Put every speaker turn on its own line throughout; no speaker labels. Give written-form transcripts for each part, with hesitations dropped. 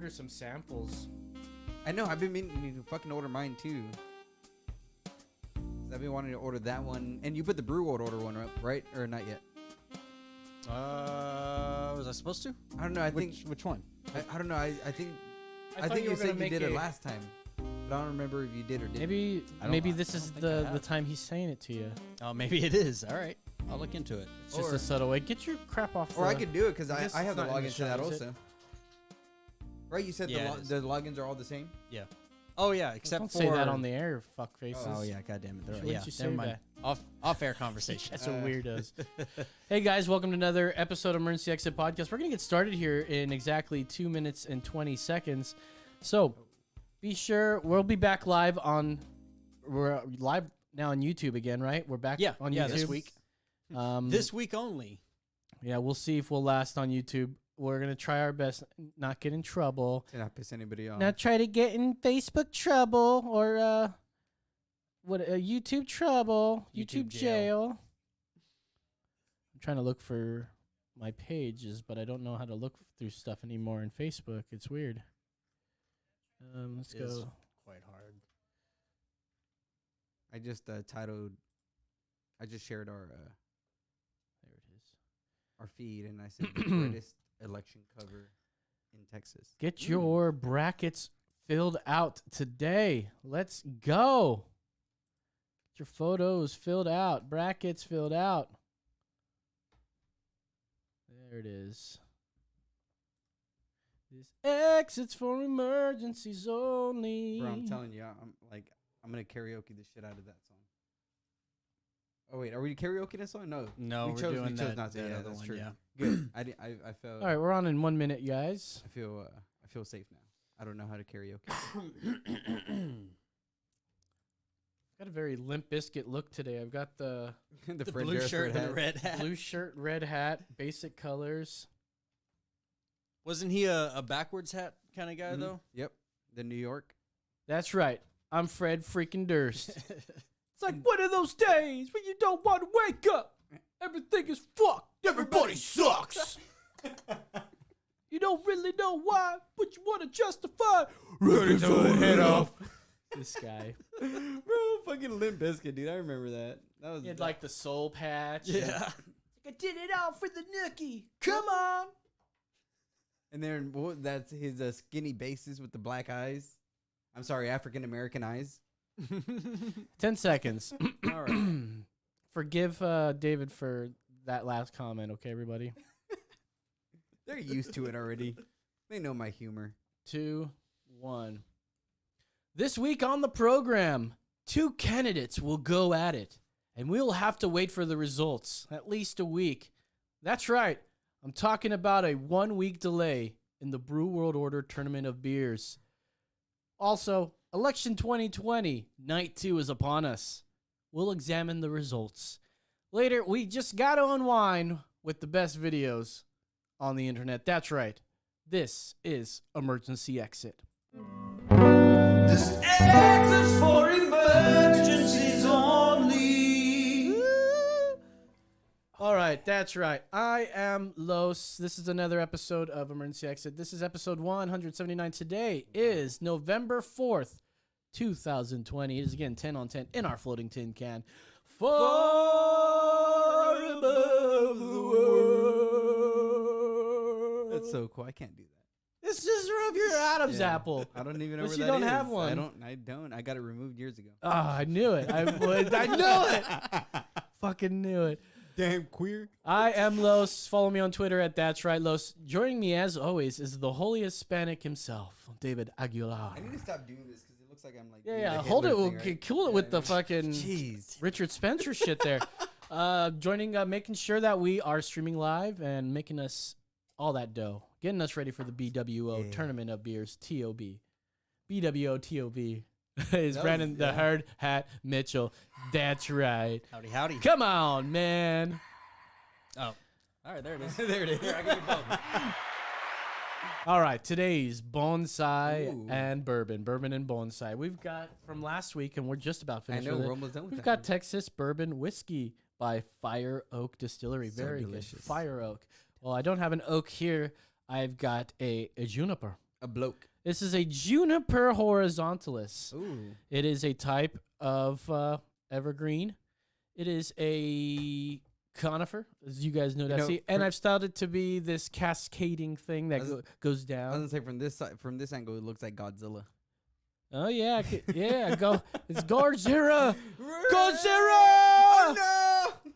Here's some samples.
I know. I've been meaning to fucking order mine too. 'Cause I've been wanting to order that one, and you put the brew world order one up, right? Or not yet?
Was I supposed to?
I don't know. I think
Which one?
I don't know. I think
I thought
you
were gonna
said you
make
did it last time, but I don't remember if you did or didn't.
Maybe this is the time he's saying it to you.
Oh, maybe it is. All right, I'll look into it.
It's just a subtle way. Get your crap off.
Or I could do it because
I guess
I have
it's
the
not in the
login to that
shop, is
also. Right? You said
Yeah,
the logins are all the same.
Yeah. Oh yeah, except
Don't
for
say that on the air, fuck faces.
Oh yeah, goddamn it.
Why'd
Yeah,
you say
never mind. Off air conversation.
That's what weirdos. Hey guys, welcome to another episode of Emergency Exit Podcast. We're gonna get started here in exactly 2 minutes and 20 seconds. So be sure we'll be back live on. We're live now on YouTube again, right? We're back on YouTube
this week. This week only.
Yeah, we'll see if we'll last on YouTube. We're gonna try our best, not get in trouble,
To not piss anybody off.
not try to get in Facebook trouble or YouTube trouble, YouTube jail. I'm trying to look for my pages, but I don't know how to look through stuff anymore in Facebook. It's weird. Let's
It is
go.
quite hard.
I just titled. I just shared our
There it is.
our feed, and I said the greatest election cover in Texas.
Get your brackets filled out today. Let's go. Get your photos filled out. Brackets filled out. There it is. This exit's for emergencies only.
Bro, I'm telling you, I'm gonna karaoke the shit out of that song. Oh wait, are we karaoke that song? No,
No,
we
we're
chose
doing
not to.
that
Yeah,
other
that's
one,
true.
yeah.
Good. I felt.
All right, we're on in 1 minute, guys.
I feel safe now. I don't know how to karaoke.
Got a very Limp Bizkit look today. I've got the
the
The
Fred
blue
Durst
shirt and the
hat.
red hat.
blue shirt, red hat, basic colors.
Wasn't he a backwards hat kind of guy
Mhm.
though?
Yep, the New York.
That's right. I'm Fred freaking Durst. It's like one of those days when you don't want to wake up. Everything is fucked. Everybody sucks. You don't really know why, but you want to justify. Ready to head off. This guy.
Bro, fucking Limp Bizkit, dude. I remember that. That was
He had like the soul patch.
Yeah.
I did it all for the nookie. Come on.
And then that's his skinny bases with the black eyes. I'm sorry, African American eyes.
10 seconds.
All right.
Forgive David for that last comment, okay, everybody?
They're used to it already. They know my humor.
2, 1. This week on the program, 2 candidates will go at it, and we'll have to wait for the results, at least a week. That's right. I'm talking about a 1-week delay in the Brew World Order Tournament of Beers. Also, Election 2020, Night 2 is upon us. We'll examine the results. Later, we just got to unwind with the best videos on the internet. That's right. This is Emergency Exit.
This exit's for emergencies only.
All right, that's right. I am Los. This is another episode of Emergency Exit. This is episode 179. Today is November 4th, 2020. It is again 10 on 10 in our floating tin can. Far above the world.
That's so cool. I can't do that.
This is from your Adam's
Yeah.
apple.
I don't even know
But
where
you
that
don't
is.
have one.
I don't. I got it removed years ago.
Oh, I knew it. I knew it. Fucking knew it.
Damn queer.
I am Los. Follow me on Twitter at That's Right Los. Joining me as always is the holy Hispanic himself, David Aguilar.
I need to stop doing this because it looks like I'm like.
Yeah,
doing
yeah.
the
Hold it.
Hitler
We'll
thing, right?
kill it with the fucking
Jeez.
Richard Spencer shit there. Joining, making sure that we are streaming live and making us all that dough, getting us ready for the BWO
Yeah.
Tournament of Beers TOB. BWO TOB is
That
Brandon
was-
the
yeah.
Herd Hat Mitchell. That's right.
Howdy, howdy.
Come on, man.
Oh, all right, there it is.
There it is.
Here, I give you both.
All right, today's bonsai
Ooh.
and bourbon and bonsai. We've got from last week, and we're just about
I
finished
know
with
we're
it.
almost done with
We've
that
got
one.
Texas bourbon whiskey by Fire Oak Distillery.
So
Very
delicious.
good. Fire Oak. Well, I don't have an oak here. I've got a juniper.
A bloke.
This is a Juniper horizontalis.
Ooh.
It is a type of evergreen. It is a conifer, as you guys know.
You know,
And I've styled it to be this cascading thing that goes
I was
down.
gonna say from this side, from this angle, it looks like Godzilla.
Oh yeah, yeah. Go. It's Godzilla. Godzilla.
Oh, no!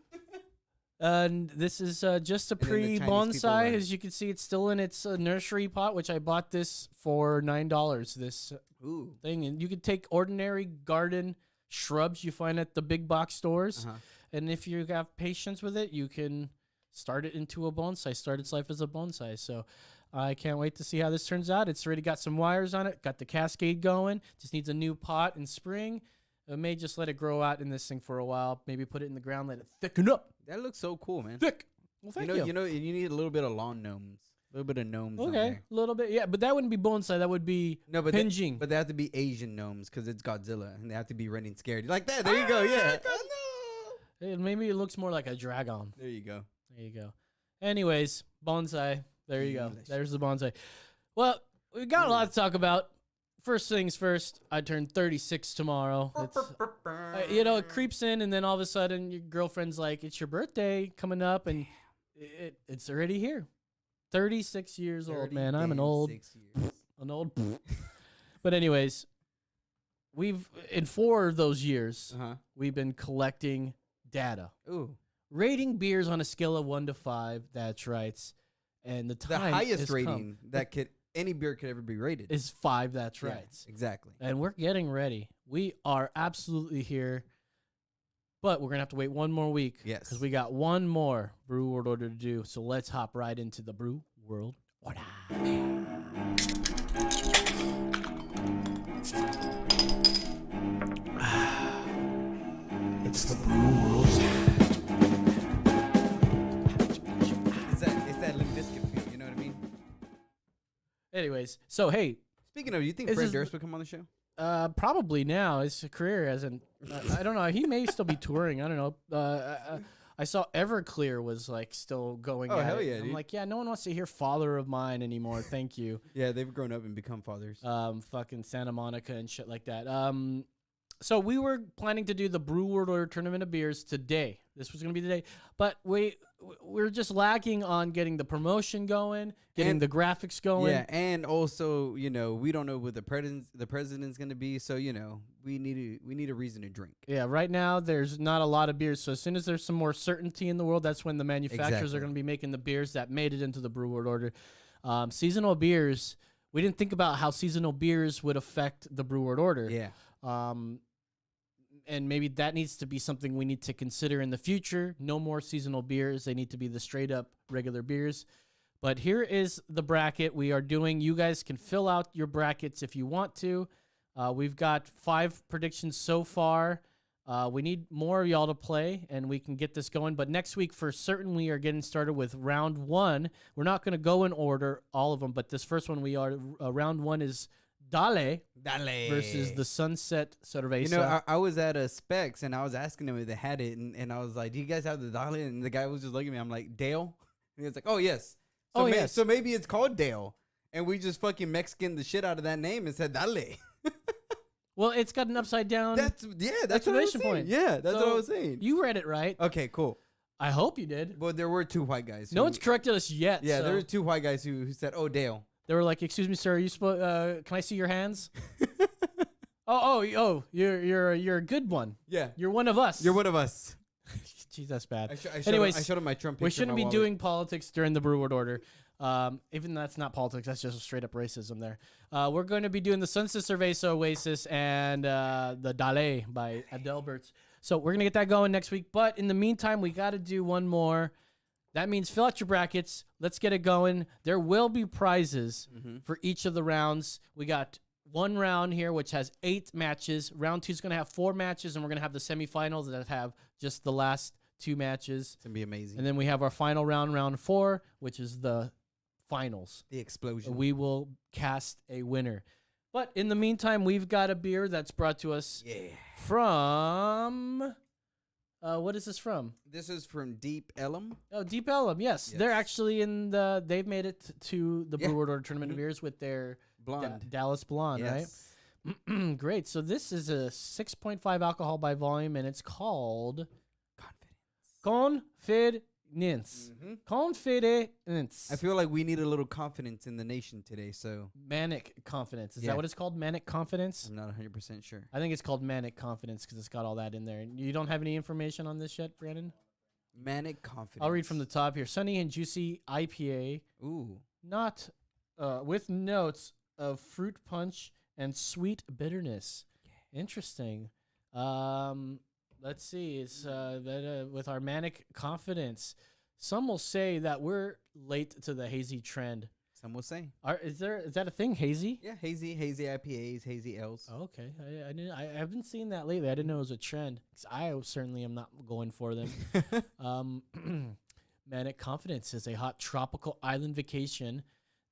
And this is just a
And then the Chinese people
pre-bonsai.
are-
As you can see, it's still in its nursery pot, which I bought this for $9. This
Ooh.
thing, and you can take ordinary garden shrubs you find at the big box stores,
Uh-huh.
and if you have patience with it, you can start it into a bonsai. Start its life as a bonsai. So I can't wait to see how this turns out. It's already got some wires on it. Got the cascade going. Just needs a new pot in spring. I may just let it grow out in this thing for a while. Maybe put it in the ground, let it thicken up.
That looks so cool, man.
Thick. Well, thank you.
You need a little bit of lawn gnomes. A little bit of gnomes. on
Okay,
there.
a little bit. Yeah, but that wouldn't be bonsai. That would be
No, but
pinging.
but they have to be Asian gnomes because it's Godzilla, and they have to be running scared. Like that. There you go. Yeah.
Maybe it looks more like a dragon.
There you go.
There you go. Anyways, bonsai. There you go.
English.
There's the bonsai. Well, we got a lot to talk about. First things first, I turn 36 tomorrow. It creeps in, and then all of a sudden, your girlfriend's like, "It's your birthday coming up," and it's already here. 36 years old, man. I'm an old.
6 years.
An old. But anyways, in 4 of those years,
Uh-huh.
we've been collecting data,
Ooh.
rating beers on a scale of 1 to 5. That's right, and the
The
time
highest
has
rating that any beer could ever be rated.
is 5. That's
Yeah,
right,
exactly.
and we're getting ready. We are absolutely here, but we're gonna have to wait one more week.
Yes.
because we got one more brew world order to do. So let's hop right into the brew world order.
It's the Brew World.
It's that Limp Bizkit feel. You know what I mean?
Anyways, so hey,
Speaking of, you think
This
Fred
is-
Durst would come on the show?
probably now his career hasn't. I don't know. He may still be touring. I don't know. I saw Everclear was like still going.
Oh,
at
hell
it.
yeah,
I'm
dude.
like, yeah, no one wants to hear "Father of Mine" anymore. Thank you.
Yeah, they've grown up and become fathers.
Fucking Santa Monica and shit like that. So we were planning to do the Brew World Order Tournament of Beers today. This was gonna be today, but we're just lacking on getting the promotion going, getting
And-
the graphics going.
Yeah, and also, we don't know what the president's going to be, so we need a reason to drink.
Yeah, right now there's not a lot of beers. So as soon as there's some more certainty in the world, that's when the manufacturers
Exactly.
are going to be making the beers that made it into the Brew World Order. Seasonal beers, we didn't think about how seasonal beers would affect the Brew World Order.
Yeah.
And maybe that needs to be something we need to consider in the future. No more seasonal beers. They need to be the straight up regular beers. But here is the bracket we are doing. You guys can fill out your brackets if you want to. We've got 5 predictions so far. We need more of y'all to play, and we can get this going. But next week, for certain, we are getting started with round 1. We're not going to go in order, all of them, but this first one we are. Round 1 is Dale versus the Sunset Cerveza.
I was at a Specs, and I was asking them if they had it, and I was like, do you guys have the Dale? And the guy was just looking at me. I'm like, Dale? And he was like, oh, yes. So
Oh, yes.
So maybe it's called Dale. And we just fucking Mexican the shit out of that name and said Dale.
Well, it's got an upside down.
That's what I was
Exclamation
saying.
point.
Yeah, that's what I
So,
was saying.
You read it right.
Okay, cool.
I hope you did.
Well, there were 2 white guys.
No
who-
one's corrected us yet.
Yeah,
so
there were 2 white guys who said, oh, Dale.
they were like, "Excuse me, sir. Are you can I see your hands?" oh, you're a good one.
Yeah.
You're one of us.
You're one of us.
Jeez, that's bad.
Anyways, I showed him my Trump picture.
We
in
shouldn't
my
be
wallet.
doing politics during the Brew World Order. Even that's not politics. That's just straight up racism there. We're going to be doing the Sunset Cerveza Oasis and the Dale by Adelberts. So we're going to get that going next week. But in the meantime, we got to do one more. That means fill out your brackets. Let's get it going. There will be prizes for each of the rounds. We got one round here, which has 8 matches. Round 2 is going to have 4 matches, and we're going to have the semifinals that have just the last 2 matches.
It's going to be amazing.
And then we have our final round, round 4, which is the finals.
The explosion.
We will cast a winner. But in the meantime, we've got a beer that's brought to us from... what is this from?
This is from Deep Ellum.
Oh, Deep Ellum, yes. They're
Yes.
actually they've made it to the
Yeah.
Brew World Order Tournament of Beers with their
Blonde.
Dallas Blonde,
Yes.
right? Great. So this is a 6.5 alcohol by volume, and it's called Confidence.
Mhm.
Confidence.
I feel like we need a little confidence in the nation today, so
Manic confidence. Is
Yeah.
that what it's called? Manic confidence?
I'm not 100% sure.
I think it's called manic confidence because it's got all that in there. You don't have any information on this yet, Brandon?
Manic confidence.
I'll read from the top here. Sunny and juicy IPA,
Ooh.
not with notes of fruit punch and sweet bitterness. Interesting. Let's see. It's with our manic confidence. Some will say that we're late to the hazy trend.
Some will say.
Is that a thing? Hazy?
Yeah, hazy IPAs, hazy L's.
Oh, okay. I haven't seen that lately. I didn't know it was a trend. 'Cause I certainly am not going for them. Manic Confidence is a hot tropical island vacation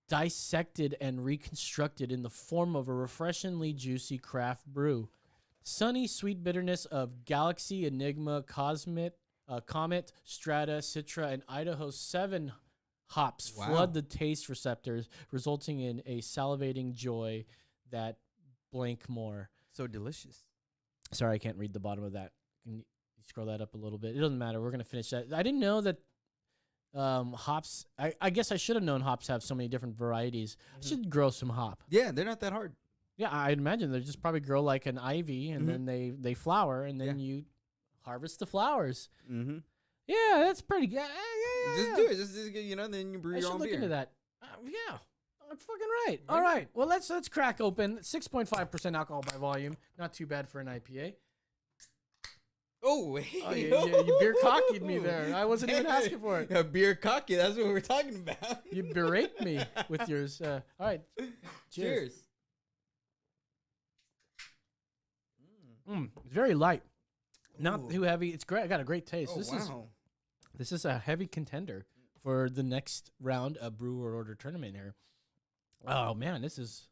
dissected and reconstructed in the form of a refreshingly juicy craft brew. Sunny sweet bitterness of Galaxy, Enigma, Comet, Strata, Citra, and Idaho 7 hops
Wow.
flood the taste receptors, resulting in a salivating joy that blank more.
So delicious.
Sorry, I can't read the bottom of that. Can you scroll that up a little bit? It doesn't matter. We're going to finish that. I didn't know that hops. I guess I should have known hops have so many different varieties. I should grow some hop.
Yeah, they're not that hard.
Yeah, I'd imagine they just probably grow like an ivy, and then they flower, and then you harvest the flowers.
Mm-hmm.
Yeah, that's pretty good.
Just do it. Just then you brew
I
your
should
own
look
beer.
into that. Yeah, I'm fucking right. All right. Well, let's crack open 6.5% alcohol by volume. Not too bad for an IPA.
Oh,
Oh, you beer cockeyed me there. I wasn't even asking for it.
A beer cocky. That's what we're talking about.
You berate me with yours. All right. Cheers. It's very light. Not
Ooh.
too heavy. It's great. I got a great taste.
Oh,
This is a heavy contender for the next round of Brew World Order tournament here. Oh man, this is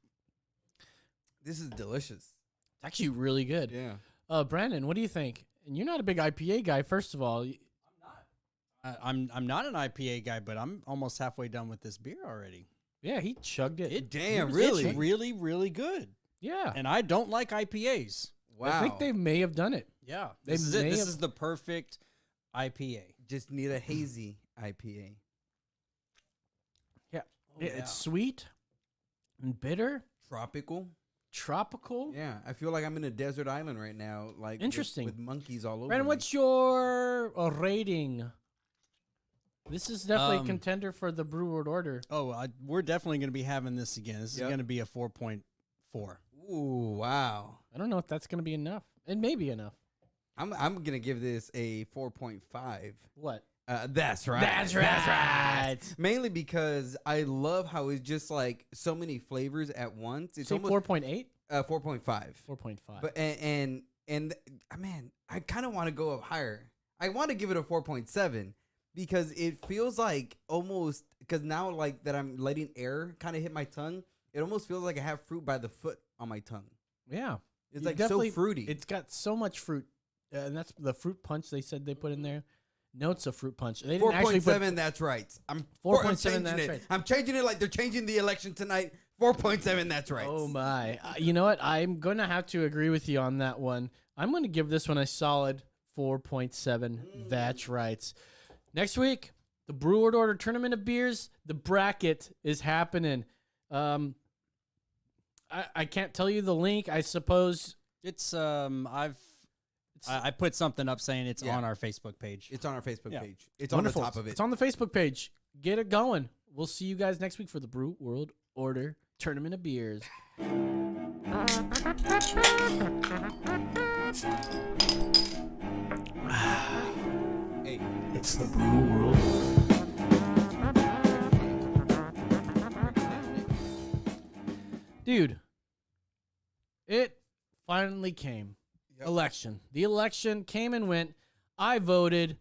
delicious.
actually really good.
Yeah.
Brandon, what do you think? And you're not a big IPA guy, first of all.
I'm not an IPA guy, but I'm almost halfway done with this beer already.
Yeah, he chugged it.
Damn, really?
It's really, really good.
Yeah.
And I don't like IPAs.
Wow.
I think they may have done it.
Yeah.
They
This is it.
may
This
have-
is the perfect IPA.
just need a hazy IPA.
Yeah.
Oh,
It's sweet and bitter,
Tropical.
tropical.
Yeah, I feel like I'm in a desert island right now. Like
Interesting.
with monkeys all over.
Brandon,
me.
what's your rating? This is definitely a
Um,
contender for the Brew World Order.
Oh, we're definitely going to be having this again. This is
Yep.
going to be a 4.4.
Ooh, wow.
I don't know if that's going to be enough. It may be enough.
I'm gonna give this a 4.5.
What?
That's right.
That's right.
Mainly because I love how it's just like so many flavors at once. It's
Say
almost
4.8?
4.5.
4.5.
But and man, I kind of want to go up higher. I want to give it a 4.7 because it feels like almost because now like that I'm letting air kind of hit my tongue. It almost feels like I have fruit by the foot on my tongue.
Yeah.
It's
You
like so
definitely-
fruity.
It's got so much fruit. And that's the fruit punch they said they put in there. Notes of fruit punch. They didn't actually put
4.7, that's right. I'm
4.7,
changing
that's
it.
right.
I'm changing it like they're changing the election tonight. 4.7, that's right.
Oh my. You know what? I'm going to have to agree with you on that one. I'm going to give this one a solid 4.7. That's right. Next week, the Brew World Order Tournament of Beers, the bracket is happening. I can't tell you the link. I suppose
It's I put something up saying it's
Yeah.
on our Facebook page.
It's on our Facebook
Yeah.
page. It's
wonderful.
on the top of it.
It's on the Facebook page. Get it going. We'll see you guys next week for the Brew World Order Tournament of Beers.
Hey.
It's the Brew World Dude, it finally came.
Yep.
Election. The election came and went. I voted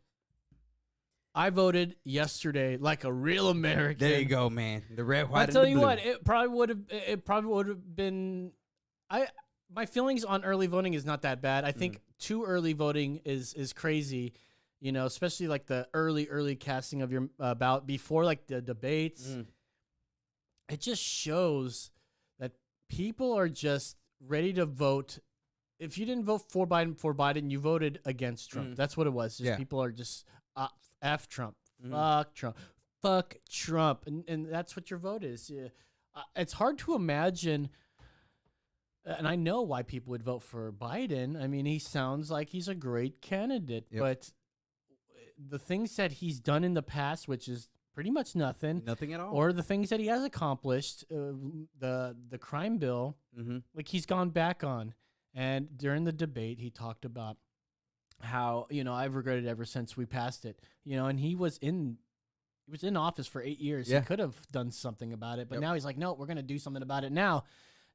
yesterday like a real American.
There you go, man. The red, white,
I
and
tell
the
you
blue.
what, it probably would have been. My feelings on early voting is not that bad. I think too early voting is crazy, you know, especially like the early casting of your ballot before like the debates. It just shows that people are just ready to vote. If you didn't vote for Biden, you voted against Trump. That's what it was. Just people are just F Trump, fuck Trump, fuck Trump, and that's what your vote is. Yeah. It's hard to imagine, and I know why people would vote for Biden. I mean, he sounds like he's a great candidate, but the things that he's done in the past, which is pretty much nothing
at all,
or the things that he has accomplished, the crime bill, like he's gone back on. And during the debate, he talked about how, I've regretted ever since we passed it, and he was in office for 8 years. He could have done something about it, but now he's like, no, we're going to do something about it now.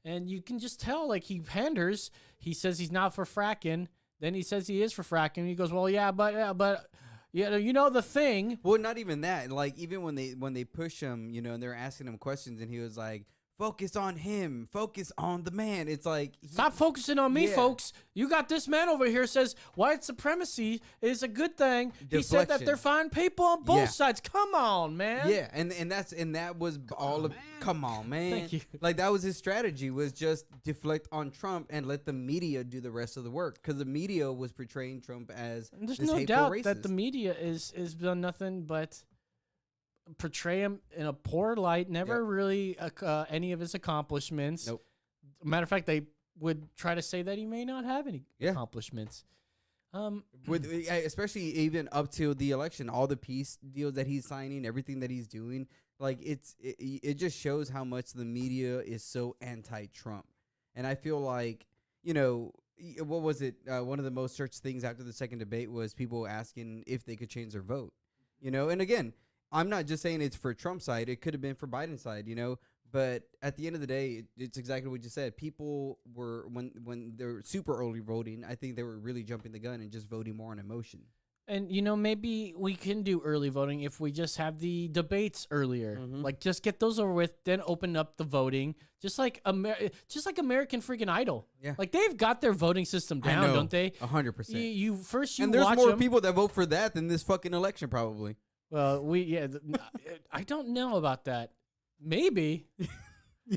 And you can just tell, like, he panders. He says he's not for fracking. Then he says he is for fracking. He goes, well, but the thing.
Well, not even that. Like, even when they push him, and they're asking him questions, and he was like, focus on him. Focus on the man. It's like,
stop focusing on me, folks. You got this man over here says white supremacy is a good thing. He said that they're fine people on both sides. Come on, man.
Yeah, and that was all of. Come on, man.
Thank you.
Like, that was his strategy, was just deflect on Trump and let the media do the rest of the work, because the media was portraying Trump as
there's
this
no
hateful
doubt
racist.
that the media is done nothing but portray him in a poor light. Never really any of his accomplishments.
Nope.
Matter of fact, they would try to say that he may not have any accomplishments.
With especially even up to the election, all the peace deals that he's signing, everything that he's doing, like it just shows how much the media is so anti-Trump. And I feel like, what was it? One of the most searched things after the second debate was people asking if they could change their vote. And again, I'm not just saying it's for Trump's side. It could have been for Biden's side, But at the end of the day, it's exactly what you said. People were, when they're super early voting, I think they were really jumping the gun and just voting more on emotion.
And, maybe we can do early voting if we just have the debates earlier. Like, just get those over with, then open up the voting. Just like American freaking Idol. Yeah. Like, they've got their voting system down, don't they?
100%.
You
and there's more people that vote for that than this fucking election, probably.
Well, I don't know about that. Maybe.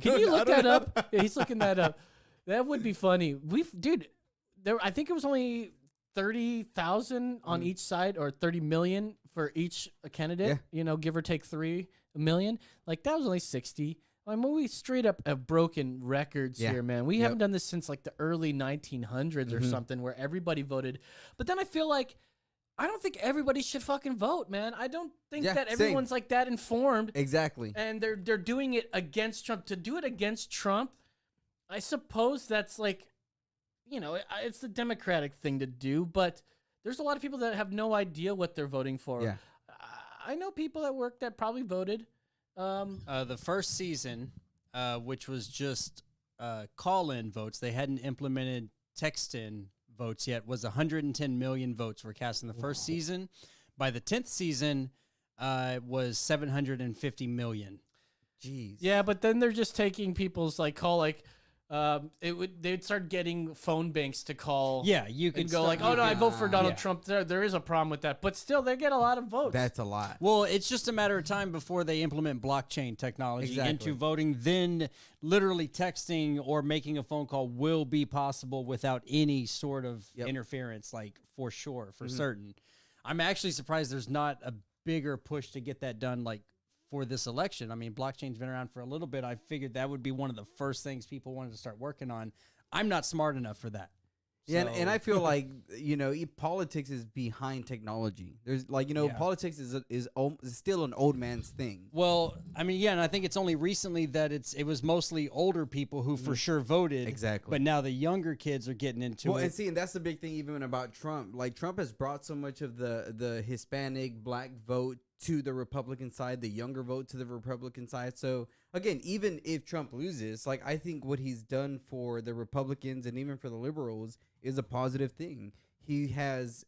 Can you look that up? Yeah, he's looking that up. That would be funny. I think it was only 30,000 on each side, or 30 million for each candidate. Yeah. Give or take 3 million. Like, that was only 60. I mean, we straight up have broken records here, man. We haven't done this since like the early 1900s or something, where everybody voted. But then I feel like, I don't think everybody should fucking vote, man. I don't think that everyone's like that informed.
Exactly.
And they're doing it against Trump. To do it against Trump, I suppose that's like, it's the Democratic thing to do, but there's a lot of people that have no idea what they're voting for. Yeah. I know people at work that probably voted.
The first season, which was just call-in votes, they hadn't implemented text-in votes yet, was 110 million votes were cast in the first season. By the 10th season, it was 750 million.
Jeez.
Yeah, but then they're just taking people's they'd start getting phone banks to call.
Yeah, you could
go like, oh no, I vote for Donald Trump. There is a problem with that, but still, they get a lot of votes.
That's a lot.
Well, it's just a matter of time before they implement blockchain technology into voting. Then, literally texting or making a phone call will be possible without any sort of interference, like for sure, for certain. I'm actually surprised there's not a bigger push to get that done, like, for this election. I mean, blockchain's been around for a little bit. I figured that would be one of the first things people wanted to start working on. I'm not smart enough for that.
Yeah, and I feel like, politics is behind technology. There's politics is still an old man's thing.
Well, I mean, and I think it's only recently that it was mostly older people who for sure voted.
Exactly.
But now the younger kids are getting into it.
And that's the big thing even about Trump. Like, Trump has brought so much of the Hispanic black vote to the Republican side, the younger vote to the Republican side. So again, even if Trump loses, like, I think what he's done for the Republicans and even for the liberals is a positive thing. He has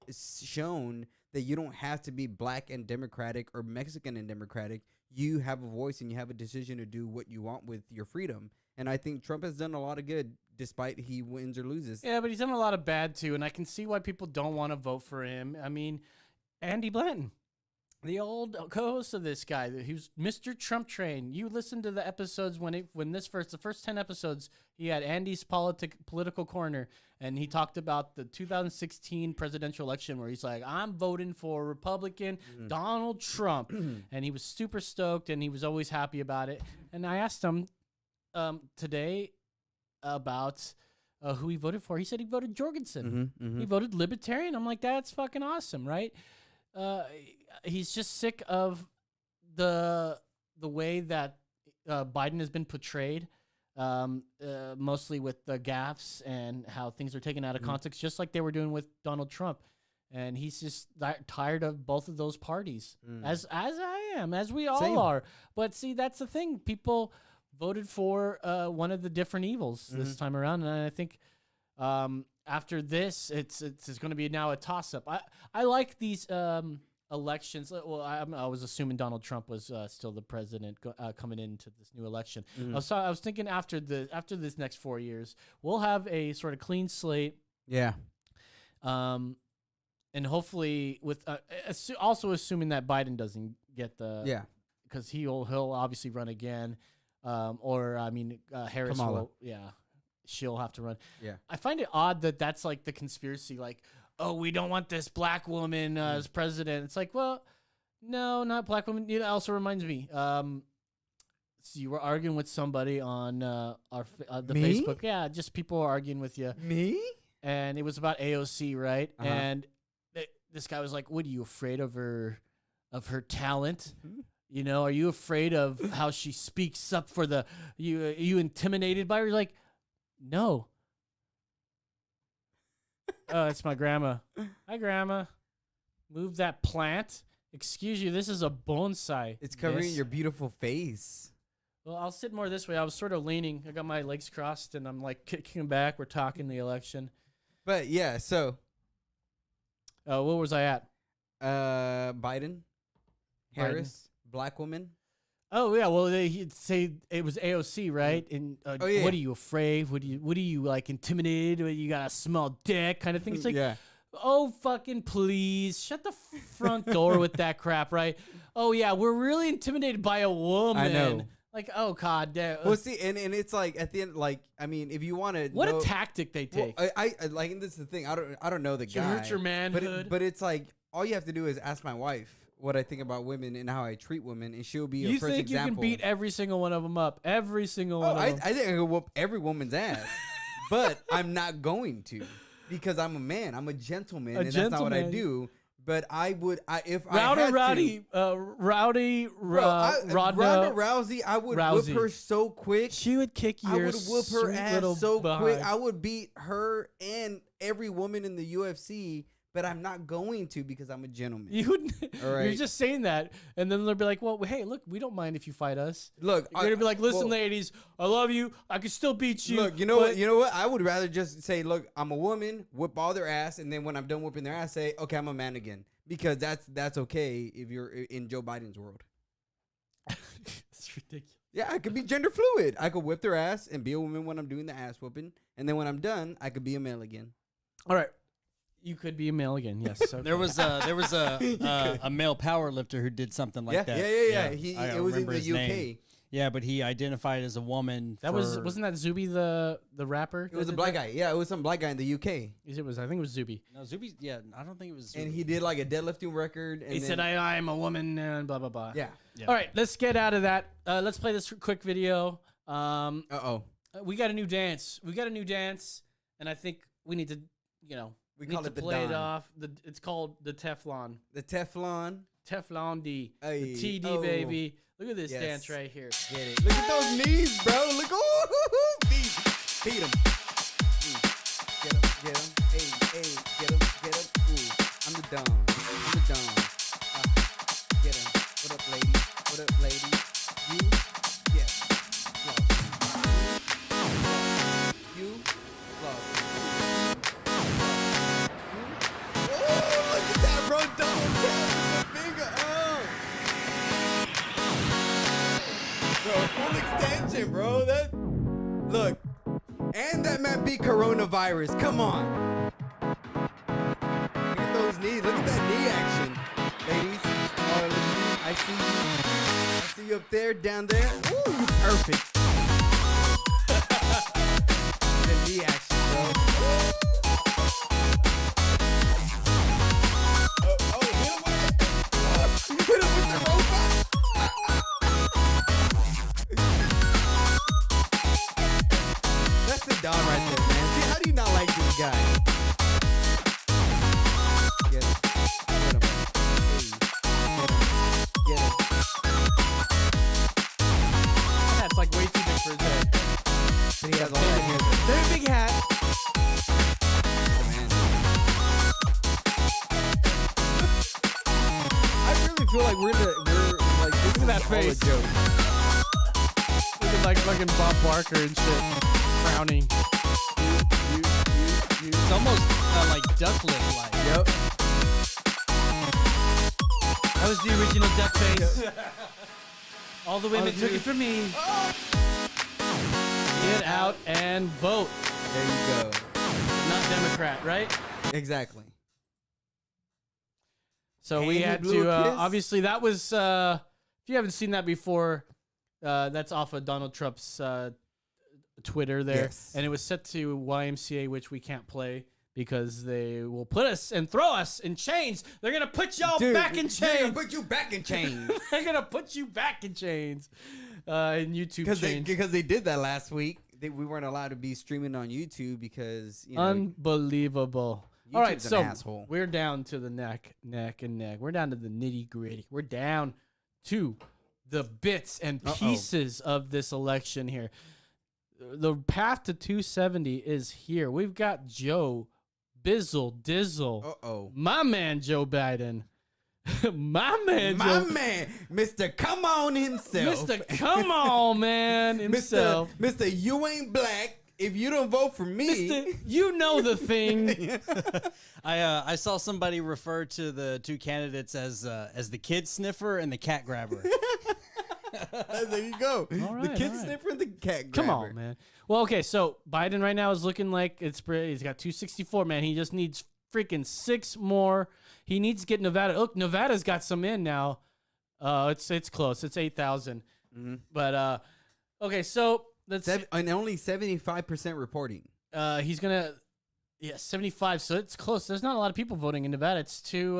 shown that you don't have to be black and Democratic or Mexican and Democratic. You have a voice and you have a decision to do what you want with your freedom. And I think Trump has done a lot of good despite he wins or loses.
Yeah, but he's done a lot of bad too. And I can see why people don't want to vote for him. I mean, Andy Blanton. The old co-host of this guy, he was Mr. Trump Train. You listened to the episodes the first 10 episodes, he had Andy's political corner, and he talked about the 2016 presidential election where he's like, I'm voting for Republican Donald Trump. And he was super stoked, and he was always happy about it. And I asked him today about who he voted for. He said he voted Jorgensen. He voted Libertarian. I'm like, that's fucking awesome, right? He's just sick of the way that Biden has been portrayed, mostly with the gaffes and how things are taken out of context, just like they were doing with Donald Trump. And he's just tired of both of those parties, as I am, as we all are. But see, that's the thing. People voted for one of the different evils this time around, and I think after this, it's going to be now a toss-up. I like these elections. Well, I was assuming Donald Trump was still the president coming into this new election. I was thinking after this next 4 years, we'll have a sort of clean slate.
Yeah.
And hopefully with also assuming that Biden doesn't get the because he'll obviously run again, or I mean Harris
Kamala.
will she'll have to run.
Yeah.
I find it odd that that's like the conspiracy, like, oh, we don't want this black woman as president. It's like, well, no, not black woman. It also reminds me, so you were arguing with somebody on the
Me?
Facebook. Yeah, just people arguing with you.
Me?
And it was about AOC, right? And this guy was like, what, are you afraid of her talent? You know, are you afraid of how she speaks up for are you intimidated by her? You're like, no. Oh, it's my grandma. Hi, grandma. Move that plant. Excuse you, this is a bonsai.
It's covering
miss.
your beautiful face.
Well, I'll sit more this way. I was sort of leaning. I got my legs crossed, and I'm like kicking back. We're talking the election.
But yeah, so
What was I at?
Biden, Harris, black woman.
Oh yeah, well he'd say it was AOC, right? And what are you afraid? What are you like intimidated? You got a small dick, kind of thing. It's like, oh fucking please, shut the front door with that crap, right? Oh yeah, we're really intimidated by a woman.
I know.
Like, oh god damn.
Well, see, and it's like at the end, like I mean, if you want to,
what a tactic they take.
Well, I like, and this is the thing. I don't know the guy.
hurt your manhood.
But it's like all you have to do is ask my wife what I think about women and how I treat women, and she'll be your first example.
You think you can beat every single one of them up? Every single one of them.
I think I can whoop every woman's ass, but I'm not going to because I'm a man. I'm a gentleman, and that's not what I do. But I would, if
Ronda
I had Ronda Rousey, I would whip her so quick.
She would kick your
I would whoop her ass so
behind.
quick. I would beat her and every woman in the UFC. But I'm not going to because I'm a gentleman.
You're just saying that, and then they'll be like, "Well, hey, look, we don't mind if you fight us."
Look,
you're gonna be like, "Listen, ladies, I love you. I can still beat you."
Look, you know what? You know what? I would rather just say, "Look, I'm a woman. Whip all their ass," and then when I'm done whipping their ass, say, "Okay, I'm a man again," because that's okay if you're in Joe Biden's world.
It's ridiculous.
Yeah, I could be gender fluid. I could whip their ass and be a woman when I'm doing the ass whooping, and then when I'm done, I could be a male again.
All right. You could be a male again, yes. Okay.
There was a male power lifter who did something like that.
Yeah. It was in the UK.
Name. Yeah, but he identified as a woman.
Wasn't that Zuby the rapper?
It was a black guy. Yeah, it was some black guy in the UK.
I think it was Zuby.
No, Zuby. Yeah, I don't think it was Zuby.
And he did like a deadlifting record. And
he said, "I am a woman," and blah blah blah.
Yeah.
All right, let's get out of that. Let's play this quick video. We got a new dance. And I think we need to,
we call it the
play
Don.
it off. It's called the Teflon.
The Teflon.
Teflon D.
Ay,
The TD, baby. Look at this dance right here.
Get it. Look at those knees, bro. Look. Ooh, beat him. Get him. Hey, get him. Ooh, I'm the Don. Get him. What up, lady? You? Yes. You? Look at that, bro. Double tap with the finger. Bro, full extension, bro. Look. And that man beat coronavirus. Come on. Look at those knees. Look at that knee action, ladies. You up there, down there. Ooh, you perfect. The knee action, bro. Oh, hit him with the robot. That's the Don right there, man. See, how do you not like this guy? Get him. Get him. Get him.
That's like way too big for his head.
But he has all that hair. Very big hat. Oh, man. I really feel like we're like this
Look at that
is all a
face.
joke.
Looking like fucking Bob Barker and shit. Frowning.
It's almost like ducklift like.
Yep.
That was the original duck face. All the women took it from me. Get out and vote.
There you go.
Not Democrat, right?
Exactly.
So we
And
had
your blue
to,
kiss?
obviously that was, if you haven't seen that before, that's off of Donald Trump's Twitter there.
Yes.
And it was set to YMCA, which we can't play because they will put us and throw us in chains. They're going to put y'all back in
They're gonna
chains.
put you back in chains.
They're going to put you back in chains. In YouTube chains.
Because they did that last week. We weren't allowed to be streaming on YouTube because, you know,
Unbelievable. All right,
YouTube's an
so
asshole.
we're down to the neck. We're down to the nitty gritty. We're down to the bits and pieces of this election here. The path to 270 is here. We've got Joe Bizzle Dizzle. My man, Joe Biden. My man,
Mr. Come On himself.
Mr. Come On, man, himself.
Mr. You ain't black if you don't vote for me.
Mr. You know the thing.
I saw somebody refer to the two candidates as the kid sniffer and the cat grabber.
There you go.
All right,
the kid
all right.
sniffer and the cat grabber.
Come on, man. Well, okay, so Biden right now is looking like he's got 264, man. He just needs freaking 6 more. He needs to get Nevada. Look, Nevada's got some in now. It's close. It's 8,000.
Mm-hmm.
But okay, so let's
And only 75% reporting.
he's gonna 75. So it's close. There's not a lot of people voting in Nevada. It's too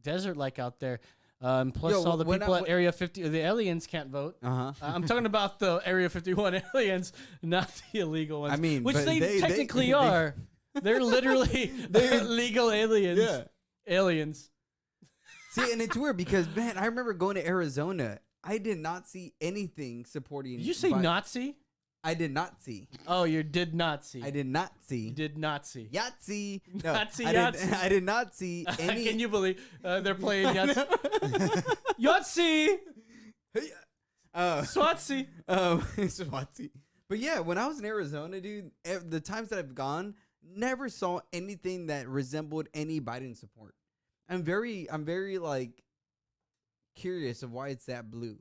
desert like out there. Plus
Yo,
all the
when
people
I-
at Area 50, the aliens can't vote.
Uh-huh.
I'm talking about the Area 51 aliens, not the illegal ones.
I mean,
which
but
they technically are. They're literally legal aliens.
Yeah.
Aliens.
See, and it's weird because, man, I remember going to Arizona. I did not see anything supporting.
Did you say Nazi?
I did not see.
Oh, you did not see.
I did not see.
You did not see.
Yahtzee. No,
Nazi
I
Yahtzee.
I did not see any.
Can you believe they're playing Yahtzee? Yahtzee! Swatsy!
Swazi. But yeah, when I was in Arizona, dude, the times that I've gone, never saw anything that resembled any Biden support. I'm very like curious of why it's that blue.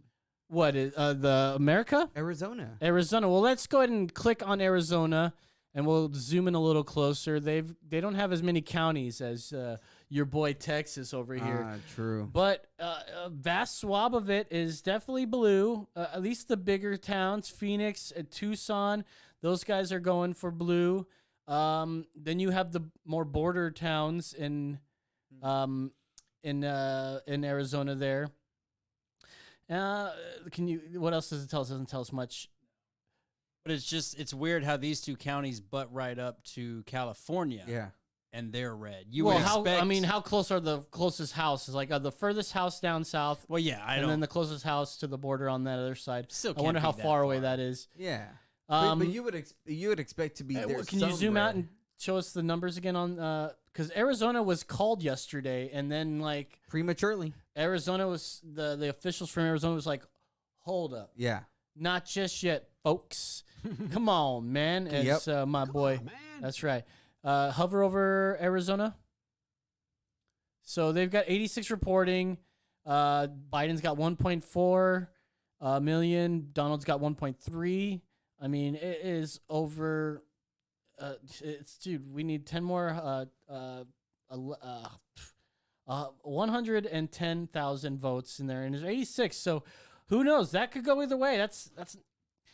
What is the America?
Arizona.
Arizona. Well, let's go ahead and click on Arizona, and we'll zoom in a little closer. They don't have as many counties as your boy Texas over here.
True.
But a vast swab of it is definitely blue. At least the bigger towns, Phoenix, Tucson, those guys are going for blue. Then you have the more border towns in Arizona there. What else does it tell us? It doesn't tell us much.
But it's weird how these two counties butt right up to California.
Yeah.
And they're red.
How close are the closest houses? Like the furthest house down south.
Well, yeah,
and then the closest house to the border on that other side.
Still
I wonder
can't
how
be that
far away
far.
that is.
Yeah.
Um,
but you would expect to be there.
Can you zoom out and show us the numbers again on? Because Arizona was called yesterday, and then like
prematurely.
Arizona was the officials from Arizona was like, hold up,
Yeah.
not just yet, folks. Come on, man. It's my boy. That's right. Hover over Arizona. So they've got 86 reporting. Biden's got 1.4 million. Donald's got 1.3. I mean, it is over. Dude, we need 10 more. 110,000 votes in there, and there's 86. So who knows? That could go either way. That's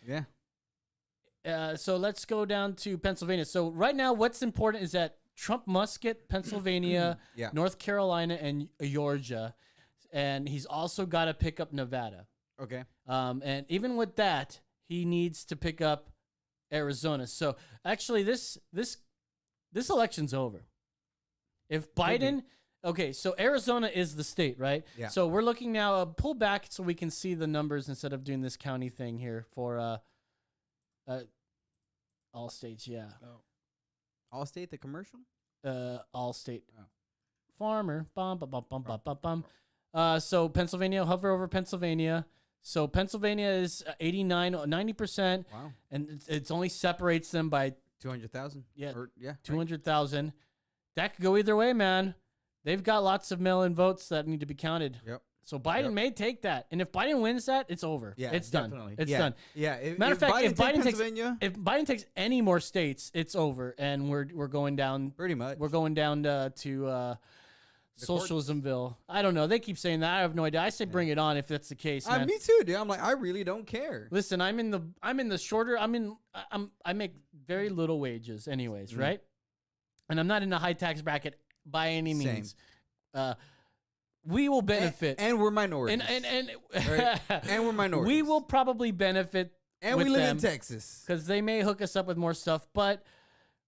Yeah.
So let's go down to Pennsylvania. So right now, what's important is that Trump must get Pennsylvania,
Yeah.
North Carolina, and Georgia, and he's also got to pick up Nevada.
Okay.
And even with that, he needs to pick up Arizona. So actually, this election's over. If Biden, okay, so Arizona is the state, right?
Yeah.
So we're looking now. Pull back so we can see the numbers instead of doing this county thing here for all states. Yeah.
All state the commercial.
All state.
Oh.
Farmer. Bum bum bum bum bum bum bum. So Pennsylvania, hover over Pennsylvania. So Pennsylvania is 89, 90%,
Wow.
and it's only separates them by
200,000.
Yeah.
Yeah.
200,000. That could go either way, man. They've got lots of mail-in votes that need to be counted.
Yep.
So Biden may take that, and if Biden wins that, it's over.
Yeah.
It's
definitely.
done. It's
Yeah.
done.
Yeah.
Matter of fact, if Biden takes
Pennsylvania,
if Biden takes any more states, it's over, and we're going down.
pretty much.
We're going down to Socialismville. I don't know. They keep saying that. I have no idea. I say bring it on if that's the case, man.
Me too, dude. I'm like, I really don't care.
Listen, I'm in the shorter. I make very little wages, anyways, right? And I'm not in a high tax bracket by any
Same.
means. We will benefit,
And we're minorities.
and
Right? And we're minorities.
we will probably benefit,
And we live in Texas.
because they may hook us up with more stuff. But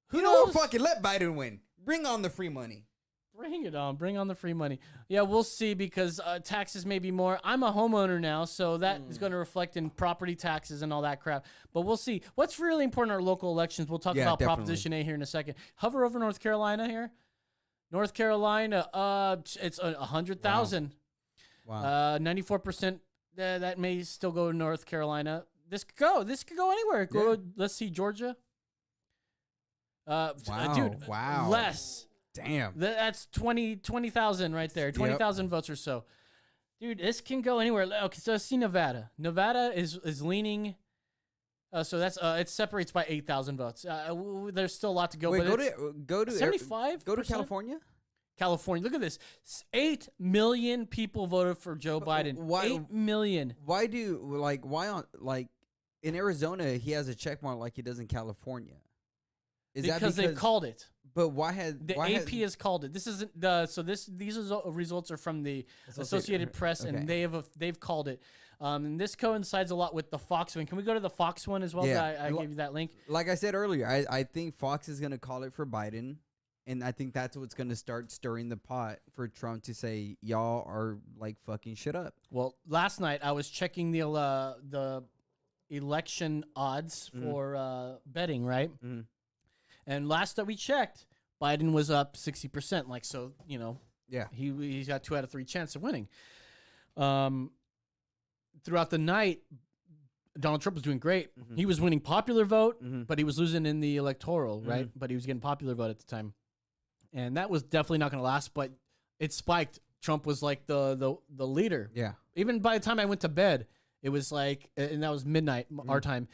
who
You know
knows?
what? Fucking let Biden win. Bring on the free money.
Bring it on. Bring on the free money. Yeah, we'll see, because taxes may be more. I'm a homeowner now, so that is going to reflect in property taxes and all that crap. But we'll see. What's really important in our local elections, we'll talk
Yeah,
about
definitely.
Proposition A here in a second. Hover over North Carolina here. North Carolina, it's 100,000.
Wow.
94%. That may still go to North Carolina. This could go. This could go anywhere. Go. Let's see, Georgia.
Wow.
Dude.
Wow.
Less.
Damn.
That's 20,000 right there. 20,000 votes or so. Dude, this can go anywhere. Okay, so let's see Nevada. Nevada is leaning. So that's it separates by 8,000 votes. There's still a lot to go.
Wait,
but
go to
75.
Go to California.
California. Look at this. 8 million people voted for Joe Biden.
Why-
8 million.
Why in Arizona he has a check mark like he does in California? Is
Because they've called it.
But why had
The AP has called it. This isn't the these results are from the Associated Press,
okay.
and they've called it. And this coincides a lot with the Fox one. Can we go to the Fox one as well?
Yeah.
I gave you that link.
Like I said earlier, I think Fox is gonna call it for Biden, and I think that's what's gonna start stirring the pot for Trump to say y'all are like fucking shit up.
Well, last night I was checking the election odds for betting, right?
Mhm.
And last that we checked, Biden was up 60%. Like, so, you know,
Yeah.
he's got 2 out of 3 chance of winning. Throughout the night, Donald Trump was doing great. He was winning popular vote, but he was losing in the electoral, right? But he was getting popular vote at the time. And that was definitely not going to last, but it spiked. Trump was like the leader.
Yeah.
Even by the time I went to bed, it was like, and that was midnight our time.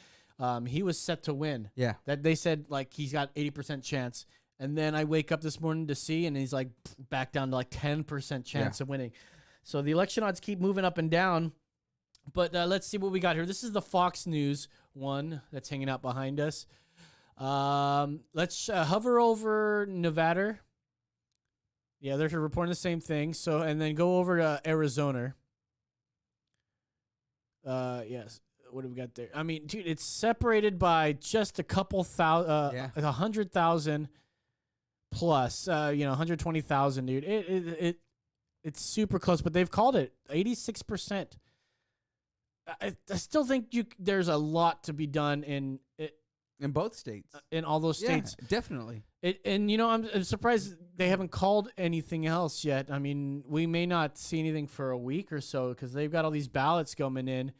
He was set to win.
Yeah.
That they said like he's got 80% chance, and then I wake up this morning to see, and he's like back down to like 10% chance of winning. So the election odds keep moving up and down. But let's see what we got here. This is the Fox News one that's hanging out behind us. Let's hover over Nevada. Yeah, they're reporting the same thing. So, and then go over to Arizona. Yes. What do we got there? I mean, dude, it's separated by just a couple thousand, 100,000 plus, 120,000, dude. It's super close, but they've called it 86%. I still think there's a lot to be done in
both states.
In all those states.
Yeah, definitely.
I'm surprised they haven't called anything else yet. I mean, we may not see anything for a week or so because they've got all these ballots coming in.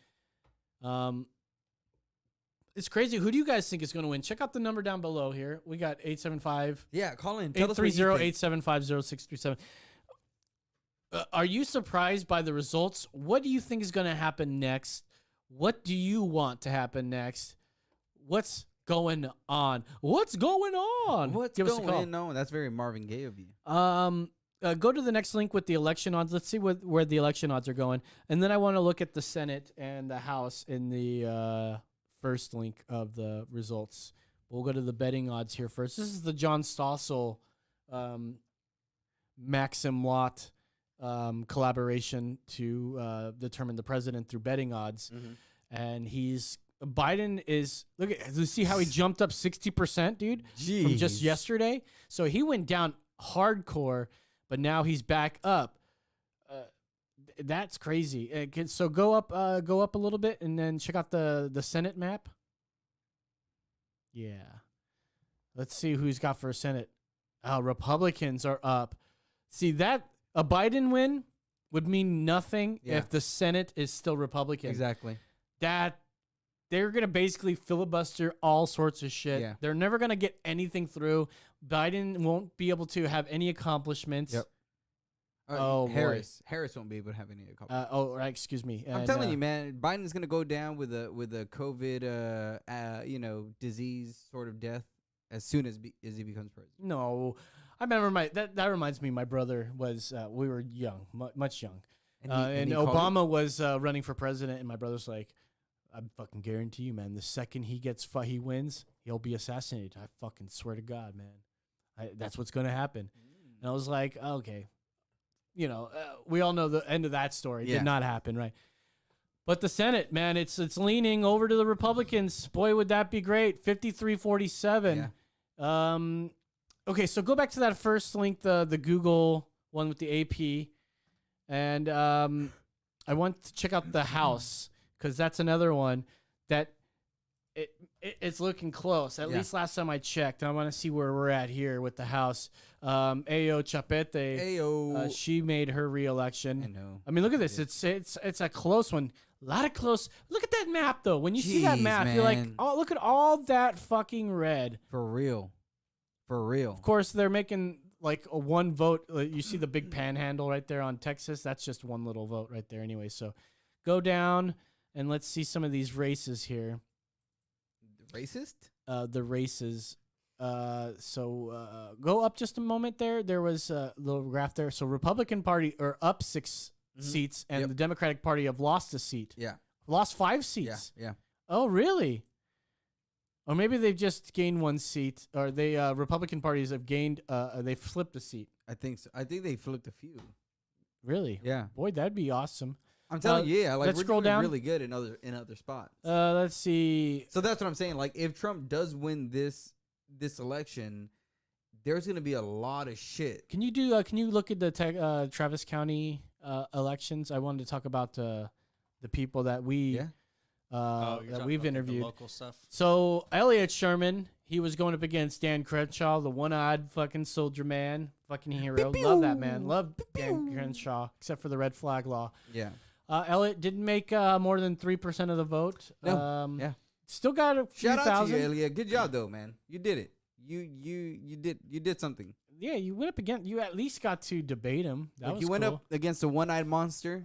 It's crazy. Who do you guys think is going to win? Check out the number down below here. We got 875.
Yeah, call in. Tell us what you think.
830-875-0637. Are you surprised by the results? What do you think is going to happen next? What do you want to happen next? What's going on? What's going on?
What's
Give us a call.
going on? That's very Marvin Gaye of you.
go to the next link with the election odds. Let's see where the election odds are going. And then I want to look at the Senate and the House in the first link of the results. We'll go to the betting odds here first. This is the John Stossel Maxim Lott collaboration to determine the president through betting odds. And Biden is, look at, you see how he jumped up 60%, dude, from just yesterday? So he went down hardcore, but now he's back up. That's crazy. So go up a little bit and then check out the Senate map. Yeah. Let's see who's got for Senate. Republicans are up. See, that a Biden win would mean nothing if the Senate is still Republican.
Exactly.
That they're going to basically filibuster all sorts of shit.
Yeah.
They're never going to get anything through. Biden won't be able to have any accomplishments.
Yep. Harris won't be able to have any accomplishments.
Right, excuse me.
I'm telling you, man, Biden's going to go down with a COVID disease sort of death as soon as he becomes president.
No. I remember that reminds me, my brother was, we were young, much young. And Obama was running for president, and my brother's like, I fucking guarantee you, man, the second he wins, he'll be assassinated. I fucking swear to God, man. That's what's going to happen. And I was like, okay. We all know the end of that story. It did not happen, right? But the Senate, man, it's leaning over to the Republicans. Boy, would that be great. 53-47. Yeah. Okay, so go back to that first link, the Google one with the AP. And I want to check out the House, because that's another one that it's looking close. At least last time I checked. I want to see where we're at here with the House. Ayo Chapete, she made her re-election.
I know.
I mean, look at this. It's a close one. A lot of close. Look at that map, though. When you see that map, you're like, oh, look at all that fucking red.
For real.
Of course, they're making like a one vote. You see the big panhandle right there on Texas. That's just one little vote right there anyway. So go down and let's see some of these races here.
Racist?
The races. So go up just a moment there. There was a little graph there. So Republican Party are up 6 seats, and the Democratic Party have lost a seat.
Yeah.
Lost 5 seats.
Yeah.
Oh, really? Or maybe they've just gained 1 seat, or they Republican parties have gained. They flipped a seat.
I think so. I think they flipped a few.
Really?
Yeah.
Boy, that'd be awesome.
I'm telling you, like
let's
we're
scroll
doing
down.
really good in other spots.
Let's see.
So that's what I'm saying. Like, if Trump does win this election, there's gonna be a lot of shit.
Can you look at the Travis County elections? I wanted to talk about the people that we've interviewed.
Local stuff.
So Elliot Sherman, he was going up against Dan Crenshaw, the one-eyed fucking soldier man, fucking hero. Love that man. Love Dan Crenshaw, except for the red flag law.
Yeah.
Elliot didn't make more than 3% of the vote.
No.
Still got a few
Shout out
thousand.
to you, Elliot. Good job though, man. You did it. You did something.
Yeah, you went up against. You at least got to debate him. That was
you went
cool.
up against a one-eyed monster.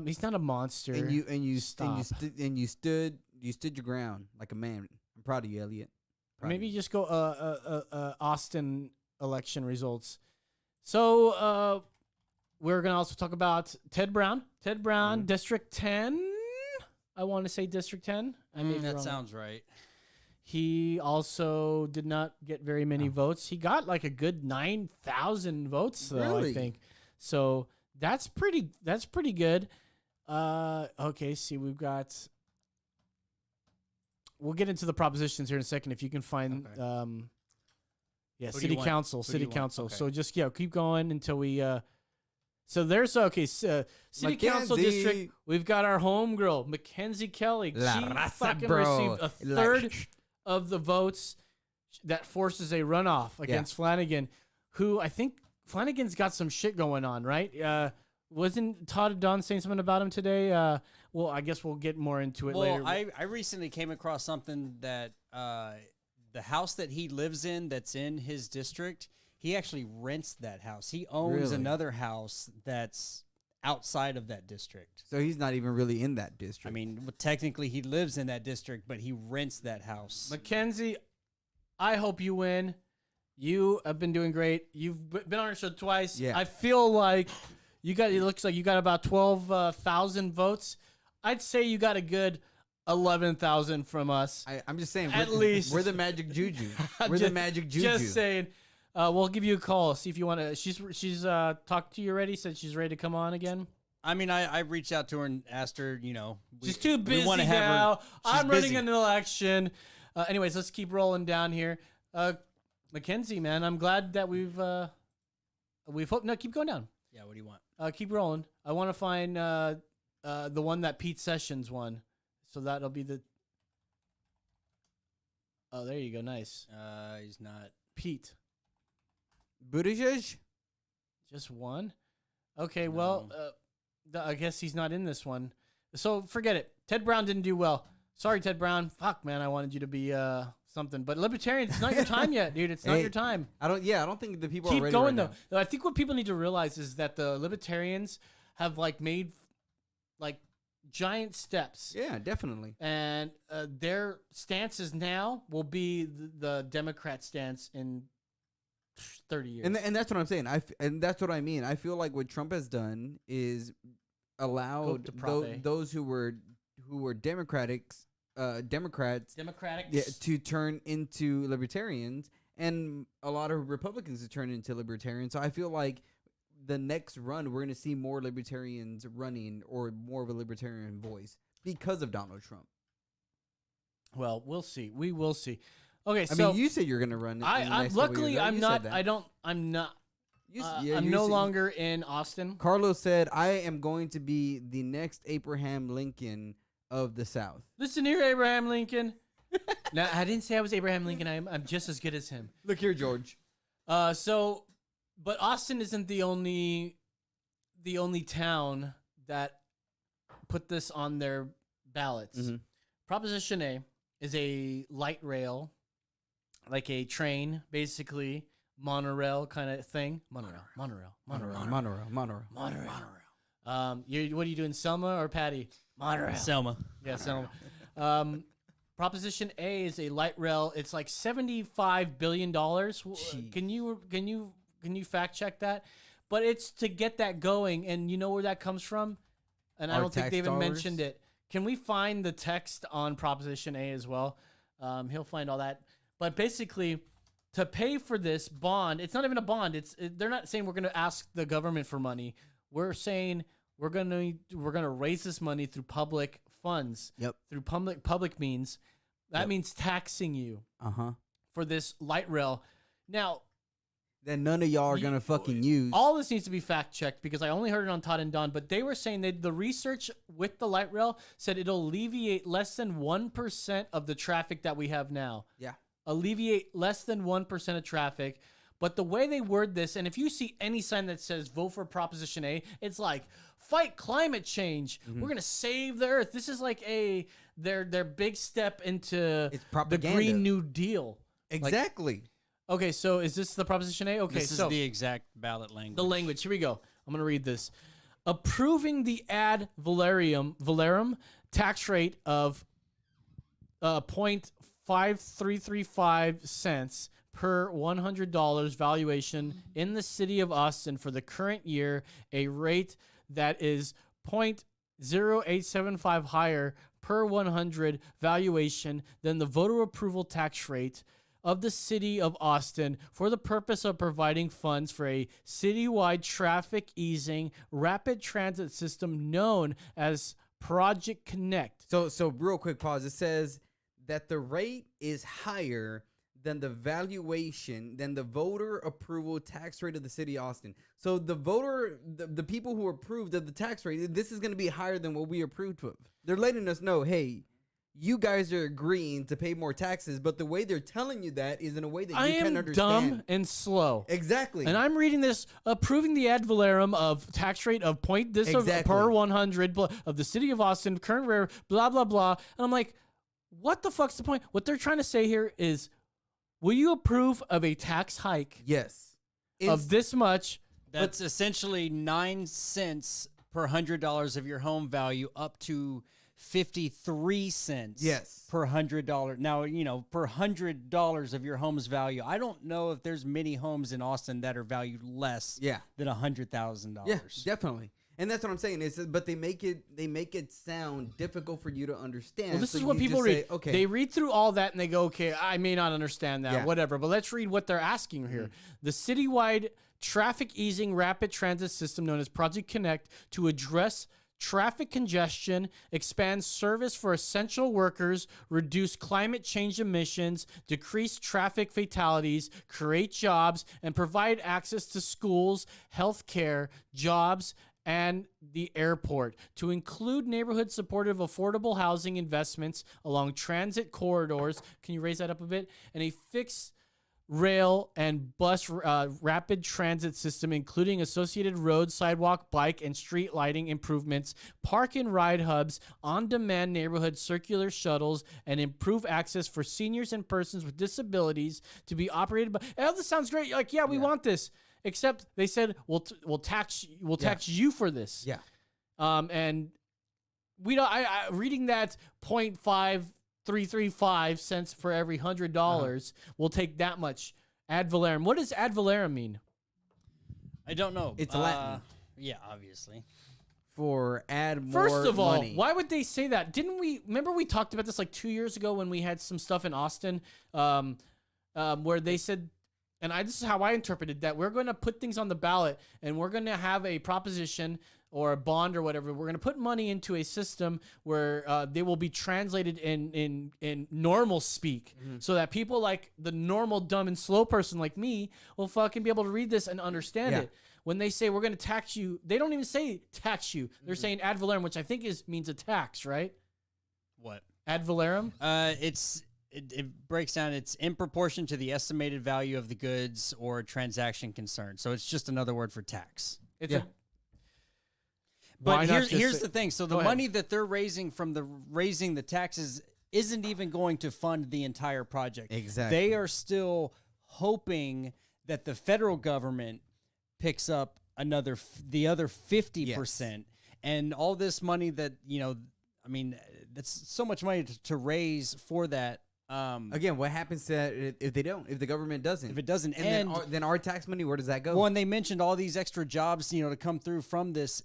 He's not a monster.
And you stood your ground like a man. I'm proud of you, Elliot.
Maybe just go Austin election results. So we're gonna also talk about Ted Brown. Ted Brown, District 10. I want to say District 10.
That sounds right.
He also did not get very many votes. He got like a good 9,000 votes, though, I think. So that's pretty good. Okay, see, we've got. We'll get into the propositions here in a second if you can find. City council. Okay. So just keep going until we. So there's city council district. We've got our homegirl Mackenzie Kelly. She fucking received a third of the votes. That forces a runoff against Flanagan, who I think Flanagan's got some shit going on, right? Wasn't Todd Dunn saying something about him today? Well, I guess we'll get more into it later.
I recently came across something that the house that he lives in that's in his district, he actually rents that house. He owns another house that's outside of that district.
So he's not even really in that district.
I mean, technically he lives in that district, but he rents that house.
Mackenzie, I hope you win. You have been doing great. You've been on our show twice.
Yeah.
I feel like you got. It looks like you got about 12,000 votes. I'd say you got a good 11,000 from us.
I'm just saying.
At least.
We're the magic juju. We're the magic juju.
Just saying. We'll give you a call. See if you want to. She's talked to you already. Said she's ready to come on again.
I mean, I reached out to her and asked her,
She's too busy
wanna have her-
now. I'm running
busy.
an election. Anyways, let's keep rolling down here. Mackenzie, man, I'm glad that we've hooked. No, keep going down.
Yeah, what do you want?
Keep rolling. I want to find the one that Pete Sessions won. So that'll be the. Oh, there you go. Nice.
He's not.
Pete.
Buttigieg?
Just one? Okay, well, I guess he's not in this one. So forget it. Ted Brown didn't do well. Sorry, Ted Brown. Fuck, man, I wanted you to be something. But Libertarians, it's not your time yet, dude. It's not your time.
I don't think the people
Keep
are ready
going,
right
though. I think what people need to realize is that the Libertarians have, made, giant steps.
now. Yeah, definitely.
And their stances now will be the Democrat stance in 30 years.
And that's what I'm saying. And that's what I mean. I feel like what Trump has done is allowed
to Prop A.
those who were Democrats
Democratic.
to turn into libertarians, and a lot of Republicans to turn into libertarians. So I feel like the next run, we're going to see more libertarians running, or more of a libertarian voice, because of Donald Trump.
Well, we'll see. We will see. Okay,
I
so
mean, you said you're going to run.
luckily I'm not. I'm not. I'm no longer in Austin.
Carlos said, "I am going to be the next Abraham Lincoln of the South."
Listen here, Abraham Lincoln. No, I didn't say I was Abraham Lincoln. I'm just as good as him.
Look here, George.
But Austin isn't the only town that put this on their ballots.
Mm-hmm.
Proposition A is a light rail, like a train, basically monorail kind of thing. Monorail. What are you doing, Selma or Patty? Monorail.
Selma.
Yeah, Selma. Proposition A is a light rail. It's like $75 billion. Can you fact check that? But it's to get that going, and you know where that comes from? And I don't think they even mentioned it. Can we find the text on Proposition A as well? He'll find all that. But basically, to pay for this bond, it's not even a bond. They're not saying we're going to ask the government for money. We're saying we're going to raise this money through public funds.
Yep.
Through public means. That means taxing you. For this light rail. Now,
that none of y'all are going to fucking use.
All this needs to be fact checked because I only heard it on Todd and Don, but they were saying that the research with the light rail said it'll alleviate less than 1% of the traffic that we have now.
Yeah.
Alleviate less than 1% of traffic. But the way they word this, and if you see any sign that says vote for Proposition A, it's like fight climate change. We're gonna save the earth. This is like their big step into the Green New Deal.
Exactly.
Okay, so is this the Proposition A? Okay,
This is the exact ballot language.
The language. Here we go. I'm gonna read this. Approving the ad valorem tax rate of 0.5335 cents per $100 valuation in the city of Austin for the current year, a rate that is 0.0875 higher per 100 valuation than the voter approval tax rate of the city of Austin for the purpose of providing funds for a citywide traffic easing rapid transit system known as Project Connect.
So real quick pause. It says that the rate is higher than the valuation, than the voter approval tax rate of the city of Austin. So the people who approved of the tax rate, this is going to be higher than what we approved of. They're letting us know, hey, you guys are agreeing to pay more taxes, but the way they're telling you that is in a way that you can understand.
I am dumb and slow.
Exactly.
And I'm reading this, approving the ad valorem of tax rate of per 100 of the city of Austin, current rare, blah, blah, blah. And I'm like, what the fuck's the point? What they're trying to say here is, will you approve of a tax hike?
Yes.
Of this much?
That's essentially 9 cents per $100 of your home value up to 53 cents
Yes.
per $100. Now, per $100 of your home's value, I don't know if there's many homes in Austin that are valued less than $100,000.
Yeah, definitely. And that's what I'm saying. But they make it sound difficult for you to understand.
Well, this
so
is what
you
people
just
read.
say, okay.
They read through all that and they go, okay, I may not understand that, whatever. But let's read what they're asking here. The citywide traffic easing rapid transit system known as Project Connect to address traffic congestion, expand service for essential workers, reduce climate change emissions, decrease traffic fatalities, create jobs, and provide access to schools, healthcare, jobs, and the airport to include neighborhood supportive affordable housing investments along transit corridors. Can you raise that up a bit? And a fixed rail and bus rapid transit system, including associated road, sidewalk, bike, and street lighting improvements, park and ride hubs, on-demand neighborhood circular shuttles, and improve access for seniors and persons with disabilities to be operated by. Oh, this sounds great. You're like, we want this. Except they said we'll tax you for this. Yeah. And we don't. Reading that 0.5335 cents for every $100 will take that much ad valorem. What does ad valorem mean?
I don't know.
It's Latin.
Yeah, obviously.
For add more
First of all,
money.
why would they say that? Didn't we remember we talked about this like 2 years ago when we had some stuff in Austin, where they said. And this is how I interpreted that. We're going to put things on the ballot, and we're going to have a proposition or a bond or whatever. We're going to put money into a system where they will be translated in normal speak, so that people like the normal dumb and slow person like me will fucking be able to read this and understand it. When they say we're going to tax you, they don't even say tax you. They're saying ad valorem, which I think means a tax, right?
What?
Ad valorem?
It breaks down. It's in proportion to the estimated value of the goods or transaction concerned. So it's just another word for tax. But here's the thing. So the money that they're raising from raising the taxes isn't even going to fund the entire project.
Exactly.
They are still hoping that the federal government picks up the other 50%, and all this money that that's so much money to raise for that.
Again, what happens to if they don't? If the government doesn't?
If it doesn't,
and then our tax money, where does that go?
Well, and they mentioned all these extra jobs, to come through from this.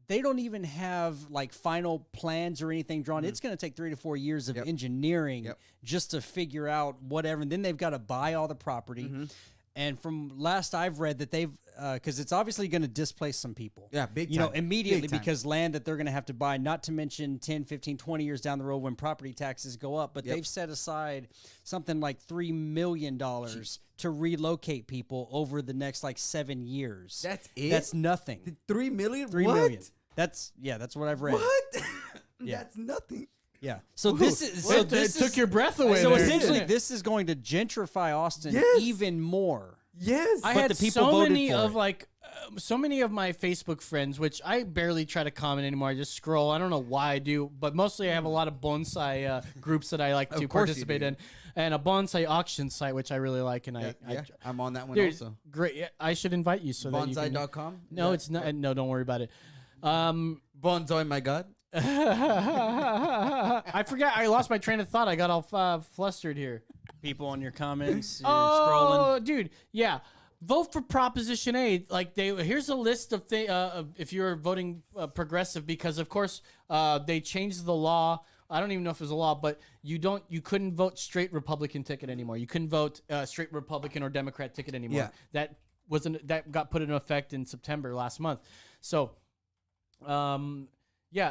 They don't even have like final plans or anything drawn. It's going to take 3 to 4 years of engineering just to figure out whatever. And then they've got to buy all the property. And from last I've read that they've, because it's obviously going to displace some people.
Yeah, big time.
Immediately, because land that they're going to have to buy, not to mention 10, 15, 20 years down the road when property taxes go up. But they've set aside something like $3 million to relocate people over the next 7 years.
That's it?
That's nothing.
3 million?
$3 million. That's what I've read.
What? That's nothing.
Yeah. So this
took your breath away.
So
there.
essentially, this is going to gentrify Austin even more.
Yes.
I had so many of so many of my Facebook friends, which I barely try to comment anymore. I just scroll. I don't know why I do, but mostly I have a lot of bonsai groups that I like to participate in, and a bonsai auction site, which I really like. And
I'm on that one also.
Great. Yeah, I should invite you so that you can.
Bonsai.com?
No, it's not. No, don't worry about it.
Bonsai, my God.
I forgot. I lost my train of thought. I got all flustered here.
People on your comments. You're scrolling.
Dude. Yeah. Vote for Proposition A. Here's a list of if you're voting progressive, because of course they changed the law. I don't even know if it was a law, but you couldn't vote straight Republican ticket anymore. You couldn't vote straight Republican or Democrat ticket anymore.
Yeah.
That got put in effect in September last month. So,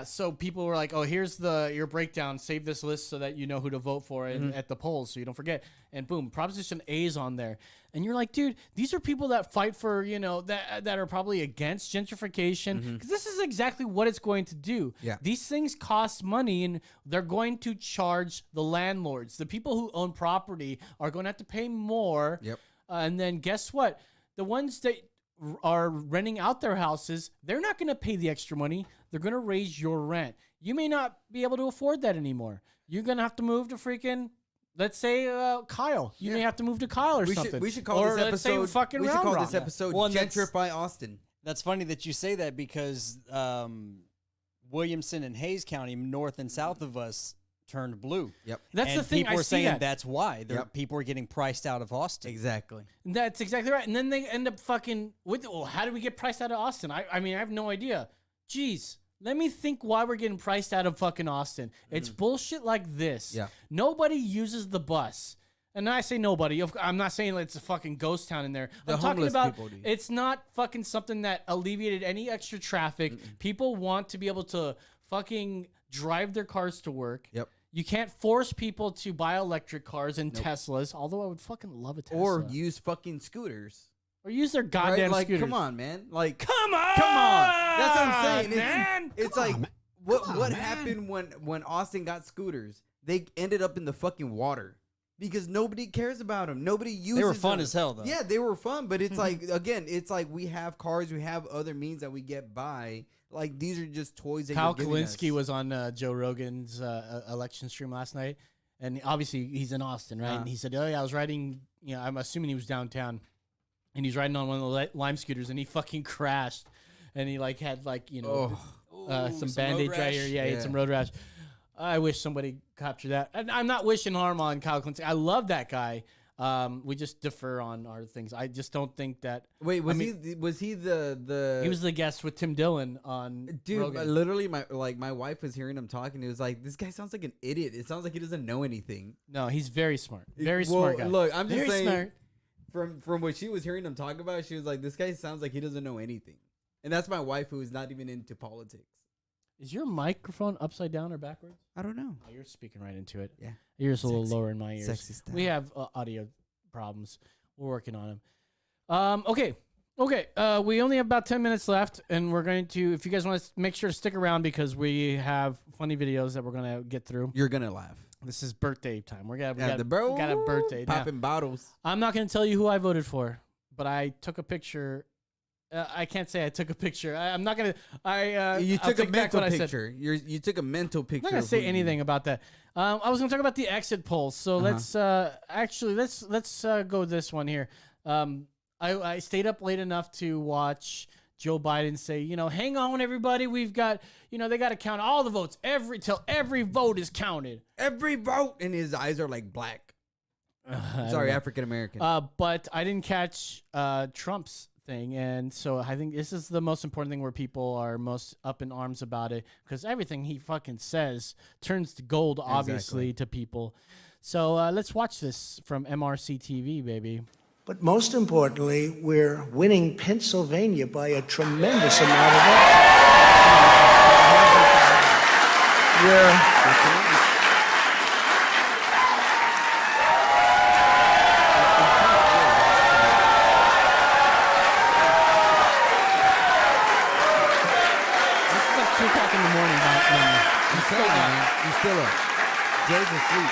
so people were like, "Oh, here's your breakdown. Save this list so that you know who to vote for at the polls, so you don't forget." And boom, Proposition A is on there, and you're like, "Dude, these are people that fight for that are probably against gentrification, because this is exactly what it's going to do.
Yeah.
These things cost money, and they're going to charge the landlords. The people who own property are going to have to pay more.
Yep.
And then guess what? The ones that are renting out their houses, they're not going to pay the extra money. They're going to raise your rent. You may not be able to afford that anymore. You're going to have to move to freaking, let's say, Kyle. You may have to move to Kyle or something.
We should call this episode.
Let's say fucking
we should
Round
call
Rock.
this episode
Well,
Gentrify Austin.
That's funny that you say that, because Williamson and Hayes County, north and south of us, turned blue.
Yep.
That's
and
the thing.
People
I
are
see
saying
that.
that's why
Yep.
people are getting priced out of Austin.
Exactly.
That's exactly right. And then they end up fucking with. Well, how did we get priced out of Austin? I mean, I have no idea. Jeez. Let me think why we're getting priced out of fucking Austin. It's bullshit like this.
Yeah.
Nobody uses the bus. And I say nobody. I'm not saying it's a fucking ghost town in there.
The
I'm talking
homeless
about
people do.
it's not fucking something that alleviated any extra traffic. People want to be able to fucking drive their cars to work.
Yep.
You can't force people to buy electric cars and Teslas, although I would fucking love a Tesla.
Or use fucking scooters.
Or use their
Right?
goddamn
Like,
scooters.
come on, man. Like,
Come on!
come on. That's what I'm saying.
man.
It's like, what happened when Austin got scooters? They ended up in the fucking water because nobody cares about them. Nobody uses them.
They were fun as hell, though.
Yeah, they were fun, but it's like, again, it's like we have cars, we have other means that we get by. Like, these are just toys that
Kyle
you're giving
Kalinske
us.
was on Joe Rogan's election stream last night, and obviously he's in Austin, right? And he said, "Oh yeah, I was riding. You know, I'm assuming he was downtown, and he's riding on one of the Lime scooters, and he fucking crashed, and he like had like some Band-Aid right here. Yeah, he had some road rash. I wish somebody captured that. And I'm not wishing harm on Kyle Kalinske. I love that guy. We just differ on our things. I just don't think that.
Wait, was he the?
He was the guest with Tim Dillon on
Dude,
Rogan.
literally, my wife was hearing him talking. It was like, this guy sounds like an idiot. It sounds like he doesn't know anything.
No, he's very smart. Very
Well,
smart guy.
look, I'm just
very
saying-
smart.
From what she was hearing him talk about, she was like, this guy sounds like he doesn't know anything. And that's my wife, who is not even into politics.
Is your microphone upside down or backwards?
I don't know.
Oh, you're speaking right into it.
Yeah.
Yours a little
Sexy.
lower in my ears.
Sexy style.
We have audio problems. We're working on them. Okay. We only have about 10 minutes left, and we're going to, if you guys want to make sure to stick around because we have funny videos that we're going to get through.
You're gonna laugh.
This is birthday time. We got
The bro
we got a birthday. Now,
popping bottles.
I'm not going to tell you who I voted for, but I took a picture. I can't say I took a picture. I'm not going to.
You
I'll
took a
take back
mental
what I said.
picture. You took a mental picture.
I'm not gonna
of
say
who you-
anything about that. I was gonna talk about the exit polls. So let's go this one here. I stayed up late enough to watch Joe Biden say, hang on, everybody. We've got, they got to count all the votes till every vote is counted.
Every vote, and his eyes are like black. Sorry, African American.
But I didn't catch Trump's thing, and so I think this is the most important thing where people are most up in arms about it, because everything he fucking says turns to gold, obviously, to people. So let's watch this from MRC TV, baby.
But most importantly, we're winning Pennsylvania by a tremendous amount of votes.
This is like 2 o'clock in the morning.
He's still up. Jay's asleep.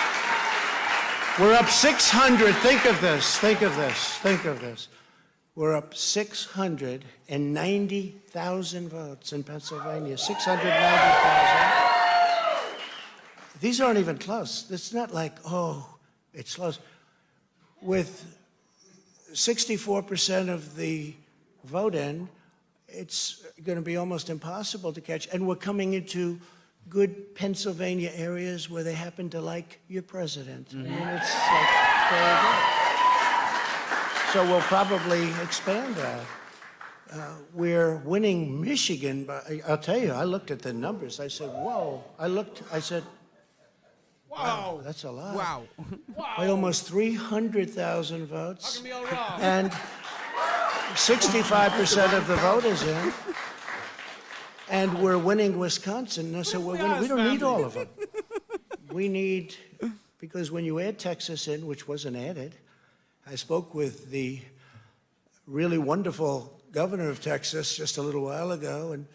We're up 600. Think of this. Think of this. Think of this. We're up 690,000 votes in Pennsylvania. 690,000. These aren't even close. It's not like, oh, it's close. With 64% of the vote in, it's going to be almost impossible to catch. And we're coming into good Pennsylvania areas where they happen to like your president. I mean, it's like very good. So we'll probably expand that. We're winning Michigan. I'll tell you, I looked at the numbers. I said, whoa. I said, wow, that's a lot.
Wow.
By almost 300,000 votes.
Talking to me all wrong.
And 65% of the vote is in. And we're winning Wisconsin. No, so we don't need all of them. We need, because when you add Texas in, which wasn't added, I spoke with the really wonderful governor of Texas just a little while ago, and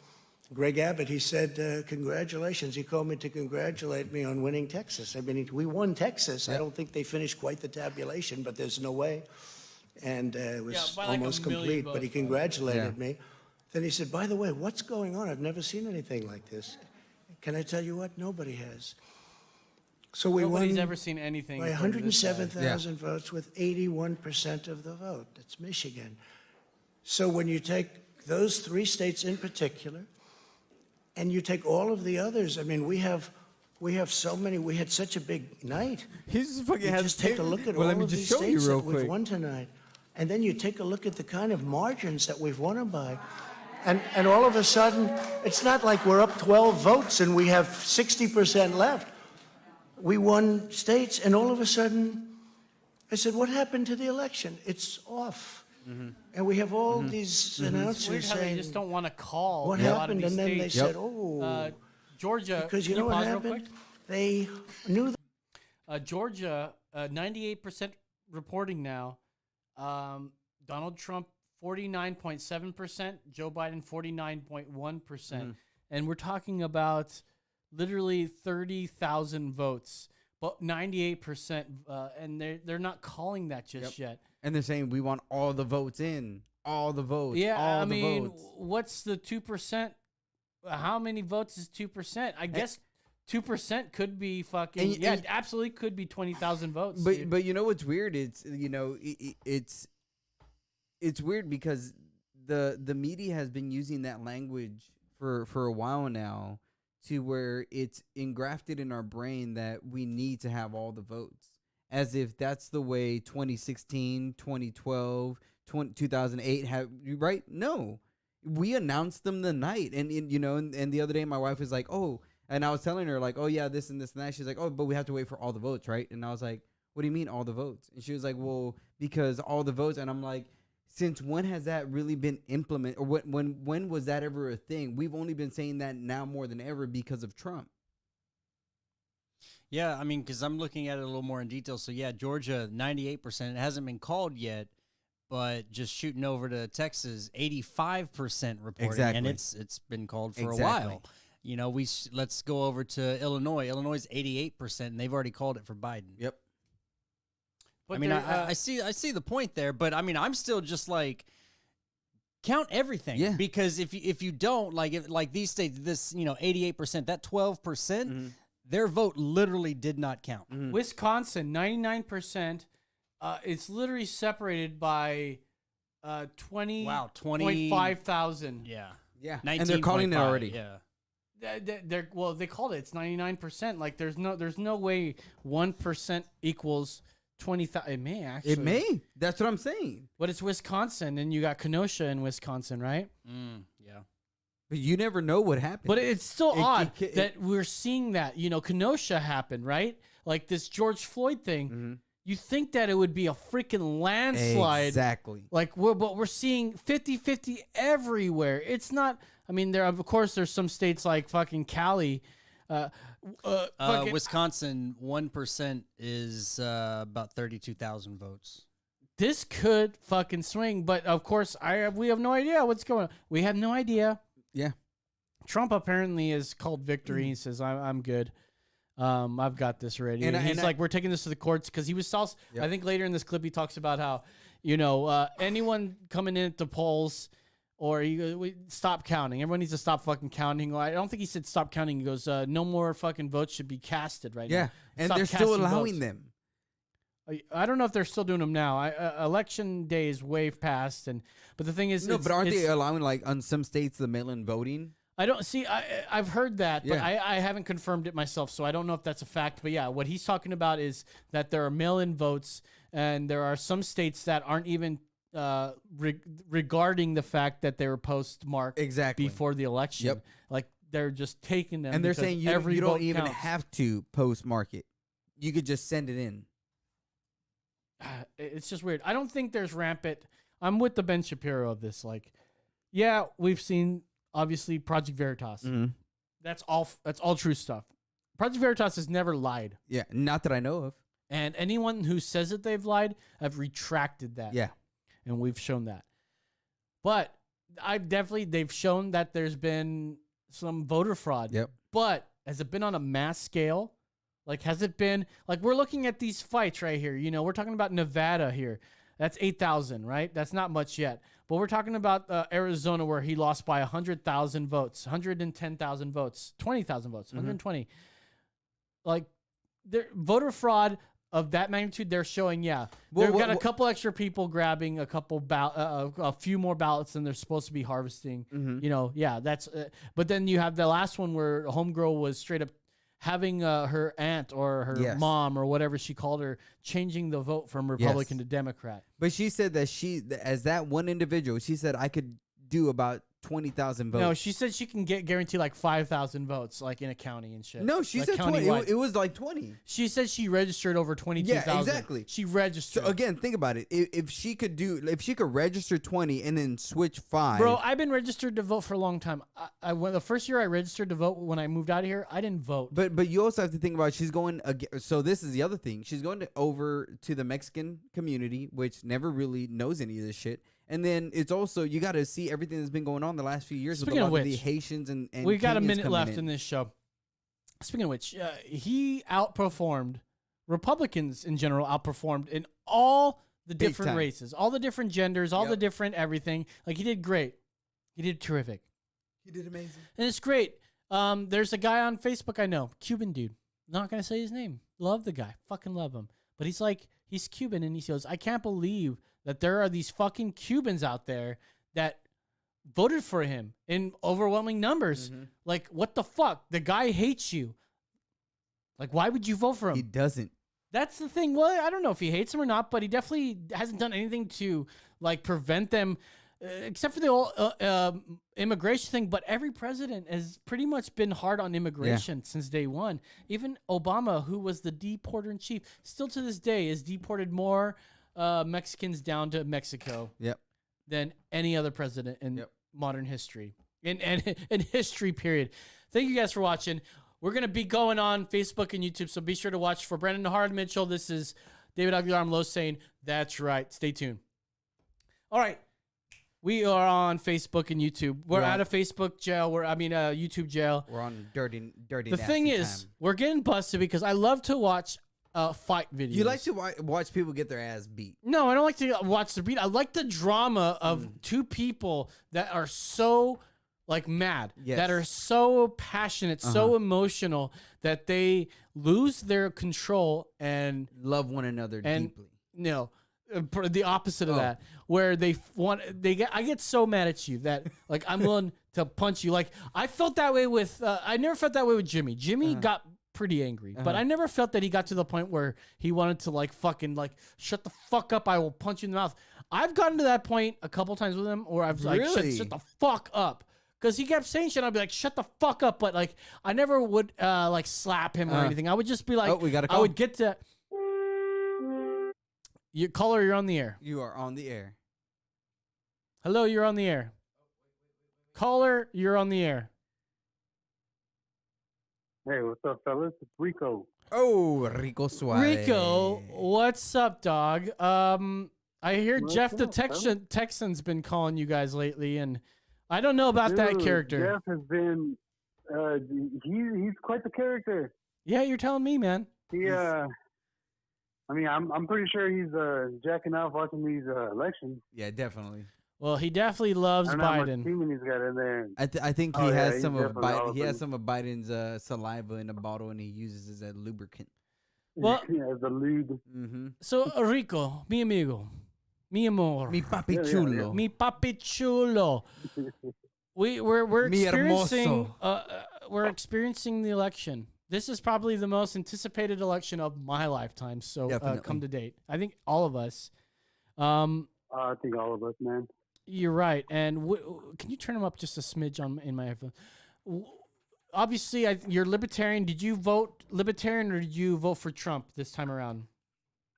Greg Abbott, he said, congratulations. He called me to congratulate me on winning Texas. I mean, we won Texas. I don't think they finished quite the tabulation, but there's no way. And it was
by like
almost
1 million
complete, but he
votes,
congratulated me. Then he said, by the way, what's going on? I've never seen anything like this. Can I tell you what? Nobody has. So we
Nobody's
won
ever seen anything
by
from this side.
107,000 votes with 81% of the vote. That's Michigan. So when you take those 3 states in particular, and you take all of the others. I mean, we have so many. We had such a big night.
He's fucking
You
has
just take a look at
well,
all
let me
of
just
these
show you
states
real
that we've
quick.
won tonight, and then you take a look at the kind of margins that we've won them by, and all of a sudden, it's not like we're up 12 votes and we have 60% left. We won states, and all of a sudden, I said, "What happened to the election? It's off." And we have all these announcers
Weird how they
saying,
just don't want to call
"What
a lot of
happened?"
these
And then they
states.
said, "Oh."
Georgia,
Because you
can
know what
pause real
happened? They knew
Georgia, 98% reporting now. Donald Trump, 49.7%. Joe Biden, 49.1%. And we're talking about literally 30,000 votes, but 98%. And they're not calling that just yet.
And they're saying we want all the votes in, all the votes.
Yeah,
all
I
the
mean,
votes.
what's the 2%? How many votes is 2%? I guess 2% could be fucking.
and-
It absolutely could be 20,000 votes.
But
dude.
but you know what's weird? It's it's weird because the media has been using that language for a while now, to where it's engrafted in our brain that we need to have all the votes, as if that's the way 2016, 2012, 2008 have, right? No. We announced them the night, and the other day my wife was like, "Oh," and I was telling her like, "Oh yeah, this and this and that." She's like, "Oh, but we have to wait for all the votes, right?" And I was like, "What do you mean all the votes?" And she was like, "Well, because all the votes." And I'm like, "Since when has that really been implemented, or when was that ever a thing? We've only been saying that now more than ever because of Trump."
Yeah, I mean, because I'm looking at it a little more in detail. So yeah, Georgia, 98%. It hasn't been called yet. But just shooting over to Texas, 85% reporting,
Exactly.
and it's been called for
Exactly.
a while. You know, let's go over to Illinois. Illinois is 88%, and they've already called it for Biden.
Yep.
But
I mean,
there,
I see the point there, but I mean, I'm still just like, count everything.
Yeah.
Because if you don't like these states, this 88%, that 12%, their vote literally did not count.
Wisconsin, 99%. It's literally separated by 20.5 thousand.
Yeah.
Yeah. And they're calling it
19.5,
already.
Yeah.
They called it. It's 99%. Like there's no way 1% equals 20,000. It may actually.
It may. That's what I'm saying.
But it's Wisconsin, and you got Kenosha in Wisconsin, right?
Yeah.
But you never know what happened.
But it's still odd
it-
that we're seeing that. Kenosha happened, right? Like this George Floyd thing. You think that it would be a freaking landslide.
Exactly.
But we're seeing 50-50 everywhere. It's not. I mean, there's some states like fucking Cali. Fucking,
Wisconsin, 1% is about 32,000 votes.
this could fucking swing, but of course, we have no idea what's going on. We have no idea.
Yeah.
Trump apparently has called victory. He says, "I'm good. I've got this ready."
And
And he's
I-
like, "We're taking this to the courts," because he was also.
Yep.
I think later in this clip he talks about how anyone coming in at the polls. Or we stop counting. Everyone needs to stop fucking counting. I don't think he said stop counting. He goes, no more fucking votes should be casted right now.
Yeah. And
Stop
they're still
casting
allowing
votes.
them.
I don't know if they're still doing them now. Election day is way past, but the thing is,
No, but aren't they allowing, like, on some states, the mail-in voting?
I don't see. I've heard that, but
Yeah.
I haven't confirmed it myself, so I don't know if that's a fact. But yeah, what he's talking about is that there are mail-in votes, and there are some states that aren't even regarding the fact that they were postmarked
Exactly.
before the election.
Yep.
Like they're just taking them,
And they're
because
saying you
every
don't
vote
even
counts.
have to postmark it. You could just send it in.
It's just weird. I don't think there's rampant. I'm with the Ben Shapiro of this. Like, yeah, we've seen obviously Project Veritas. That's all true stuff. Project Veritas has never lied,
Yeah, not that I know of.
and anyone who says that they've lied, I've retracted that.
Yeah.
And we've shown that. But they've shown that there's been some voter fraud.
Yep.
But has it been on a mass scale? Like, has it been, like, we're looking at these fights right here. We're talking about Nevada here. That's 8,000, right? That's not much yet. But we're talking about Arizona, where he lost by 100,000 votes, 110,000 votes, 20,000 votes, 120. Like, voter fraud of that magnitude, they're showing,
Well,
they've
what-
got a couple extra people grabbing a few more ballots than they're supposed to be harvesting. You know, that's. But then you have the last one where Homegirl was straight up having her aunt or her mom or whatever she called her changing the vote from Republican to Democrat.
But she said that as that one individual, she said I could do about 20,000 votes.
No, she said she can guarantee like 5,000 votes, like in a county and shit.
No, she
like
said 20.
countywide.
It was like 20.
She said she registered over 22,000.
Yeah, exactly.
She registered.
So again, think about it. If she could register 20 and then switch 5.
Bro, I've been registered to vote for a long time. I when the first year I registered to vote when I moved out of here, I didn't vote.
But you also have to think about she's going so this is the other thing. She's going over to the Mexican community, which never really knows any of this shit. And then it's also you got to see everything that's been going on the last few years
Speaking
with a
of
lot of the
which,
Haitians and
we got a
Kenyans
minute
coming
left in this show. Speaking of which, he outperformed Republicans in general. Outperformed in all the
Big
different
time.
races, all the different genders, all the
Yep.
different everything. Like he did great. He did terrific.
He did amazing.
And it's great. There's a guy on Facebook I know, Cuban dude. Not gonna say his name. Love the guy. Fucking love him. But he's Cuban and he goes, I can't believe that there are these fucking Cubans out there that voted for him in overwhelming numbers. Like, what the fuck? The guy hates you. Like, why would you vote for him?
He doesn't.
That's the thing. Well, I don't know if he hates him or not, but he definitely hasn't done anything to like prevent them, except for the whole immigration thing. But every president has pretty much been hard on immigration since day one. Even Obama, who was the deporter in chief, still to this day has deported more Mexicans down to Mexico
Yep.
than any other president in modern history. In history, period. Thank you guys for watching. We're going to be going on Facebook and YouTube, so be sure to watch. For Brendan Hard Mitchell, this is David Aguilar-Amlo saying, that's right. Stay tuned. All right. We are on Facebook and YouTube. We're out of Facebook jail. YouTube jail.
We're on dirty.
The thing is, we're getting busted because I love to watch fight videos.
You like to watch people get their ass beat.
No, I don't like to watch the beat. I like the drama of two people that are so like mad, that are so passionate, so emotional that they lose their control and
love one another deeply.
No, the opposite of that, where I get so mad at you that like I'm willing to punch you. Like I felt that way with I never felt that way with Jimmy. Jimmy got pretty angry, but I never felt that he got to the point where he wanted to like fucking like shut the fuck up, I will punch you in the mouth. I've gotten to that point a couple times with him where I've like shut the fuck up. Because he kept saying shit, I'd be like, shut the fuck up. But like, I never would like slap him or anything. I would just be like,
we got a
I
call.
would get to you. Caller, you're on the air.
You are on the air.
Hello, you're on the air. Caller, you're on the air.
Hey, what's up, fellas? It's Rico.
Oh, Rico Suarez.
Rico, what's up, dog? I hear
What's
Jeff the
up,
Texan's been calling you guys lately, and I don't know about that
Dude,
character.
Jeff has been, he's quite the character.
Yeah, you're telling me, man.
I'm pretty sure he's jacking off watching these elections.
Yeah, definitely.
Well, he definitely loves
I don't know how much
Biden.
semen he's got in there.
I think he
Oh, yeah,
has
he's
some of
definitely all
He has
over.
some of Biden's saliva in a bottle, and he uses it as a lubricant.
Well,
As the lead.
Mm-hmm.
so Rico, mi amigo, mi amor,
Mi papi
Yeah, yeah,
chulo.
mi papi chulo. We're
Mi
experiencing
hermoso.
We're experiencing the election. This is probably the most anticipated election of my lifetime. So
Definitely.
come to date. I think all of us.
I think all of us, man.
You're right. And can you turn them up just a smidge in my iPhone? Obviously, you're libertarian. Did you vote libertarian or did you vote for Trump this time around?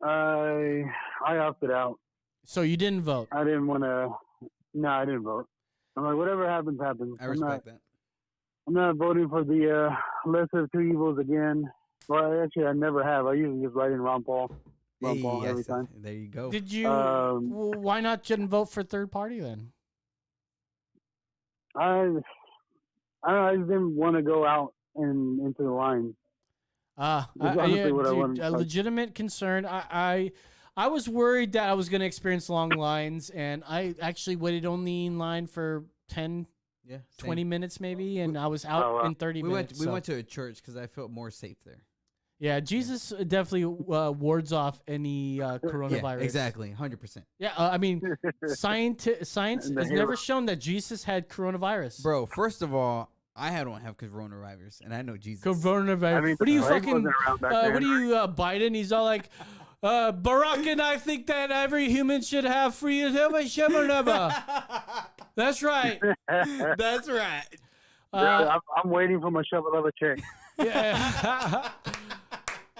I opted out.
So you didn't vote.
I didn't want to. No, I didn't vote. I'm like, whatever happens, happens.
I respect that.
I'm not voting for the lesser of two evils again. Well, actually, I never have. I usually just write in Ron Paul. Ron Paul every time.
There you go.
Did you? Why not didn't vote for third party then?
I just didn't want to go out and into the line. That's honestly what I wanted.
A legitimate concern. I was worried that I was going to experience long lines, and I actually waited only in line for 10, 20 minutes maybe, and I was out in 30 minutes.
We went to a church because I felt more safe there.
Yeah, Jesus definitely wards off any coronavirus.
Yeah, exactly, 100%.
Yeah, I mean, science
And the
has never shown that Jesus had coronavirus.
Bro, first of all, I don't have coronavirus, and I know Jesus.
Coronavirus.
I mean,
what are you
the plague
fucking?
wasn't around back
What
then.
are you, Biden? He's all like, Barack and I think that every human should have free as ever, never, never. That's right.
That's right.
I'm waiting for my shovel of a check.
Yeah.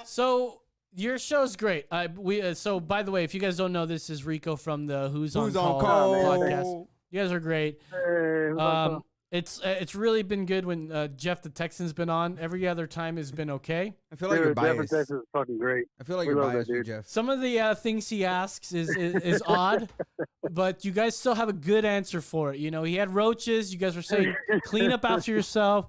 So your show's great. So by the way, if you guys don't know, this is Rico from the Who's on Call podcast. You guys are great.
Hey,
It's really been good when Jeff the Texan's been on. Every other time has been okay.
I feel like you're
Jeff
biased.
Texas is fucking great.
I feel like
We
you're
love that
biased, with
dude.
Jeff.
Some of the things he asks is odd, but you guys still have a good answer for it. You know, he had roaches. You guys were saying clean up after yourself.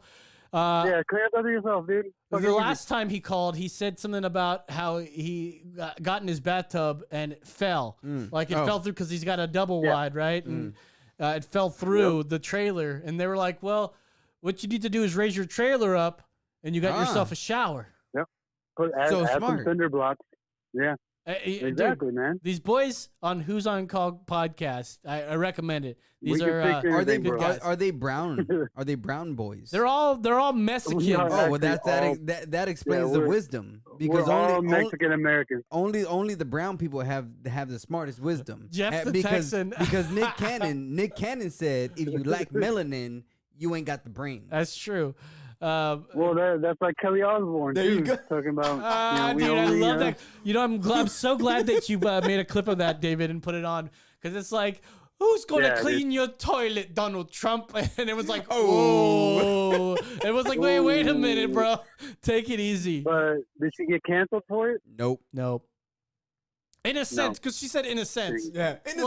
Yeah, clean up after yourself, dude. Fucking
The
easy.
last time he called, he said something about how he got in his bathtub and it fell. Like it fell through because he's got a double wide, right? And it fell through the trailer. And they were like, well, what you need to do is raise your trailer up and you got yourself a shower.
Add
So
some
smart.
cinder blocks. Yeah,
Dude,
exactly, man.
these boys on Who's on Call podcast, I recommend it. These
We can
are
fix
Are they
anything, bro.
guys.
are they brown? Are they brown boys?
they're all Mexicans.
We are-
Oh, well,
Actually,
that explains the
we're-
wisdom because
We're all
only
Mexican Americans.
only the brown people have the smartest wisdom.
Jeff the
because,
Texan.
because Nick Cannon said if you lack melanin, you ain't got the brain.
That's true.
Well, that's like Kelly Osbourne.
There you
too,
go.
Talking about. We
Dude, I
only,
love that. You know, I'm so glad that you made a clip of that, David, and put it on because it's like, who's gonna
Yeah,
clean your toilet, Donald Trump? And it was like, oh, it was like, wait a minute, bro, take it easy.
But did she get canceled for it?
Nope.
Nope. In a sense, because she said in a sense.
Yeah.
In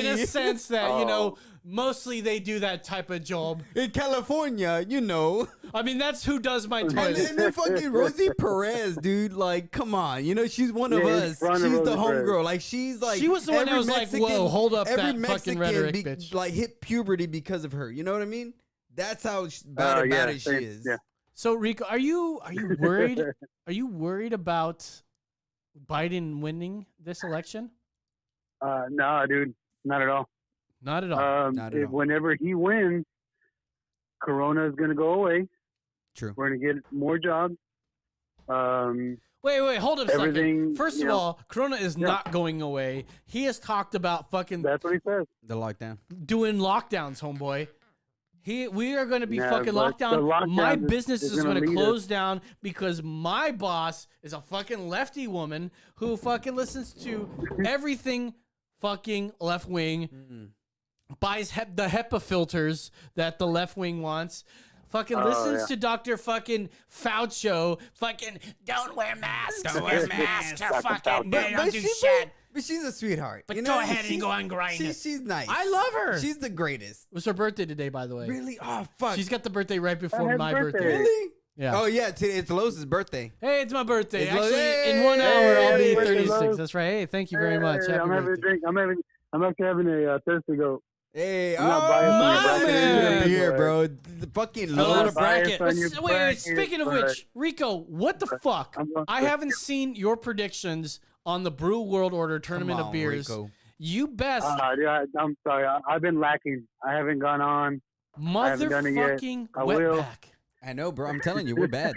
a sense that, you know,
Oh.
mostly they do that type of job.
in California, you know.
I mean, that's who does my
And
toilet.
then fucking Rosie Perez, dude. Like, come on. You know, she's one of
Yeah, in
us.
front of
She's the
Rosie Perez.
homegirl. Like, she's like.
She was the one that
every
was like,
Mexican-
whoa, hold up
every
that
Mexican
fucking rhetoric, bitch.
Like, hit puberty because of her. You know what I mean? That's how bad
yeah,
as she
same,
is.
yeah.
So Rico, are you worried? Are you worried about Biden winning this election?
No, dude, not at all.
Not at all.
Not at all.
Whenever he wins, Corona is going to go away.
True.
We're going to get more jobs.
Wait, hold up a second.
everything,
First
you
of
know-
all, Corona is not going away. He has talked about fucking
That's what he says.
The lockdown.
doing lockdowns, homeboy. We are going to be
Yeah,
fucking
but
locked down.
the lockdown
My
is-
business
is
is
gonna
going to
lead
close down because my boss is a fucking lefty woman who fucking listens to everything fucking left wing, buys the HEPA filters that the left wing wants. Fucking listens
yeah.
to Dr. fucking Fauci. Fucking don't wear masks. Don't wear masks. Fucking don't do shit.
But she's a sweetheart.
But
you
go
know?
ahead and
She's-
go on grind.
She's nice.
I love her.
She's the greatest.
It was her birthday today, by the way.
Really? Oh fuck.
She's got the birthday right before
Happy
my
birthday.
birthday.
really?
Yeah.
Oh yeah. It's Lois's birthday.
Hey, it's my birthday.
It's
Actually, in
Hey,
1 hour I'll be
hey,
36.
hello.
That's right. Hey, thank you very much.
Hey,
Happy
I'm having a
birthday.
drink. I'm actually having a thirsty goat.
Hey,
I'm not biased on
my
your
man.
bracket,
beer,
but-
bro. The fucking
A lot
Lois.
of bracket.
biased on your
Wait,
bracket,
speaking of
but-
which, Rico, what the fuck?
I'm going
I
to-
haven't seen your predictions on the Brew World Order Tournament
Come
of
on,
Beers.
Rico.
You best
Dude, I'm sorry. I've been lacking. I haven't gone on. haven't done it yet.
motherfucking
I will.
wetback.
I know, bro. I'm telling you, we're bad.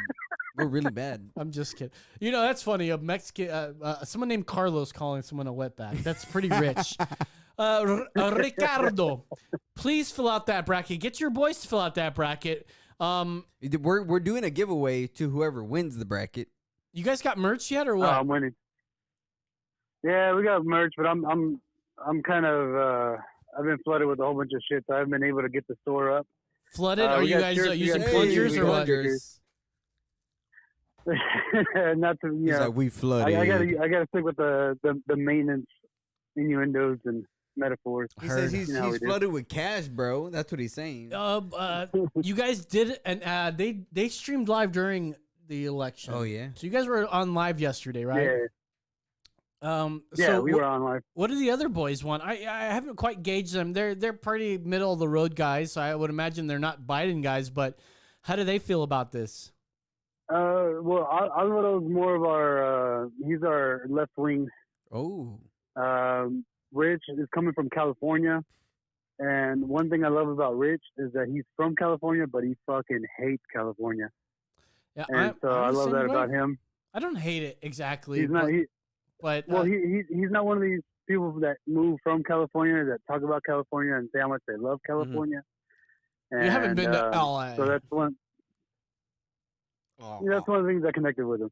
We're really bad.
I'm just kidding. You know, that's funny. A Mexican, someone named Carlos calling someone a wetback. That's pretty rich. Ricardo, please fill out that bracket. Get your boys to fill out that bracket.
We're doing a giveaway to whoever wins the bracket.
You guys got merch yet or
Oh,
what?
I'm winning. Yeah, we got merch, but I'm kind of I've been flooded with a whole bunch of shit, so I haven't been able to get the store up.
Flooded? Are
we
you
got
guys
shirts, we
using
got
plungers
shoes,
or
we
what?
Not to
He's
yeah.
like, we flooded.
I gotta stick with the maintenance innuendos and metaphors.
He says he's
You know how we do.
flooded with cash, bro. That's what he's saying.
You guys did, and they streamed live during the election.
Oh yeah.
So you guys were on live yesterday, right?
Yeah, yeah,
So
we were on live.
what do the other boys want? I haven't quite gauged them. They're pretty middle of the road guys, so I would imagine they're not Biden guys. But how do they feel about this?
Well, Alvaro's more of our. He's our left wing.
Oh.
Rich is coming from California, and one thing I love about Rich is that he's from California, but he fucking hates California,
Yeah,
and so I
I'm the
love
same
that
way.
about him.
I don't hate it exactly.
He's not.
But
Well, he's not one of these people that move from California that talk about California and say how much they love California.
you haven't been to LA.
So that's one. That's one of the things I connected with him.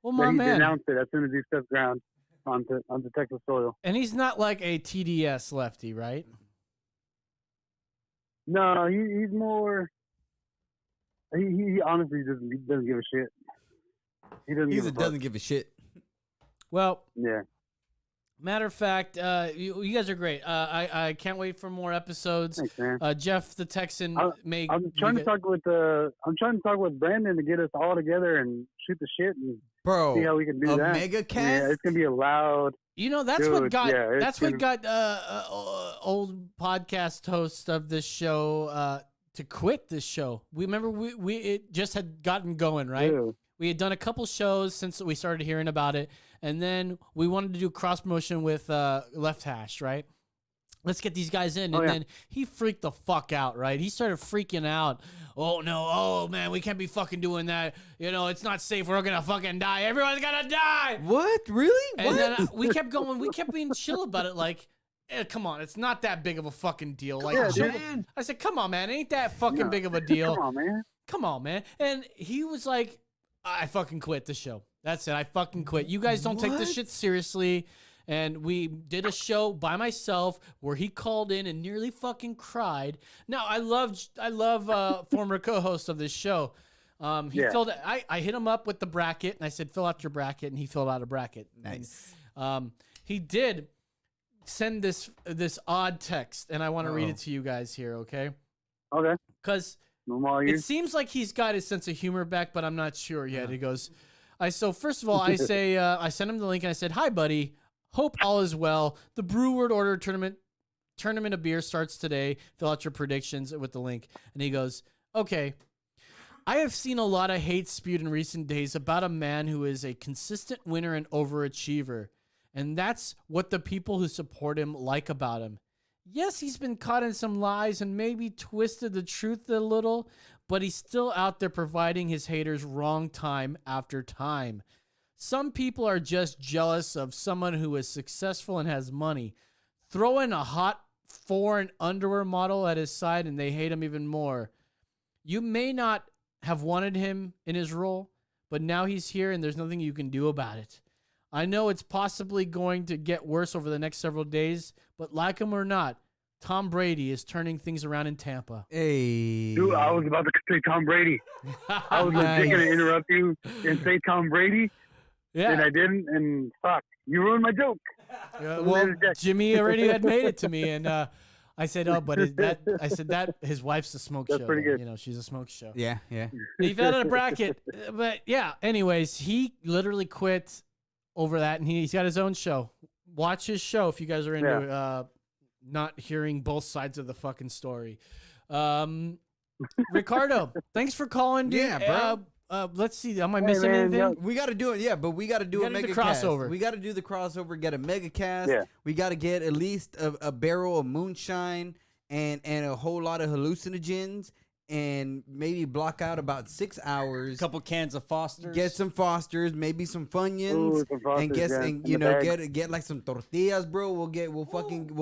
Well,
That
my
he
man.
denounced it as soon as he stepped ground onto Texas soil.
And he's not like a TDS lefty, right?
No, he's more. He honestly doesn't give a shit. He doesn't. give a fuck.
doesn't give a shit.
Well,
Yeah.
matter of fact, you guys are great. I can't wait for more episodes.
Thanks, man.
Jeff the Texan may.
I'm trying to talk with Brandon to get us all together and shoot the shit and
Bro,
see how we can do
a
that.
mega cast?
Yeah, it's gonna be a loud.
You know, that's
Dude,
what got
yeah, it's
that's what got old podcast host of this show to quit this show. We remember we it just had gotten going, right?
Dude.
We had done a couple shows since we started hearing about it, and then we wanted to do cross promotion with Left Hash, right? Let's get these guys in, and then he freaked the fuck out, right? He started freaking out. Oh no! Oh man, we can't be fucking doing that. You know, it's not safe. We're gonna fucking die. Everyone's gonna die.
What? Really?
And
What?
then we kept going. We kept being chill about it. Like, come on, it's not that big of a fucking deal. Like,
Yeah,
chill.
dude.
I said, come on, man, it ain't that fucking big of a deal.
Come on, man.
Come on, man. And he was like, I fucking quit the show. That's it. I fucking quit. You guys don't take this
What?
shit seriously. And we did a show by myself where he called in and nearly fucking cried. Now I love former co-host of this show. He filled. I hit him up with the bracket and I said, fill out your bracket, and he filled out a bracket.
Nice.
And, he did send this odd text, and I want to read it to you guys here, okay?
Okay.
Because
I'm all
it
ears.
seems like he's got his sense of humor back, but I'm not sure yet. He goes, so first of all, I say, I sent him the link and I said, hi, buddy. Hope all is well. The Brew World Order tournament of beer starts today. Fill out your predictions with the link. And he goes, okay. I have seen a lot of hate spewed in recent days about a man who is a consistent winner and overachiever. And that's what the people who support him like about him. Yes, he's been caught in some lies and maybe twisted the truth a little, but he's still out there providing his haters wrong time after time. Some people are just jealous of someone who is successful and has money. Throw in a hot foreign underwear model at his side and they hate him even more. You may not have wanted him in his role, but now he's here and there's nothing you can do about it. I know it's possibly going to get worse over the next several days, but like him or not, Tom Brady is turning things around in Tampa.
Hey.
Dude, I was about to say Tom Brady. I was legit going to interrupt you and say Tom Brady, and I didn't, and fuck, you ruined my joke.
Well, Jimmy already had made it to me, and I said, "Oh, but I said that his wife's a smoke show.
That's pretty good.
You know, she's a smoke show."
Yeah.
He fell out of bracket, but yeah. Anyways, he literally quit over that, and he's got his own show. Watch his show if you guys are into not hearing both sides of the fucking story. Ricardo, thanks for calling, dude.
Yeah, bro.
Let's see. Am I missing anything?
yeah.
We got to do it, but we got to do a
gotta do
mega
the
cast.
crossover.
We got to do the crossover, get a mega cast.
Yeah.
We got to get at least a barrel of moonshine and a whole lot of hallucinogens, and maybe block out about 6 hours.
A couple cans of Foster's.
Get some Fosters, maybe some Funyuns,
Ooh, some Fosters,
and get
yeah,
and,
in
you
the
know
bag.
get like some tortillas, bro. We'll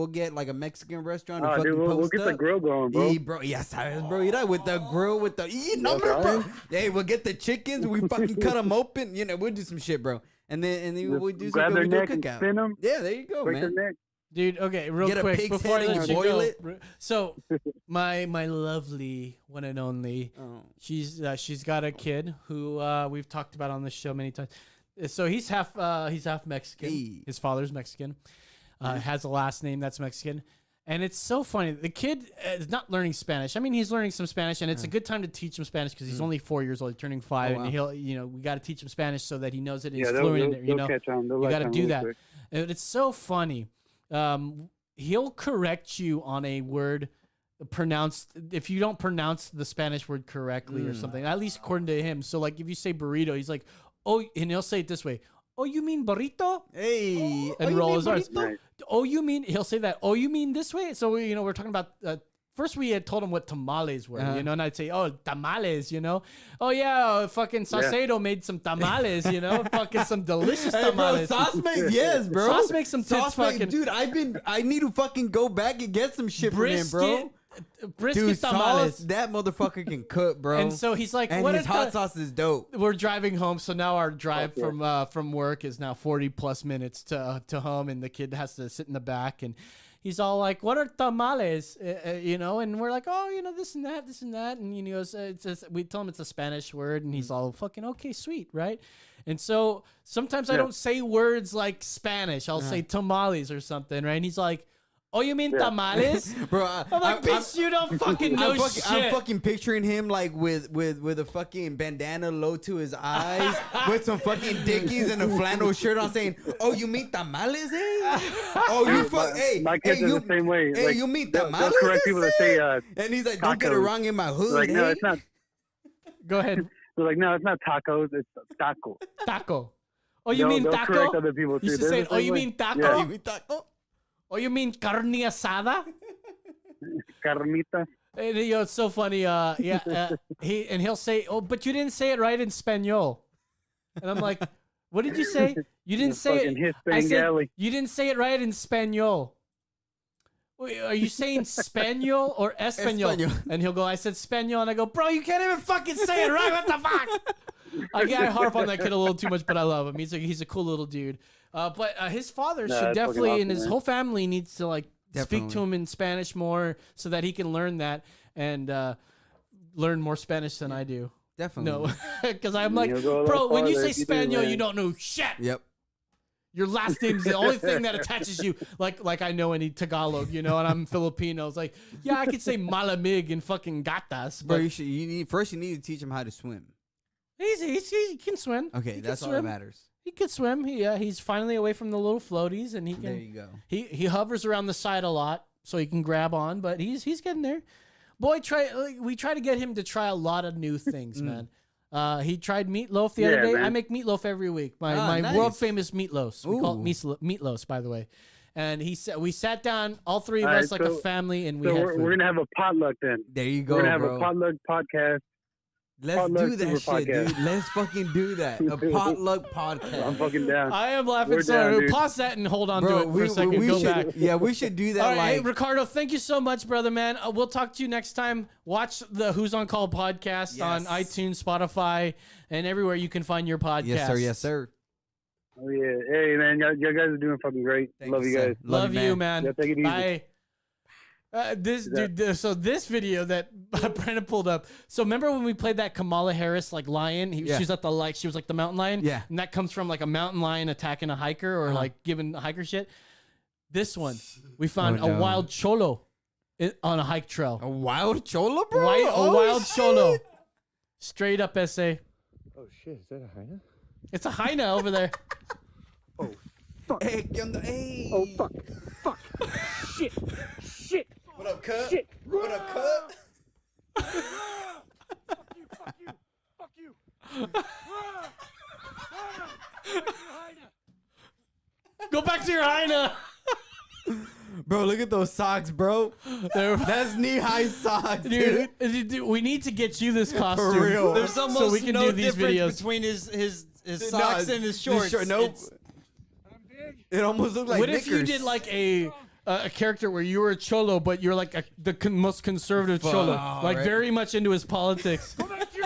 get like a Mexican restaurant.
Oh,
and
dude,
fucking
we'll
post
get the
up.
grill going, bro.
Bro, yes, bro. You know, with the grill, with the number, bro.
right.
Hey, we'll get the chickens. We fucking cut them open. You know, we'll do some shit, bro. And then we'll do
Grab
some
their
we do a
neck and
cookout.
spin them.
Yeah, there you go,
Break their
man.
neck.
Dude, okay, real
Get a
quick
pig's
before I
head and
let you
boil
go.
it.
So, my lovely one and only,
Oh.
she's got a kid who we've talked about on this show many times. So he's half Mexican.
Hey.
His father's Mexican. Has a last name that's Mexican, and it's so funny. The kid is not learning Spanish. I mean, he's learning some Spanish, and it's a good time to teach him Spanish because he's only 4 years old, turning 5,
wow.
and we got to teach him Spanish so that he knows it. And
Yeah,
he's fluent in it.
they'll catch on. They'll
You
latch
got to
on
do
really
that.
quick.
And it's so funny. He'll correct you on a word if you don't pronounce the Spanish word correctly or something, at least according to him. So like if you say burrito, he's like, oh, and he'll say it this way. Oh, you mean burrito?
Hey,
And roll his R's.
Right.
Oh, you mean, he'll say that. Oh, you mean this way? So, we're talking about, first we had told him what tamales were, and I'd say, oh, tamales, Oh, yeah, fucking Saucedo made some tamales, fucking some delicious tamales.
Bro, Sauce makes, yes, bro.
Sauce makes some tits fucking.
Dude, I need to fucking go back and get some shit from him, bro.
Brisket
Dude,
tamales.
Sauce, that motherfucker can cook, bro.
And so he's like,
and
what
his
is
hot sauce is dope.
We're driving home, so now our drive from work is now 40 plus minutes to home, and the kid has to sit in the back, and he's all like, "What are tamales?" And we're like, "Oh, this and that," and he goes, we tell him it's a Spanish word, and he's all fucking okay, sweet, right? And so sometimes I don't say words like Spanish. I'll say tamales or something, right? And he's like, oh, you mean tamales?
Bro,
I'm like, bitch, you don't fucking know shit.
I'm fucking picturing him like with a fucking bandana low to his eyes, with some fucking dickies and a flannel shirt on, saying, "Oh, you mean tamales, eh? Oh, you
my kids are the same way.
Hey,
like,
you mean
they'll
tamales?
correct people that say
and he's like, don't get it
tacos.
wrong in my hood.
like, no,
eh?
it's not.
Go ahead.
They're like, no, it's not tacos. It's taco.
Taco. Oh, you mean
They'll
taco?
correct other people too.
You should
They're
say,
the
oh,
same
you
way.
mean taco?
Yeah.
You mean taco?
Oh, you mean carne asada?
Carnitas.
And, it's so funny. He'll say, "Oh, but you didn't say it right in Spanish." And I'm like, "What did you say? You didn't say it." I said, "You didn't say it right in Spanish." Wait, are you saying Spaniel or Espanol?
Espanol.
And he'll go, "I said Spaniel," and I go, "Bro, you can't even fucking say it right. What the fuck?" I harp on that kid a little too much, but I love him. He's a cool little dude. But his father should
that's
definitely,
fucking
and his
awesome,
whole family needs to speak
Definitely.
to him in Spanish more so that he can learn that and learn more Spanish than I do.
Definitely.
No, because I'm like,
You'll go a lot
bro, when you
farther
say
if you do,
Spaniel,
man.
you don't know shit.
Yep.
Your last name's the only thing that attaches you. Like I know any Tagalog, and I'm Filipino. It's like, yeah, I could say malamig and fucking gatas,
Bro,
but
you need to teach him how to swim.
he can swim.
Okay,
He
that's
can
all that
swim.
matters.
He could swim. He's finally away from the little floaties, and he can.
There you go.
He hovers around the side a lot, so he can grab on. But he's getting there. Boy, we try to get him to try a lot of new things, man. He tried meatloaf the other day.
man.
I make meatloaf every week. My
nice.
world famous meatloaf. We call it
Ooh.
meatloaf, by the way. And we sat down, all three of
All
us,
right,
like a
so-
family, and we
So
had
we're
food.
gonna have a potluck then.
There you go,
We're gonna have
bro.
a potluck podcast.
Let's
potluck
do that
super
shit,
podcast.
dude. Let's fucking do that. A potluck podcast.
I'm fucking down.
I am laughing
We're
so
down,
hard.
dude.
Pause that and hold on to
Bro,
it for a second. Go
should,
back.
yeah, we should do that.
All right, hey,
like,
Ricardo, thank you so much, brother, man. We'll talk to you next time. Watch the Who's on Call podcast on
Yes.
iTunes, Spotify, and everywhere you can find your podcast.
yes, sir. Yes, sir.
Oh yeah. Hey man, you guys are doing fucking great.
Thank
Love
you,
you
sir.
guys.
Love you, man.
Yeah, take it easy.
Bye. So this video that Brennan pulled up. So remember when we played that Kamala Harris like lion?
Yeah.
She was at the like she was like the mountain lion.
Yeah.
And that comes from like a mountain lion attacking a hiker or like giving a hiker shit. This one we found
Oh, no.
a wild cholo on a hike trail.
A wild cholo, bro.
A wild cholo. Straight up essay.
Oh shit, is that a hyena?
It's a hyena over there.
Hey, ¿qué onda? Hey.
Oh fuck. Fuck. Shit. Shit.
What up, cut?
Shit.
What up, cut?
Fuck you. Fuck you.
Go back to your hyena.
Bro, look at those socks, bro. That's knee-high socks, dude.
Dude, we need to get you this costume.
real.
There's almost
so we can
no
do these
difference
videos.
between his
No,
socks and his shorts.
Nope.
It's-
It almost looked like
What if you
knickers.
did like a character where you were a cholo, but you're like the most conservative cholo, like
right.
very much into his politics?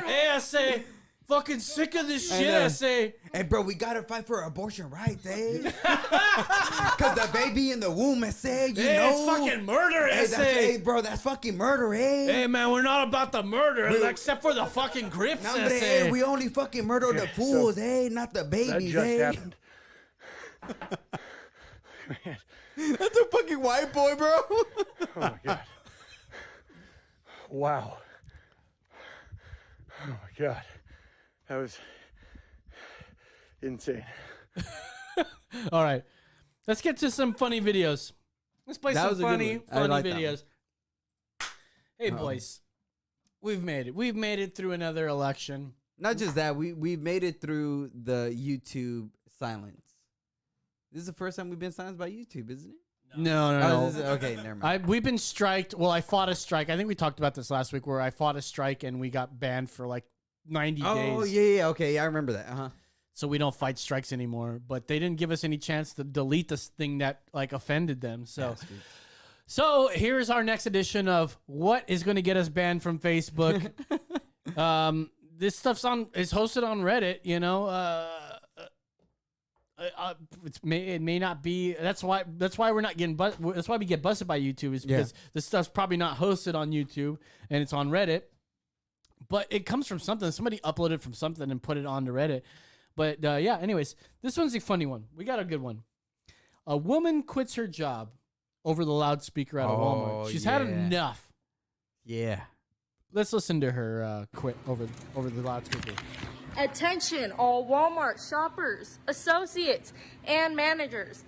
Hey, I say, fucking sick of this shit. I say,
Hey, bro, we gotta fight for abortion rights, eh? Cause the baby in the womb, I say, you
hey,
know.
it's fucking murder. I
Hey,
say,
bro, that's fucking murder, eh?
hey man, we're not about the murder, except for the fucking grips. I
Hombre,
say.
eh, we only fucking murder the fools, eh? Not the
That
babies,
just
eh?
happened.
That's a fucking white boy, bro.
Oh my god. Wow. Oh my god. That was insane.
All right, let's get to some funny videos. Let's play
That
some
was a good
funny
one. I like that
videos. Hey, boys. We've made it. We've made it through another election.
Not just that, we've made it through the YouTube silence. This is the first time we've been silenced by YouTube, isn't it?
No.
Okay, never mind.
We've been striked. Well, I fought a strike. I think we talked about this last week where I fought a strike and we got banned for like 90 days.
Oh, yeah. Okay, I remember that. Uh-huh.
So we don't fight strikes anymore. But they didn't give us any chance to delete this thing that like offended them. So here's our next edition of what is going to get us banned from Facebook. This stuff's is hosted on Reddit. You know, it may not be. That's why we're not getting. That's why we get busted by YouTube is because this stuff's probably not hosted on YouTube and it's on Reddit. But it comes from something. Somebody uploaded from something and put it onto Reddit. But yeah. Anyways, this one's a funny one. We got a good one. A woman quits her job over the loudspeaker at a Walmart. She's had enough.
Yeah.
Let's listen to her quit over the loudspeaker.
Attention, all Walmart shoppers, associates, and managers.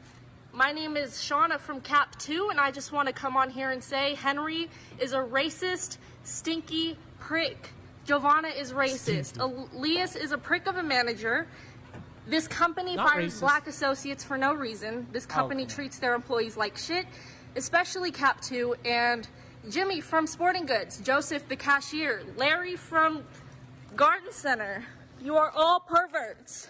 My name is Shauna from Cap 2, and I just want to come on here and say Henry is a racist, stinky prick. Giovanna is racist. Elias is a prick of a manager. This company fires black associates for no reason. This company treats their employees like shit, especially Cap 2, and Jimmy from Sporting Goods, Joseph the cashier, Larry from Garden Center. You are all perverts.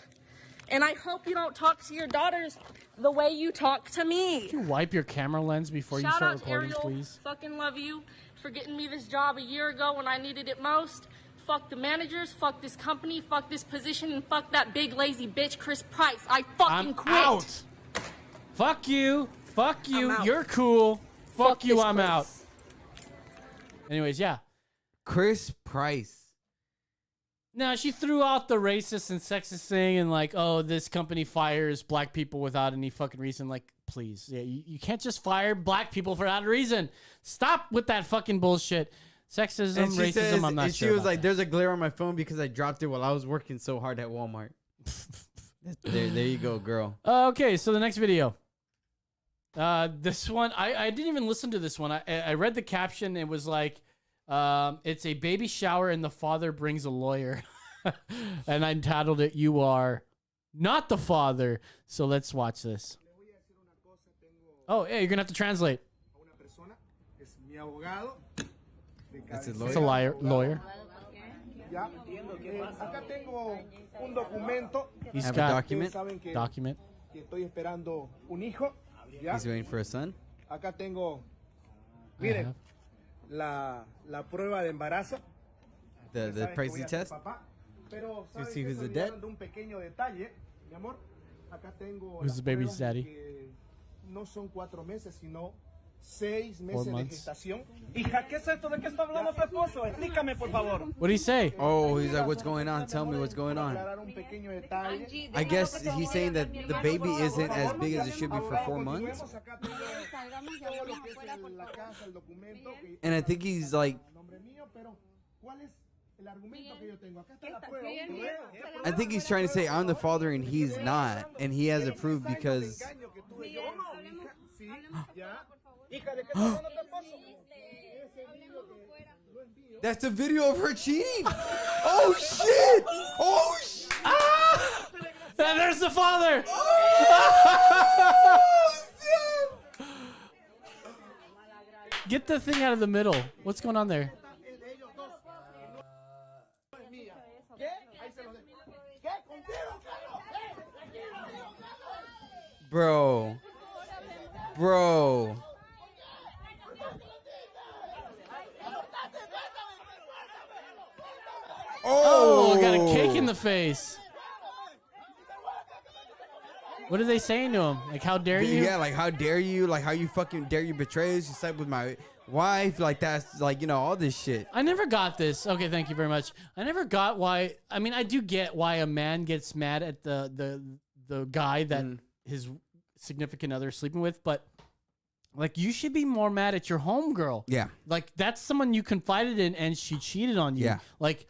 And I hope you don't talk to your daughters the way you talk to me.
Can you wipe your camera lens before you start recording,
Ariel.
please?
Fucking love you for getting me this job a year ago when I needed it most. Fuck the managers, fuck this company, fuck this position, and fuck that big lazy bitch, Chris Price. I fucking quit.
Out. Fuck you. Fuck you. You're cool. Fuck you. I'm out. Anyways, yeah.
Chris Price.
No, she threw out the racist and sexist thing and like, oh, this company fires black people without any fucking reason. Like, please. Yeah, you can't just fire black people for without a reason. Stop with that fucking bullshit. Sexism, racism, I'm not sure.
She was like, there's a glare on my phone because I dropped it while I was working so hard at Walmart. there you go, girl.
Okay, so the next video. This one, I didn't even listen to this one. I read the caption. It was like, it's a baby shower and the father brings a lawyer. And I entitled it, You Are Not the Father. So let's watch this. Oh, yeah, you're going to have to translate.
That's a
It's a lawyer. He's got
a document. He's waiting for a son.
Acá tengo, miren, la prueba de embarazo.
The pregnancy test.
Pero
You see who's the dad?
un pequeño detalle, mi amor. Acá tengo
Who's the baby's daddy?
No son 4 meses, sino 6
4
meses de
months.
gestación. Hija, ¿qué es esto? ¿De qué está hablando tu esposo? Explícame, por favor.
What did he say?
Oh, he's like, what's going on? Tell me what's going on. I guess he's saying that the baby isn't as big as it should be for 4 months. And I think he's like, I think he's trying to say I'm the father and he's not, and he has approved because. That's a video of her cheating. Oh shit! Oh shit!
Ah! And there's the father. Get the thing out of the middle. What's going on there?
Bro.
Oh, got a cake in the face. What are they saying to him? Like, how dare you?
Yeah, like, how dare you? Like, how you fucking dare you betray us? You slept with my wife. Like, that's, like, you know, all this shit.
I never got this. Okay, thank you very much. I never got why. I mean, I do get why a man gets mad at the guy that his significant other is sleeping with, but like, you should be more mad at your homegirl.
Yeah.
Like, that's someone you confided in and she cheated on you.
Yeah.
Like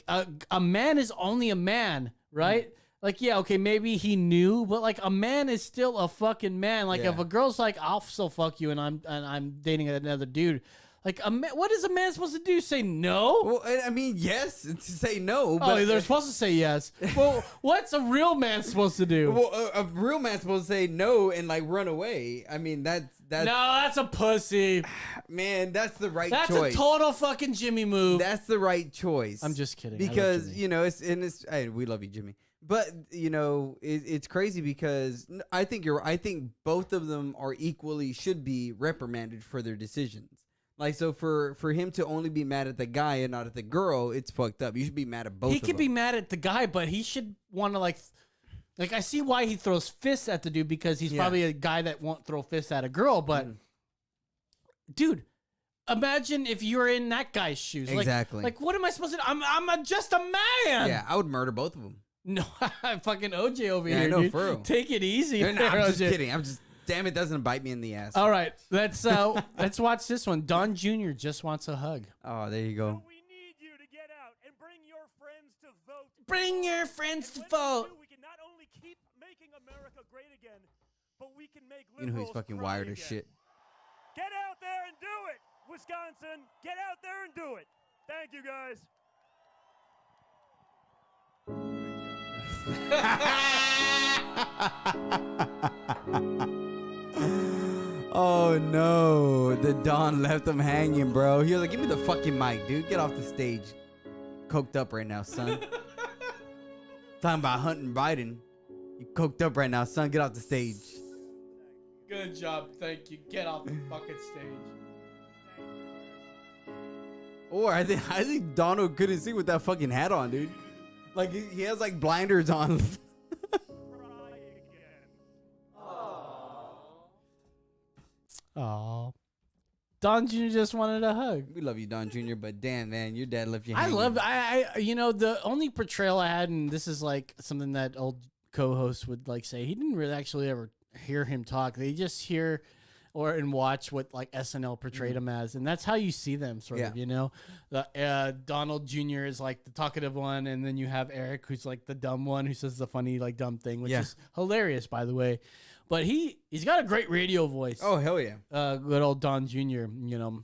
a man is only a man, right? Like, yeah, okay, maybe he knew, but like, a man is still a fucking man. Like, if a girl's like, I'll still fuck you and I'm dating another dude, Like, what is a man supposed to do? Say no?
Well, I mean, yes, to say no.
Oh,
But
they're supposed to say yes. Well, what's a real man supposed to do?
well, a real man's supposed to say no and like run away. I mean, that's
no, that's a pussy.
man, that's the right
That's
choice.
a total fucking Jimmy move.
That's the right choice.
I'm just kidding. I love
Because
Jimmy.
you know it's hey, we love you, Jimmy. But you know it's crazy because I think both of them are equally should be reprimanded for their decisions. Like so for him to only be mad at the guy and not at the girl, it's fucked up. You should be mad at both.
He
of
could
them.
be mad at the guy, but he should want to like I see why he throws fists at the dude because he's probably a guy that won't throw fists at a girl. But dude, imagine if you were in that guy's shoes.
Exactly.
Like what am I supposed to do? I'm just a man.
Yeah, I would murder both of them.
No, fucking OJ over
Yeah, I
here.
know,
dude.
for real.
Take it easy.
No,
there,
I'm just
OJ.
kidding. Damn, it doesn't bite me in the ass.
All right, let's watch this one. Don Jr. just wants a hug.
Oh, there you go.
We need you to get out and bring your friends to vote.
Bring your friends to
And when
vote.
we do, we can not only keep making America great again, but we can make
You know who's
liberals
fucking
cry
wired as
again.
shit.
Get out there and do it, Wisconsin. Get out there and do it. Thank you, guys.
Oh no, the Don left him hanging, bro. He was like, "Give me the fucking mic, dude. Get off the stage." Coked up right now, son. Talking about hunting Biden. You coked up right now, son. Get off the stage.
Good job, thank you. Get off the fucking stage.
Or I think Donald couldn't see with that fucking hat on, dude. Like he has like blinders on.
Oh, Don Jr. just wanted a hug.
We love you, Don Jr., but damn, man, your dad left you
I
hanging.
love. You know, the only portrayal I had, and this is like something that old co-host would like say. He didn't really actually ever hear him talk. They just hear and watch what like SNL portrayed him as, and that's how you see them, sort of. You know, Donald Jr. is like the talkative one, and then you have Eric, who's like the dumb one, who says the funny like dumb thing, which is hilarious, by the way. But he's got a great radio voice.
Oh hell yeah,
good old Don Jr. You know,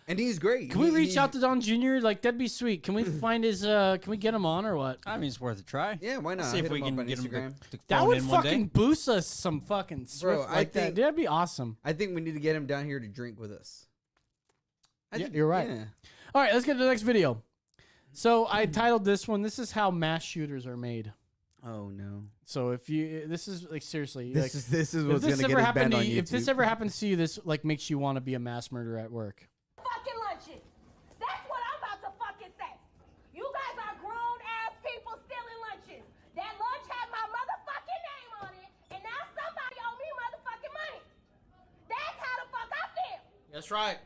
and he's great.
can we reach out to Don Jr.? Like that'd be sweet. Can we find his? Can we get him on or what?
I mean, it's worth a try.
Yeah, why not?
See if
Hit
we
him up
can
on
get him
Instagram.
to
That
phone
would
in one
fucking
day.
boost us some fucking swift
Bro, I
like that.
think-
That'd be awesome.
I think we need to get him down here to drink with us.
You're right.
Yeah.
All right, let's get to the next video. So I titled this one. This is how mass shooters are made.
Oh no.
So if you, this is like seriously,
This is
if
what's
this
gonna
ever
get us
happened
banned
to
on
you, if this
YouTube.
ever happens to you, this like makes you want to be a mass murderer at work.
Fucking lunches. That's what I'm about to fucking say. You guys are grown ass people stealing lunches. That lunch had my motherfucking name on it, and now somebody owe me motherfucking money. That's how the fuck I feel.
That's right.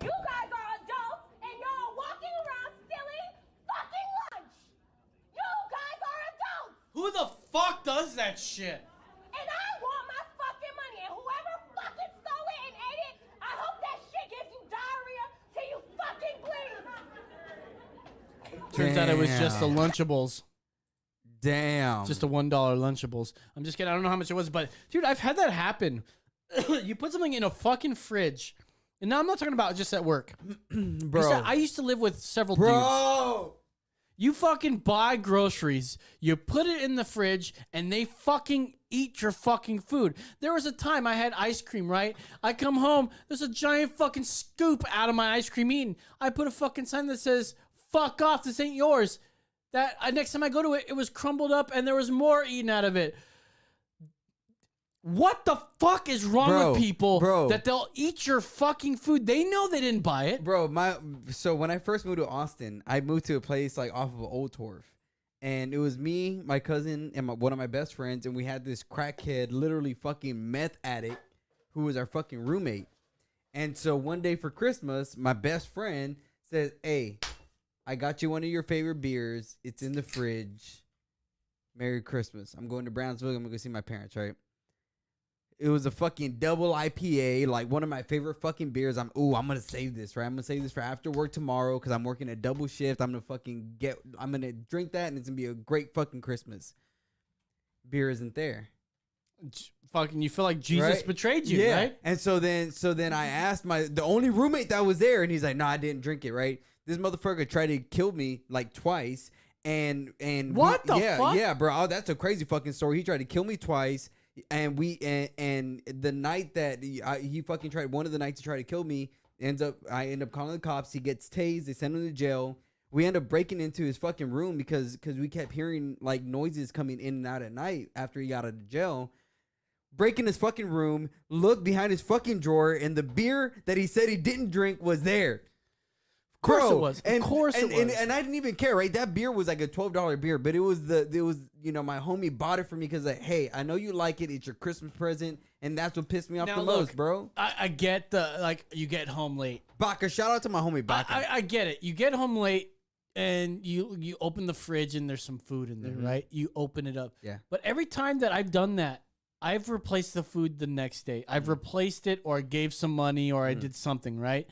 You guys are adults, and y'all walking around stealing fucking lunch. You guys are adults,
Who the fuck does that shit?
and I want my fucking money. And whoever fucking stole it and ate it, I hope that shit gives you diarrhea till you fucking bleed.
Turns out it was just the Lunchables.
Damn.
Just a $1 Lunchables. I'm just kidding. I don't know how much it was, but dude, I've had that happen. You put something in a fucking fridge, and now I'm not talking about just at work.
bro.
I used to live with several dudes.
Bro.
You fucking buy groceries, you put it in the fridge, and they fucking eat your fucking food. There was a time I had ice cream, right? I come home, there's a giant fucking scoop out of my ice cream eaten. I put a fucking sign that says, "Fuck off, this ain't yours." That next time I go to it, it was crumbled up and there was more eaten out of it. What the fuck is wrong with people that they'll eat your fucking food? They know they didn't buy it.
Bro, so when I first moved to Austin, I moved to a place like off of Old Torf. And it was me, my cousin, and one of my best friends, and we had this crackhead, literally fucking meth addict, who was our fucking roommate. And so one day for Christmas, my best friend says, "Hey, I got you one of your favorite beers. It's in the fridge. Merry Christmas. I'm going to Brownsville. I'm going to go see my parents," right? It was a fucking double IPA, like one of my favorite fucking beers. I'm going to save this, right? I'm going to save this for after work tomorrow because I'm working a double shift. I'm going to drink that and it's going to be a great fucking Christmas. Beer isn't there.
fucking, you feel like Jesus betrayed you, right?
And so then I asked the only roommate that was there, and he's like, no, I didn't drink it, right? This motherfucker tried to kill me like twice. And
what the fuck?
Yeah, bro. Oh, that's a crazy fucking story. He tried to kill me twice. And and the night that he fucking tried, one of the nights he tried to kill me, I end up calling the cops. He gets tased. They send him to jail. We end up breaking into his fucking room because we kept hearing like noises coming in and out at night after he got out of jail. Break in his fucking room, look behind his fucking drawer, and the beer that he said he didn't drink was there.
Of course it was. Of course it was.
And I didn't even care, right? That beer was like a $12 beer, but it was my homie bought it for me because like, hey, I know you like it. It's your Christmas present, and that's what pissed me off the most, bro.
I get you get home late.
Baka, shout out to my homie Baka.
I get it. You get home late and you open the fridge and there's some food in there, right? You open it up.
Yeah.
But every time that I've done that, I've replaced the food the next day. I've replaced it, or I gave some money, or I did something, right?